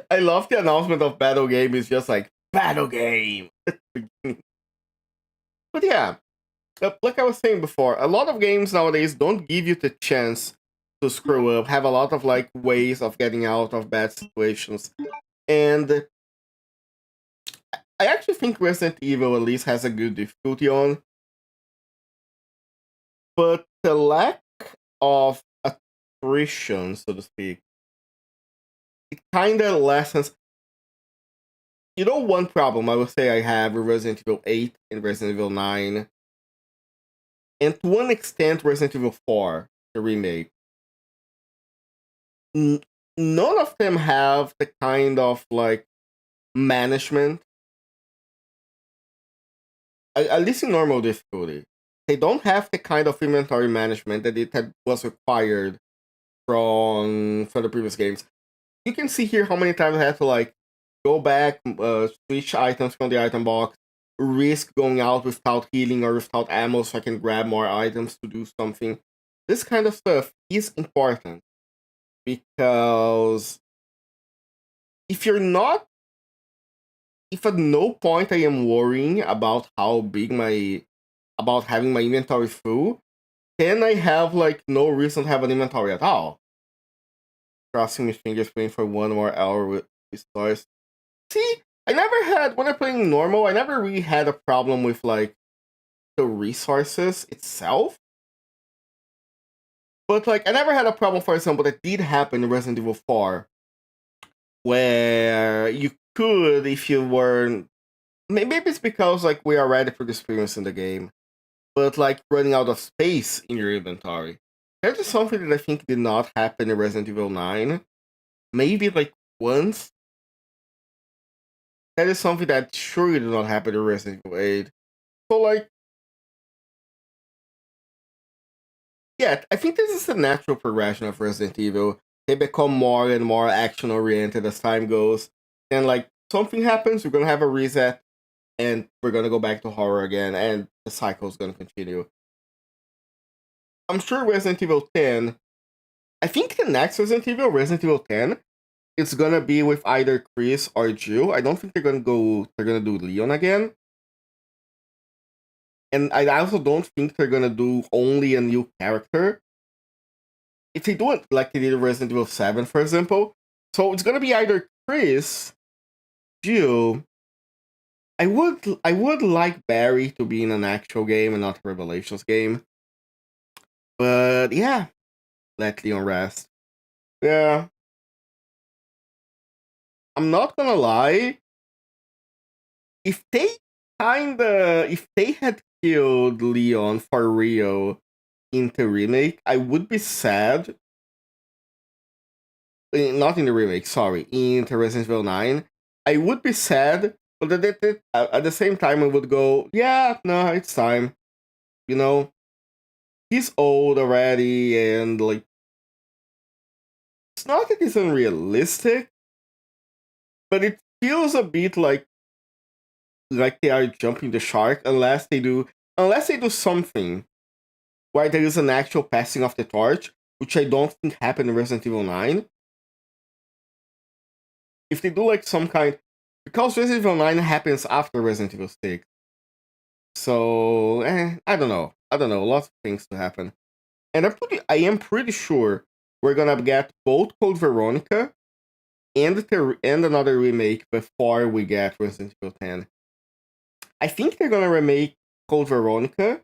I love the announcement of Battle Game. It's just like, Battle Game! But yeah, like I was saying before, a lot of games nowadays don't give you the chance to screw up, have a lot of like ways of getting out of bad situations. And I actually think Resident Evil at least has a good difficulty on. But the lack of attrition, so to speak, it kind of lessens. You know, one problem I would say I have with Resident Evil 8 and Resident Evil 9, and to one extent Resident Evil 4, the remake, none of them have the kind of like management, at least in normal difficulty. They don't have the kind of inventory management that was required from the previous games. You can see here how many times I had to like go back, switch items from the item box, risk going out without healing or without ammo so I can grab more items to do something. This kind of stuff is important because if at no point I am worrying about about having my inventory full, then I have like no reason to have an inventory at all. Crossing my fingers, playing for 1 more hour with stars. See, when I play normal, I never really had a problem with like the resources itself. But like, I never had a problem, for example, that did happen in Resident Evil 4, where you could, if you weren't, maybe it's because like we are ready for the experience in the game, but like running out of space in your inventory. That is something that I think did not happen in Resident Evil 9. Maybe like once. That is something that surely did not happen in Resident Evil 8. So like, yeah, I think this is the natural progression of Resident Evil. They become more and more action oriented as time goes. And like something happens, we're gonna have a reset, and we're gonna go back to horror again, and the cycle is gonna continue. I'm sure Resident Evil 10. I think the next Resident Evil 10, it's gonna be with either Chris or Jill. I don't think they're gonna do Leon again. And I also don't think they're gonna do only a new character. If they do it like they did in Resident Evil 7, for example, so it's gonna be either Chris, Jill. I would like Barry to be in an actual game and not a Revelations game. But yeah, let Leon rest. Yeah. I'm not gonna lie. If they had killed Leon for real in the remake, I would be sad. Not in the remake, sorry, in the Resident Evil 9. I would be sad, but at the same time I would go, yeah, no, it's time. You know, he's old already, and like, it's not that it's unrealistic, but it feels a bit like they are jumping the shark unless they do something where there is an actual passing of the torch, which I don't think happened in Resident Evil 9. If they do like some kind, because Resident Evil 9 happens after Resident Evil 6. So I don't know. Lots of things to happen. And I am pretty sure we're gonna get both Code Veronica and another remake before we get Resident Evil 10. I think they're gonna remake Code Veronica,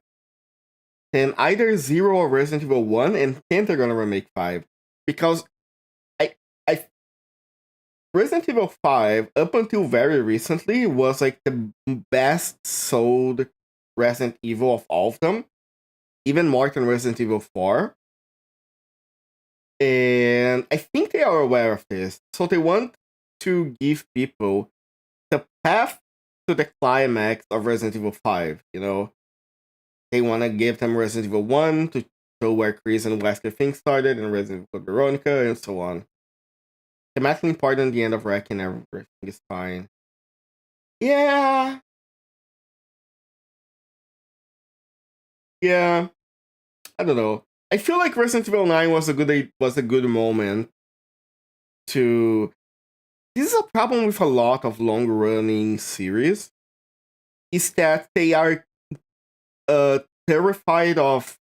then either 0 or Resident Evil 1, and then they're gonna remake 5. Because Resident Evil 5, up until very recently, was like the best sold Resident Evil of all of them, even more than Resident Evil 4. And I think they are aware of this, so they want to give people the path to the climax of Resident Evil 5, you know? They want to give them Resident Evil 1 to show where Chris and Wesker things started, and Resident Evil Veronica, and so on. Thematically important at the end of Wreck, and everything is fine. Yeah. Yeah. I don't know. I feel like Resident Evil 9 was a good moment to. This is a problem with a lot of long-running series, is that they are terrified of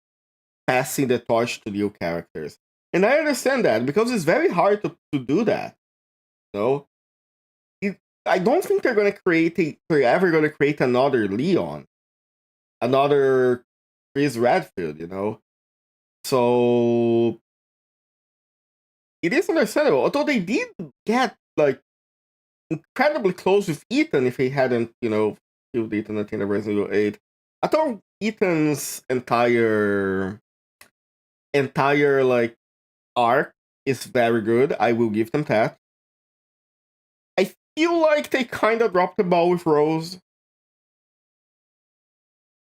passing the torch to new characters. And I understand that, because it's very hard to do that. You know? I don't think they're ever going to create another Leon. Another Chris Redfield, you know? So it is understandable. Although they did get like incredibly close with Ethan if he hadn't, killed Ethan at the end of Resident Evil 8. I thought Ethan's entire like arc is very good. I will give them that. I feel like they kind of dropped the ball with Rose.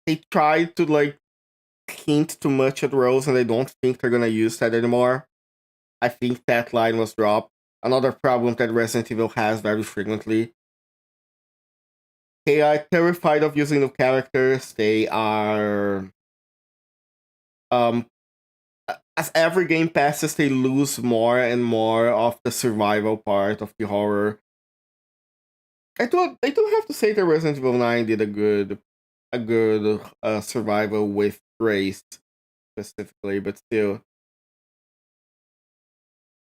They tried to like hint too much at Rose, and I don't think they're gonna use that anymore. I think that line was dropped. Another problem that Resident Evil has very frequently. They are terrified of using new characters. They are as every game passes, they lose more and more of the survival part of the horror. I do have to say that Resident Evil 9 did a good survival with Grace specifically, but still.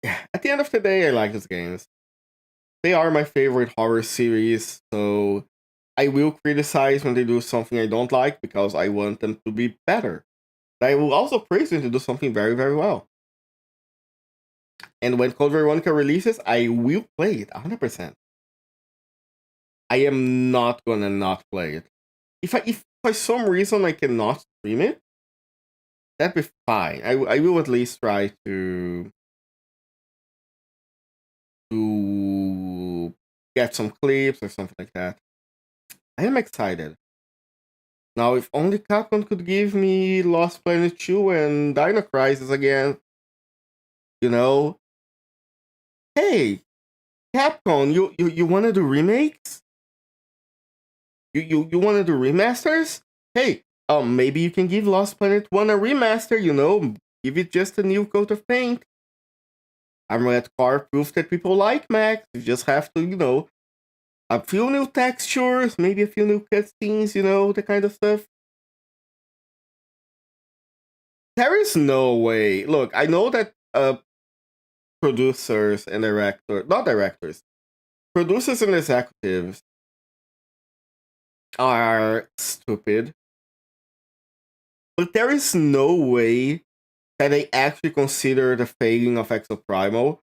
At the end of the day, I like these games. They are my favorite horror series, so I will criticize when they do something I don't like because I want them to be better. But I will also praise them to do something very, very well. And when Code Veronica releases, I will play it 100%. I am not gonna not play it. If for some reason I cannot stream it, that'd be fine. I will at least try to get some clips or something like that. I am excited. Now, if only Capcom could give me Lost Planet 2 and Dino Crisis again. Hey, Capcom, you want to do remakes? You want to do remasters? Hey, maybe you can give Lost Planet 1 a remaster, give it just a new coat of paint. Armored Core proves that people like Max. You just have to, a few new textures, maybe a few new cutscenes, that kind of stuff. There is no way. Look, I know that producers and producers and executives are stupid. But there is no way that they actually consider the failing of Exoprimal,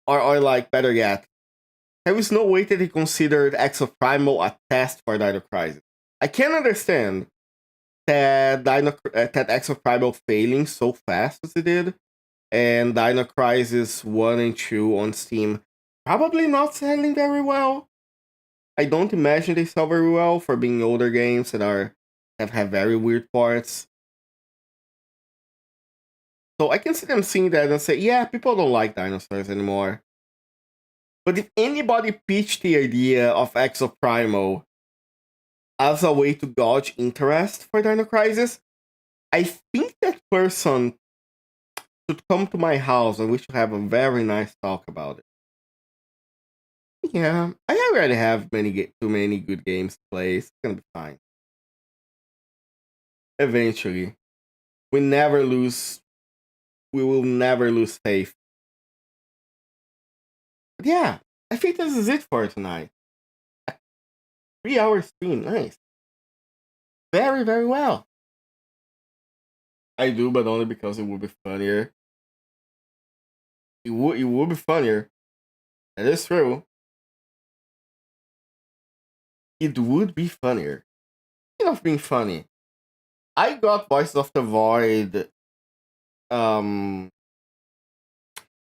or like, better yet, there is no way that they considered Exoprimal a test for Dino Crisis. I can understand that Exoprimal failing so fast as it did, and Dino Crisis 1 and 2 on Steam probably not selling very well. I don't imagine they sell very well for being older games that have very weird parts. So I can see them seeing that and say, yeah, people don't like dinosaurs anymore. But if anybody pitched the idea of Exoprimal as a way to gauge interest for Dino Crisis, I think that person should come to my house and we should have a very nice talk about it. Yeah, I already have too many good games to play. It's gonna be fine. Eventually. We will never lose faith. But yeah, I think this is it for tonight. 3-hour stream, nice. Very, very well. I do, but only because it would be funnier. It would be funnier. That is true. It would be funnier. Speaking of being funny, I got Voices of the Void.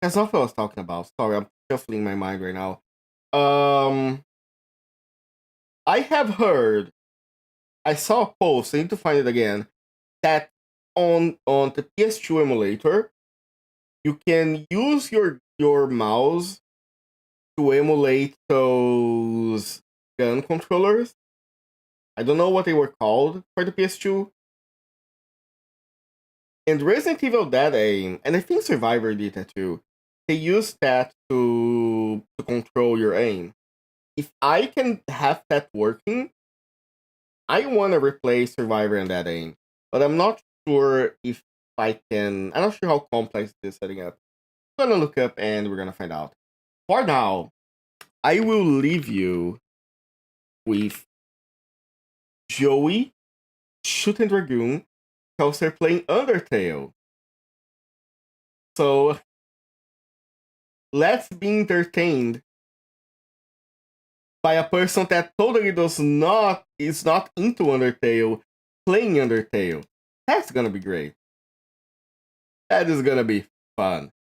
That's not what I was talking about. Sorry, I'm shuffling my mind right now. I have heard. I saw a post. I need to find it again. That on the PS2 emulator, you can use your mouse to emulate those gun controllers. I don't know what they were called for the PS2. And Resident Evil Dead Aim, and I think Survivor did that too. They used that to control your aim. If I can have that working, I want to replace Survivor and Dead Aim. But I'm not sure if I can. I'm not sure how complex it is setting up. I'm gonna look up and we're gonna find out. For now, I will leave you with Joey, Shoot and Dragoon, because they're playing Undertale. So let's be entertained by a person that totally is not into Undertale playing Undertale. That's gonna be great. That is gonna be fun.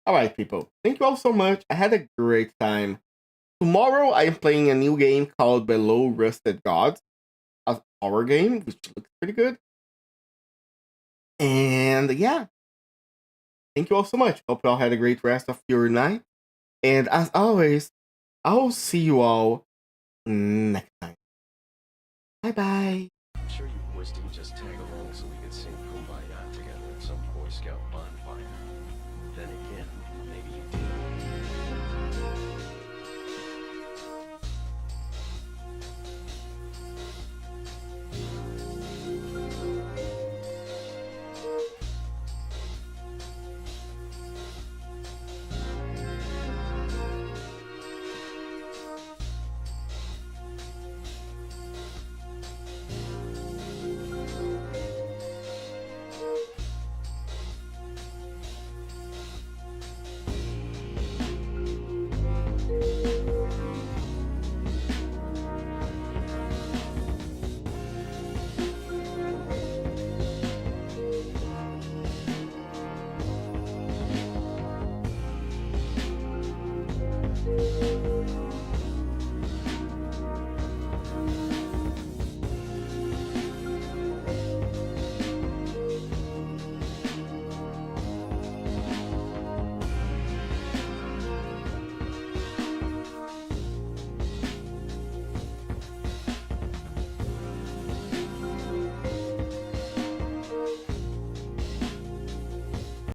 Alright, people. Thank you all so much. I had a great time. Tomorrow I am playing a new game called Below Rusted Gods. A horror game, which looks pretty good. And yeah. Thank you all so much. Hope you all had a great rest of your night. And as always, I'll see you all next time. Bye bye. I'm sure you boys didn't just tag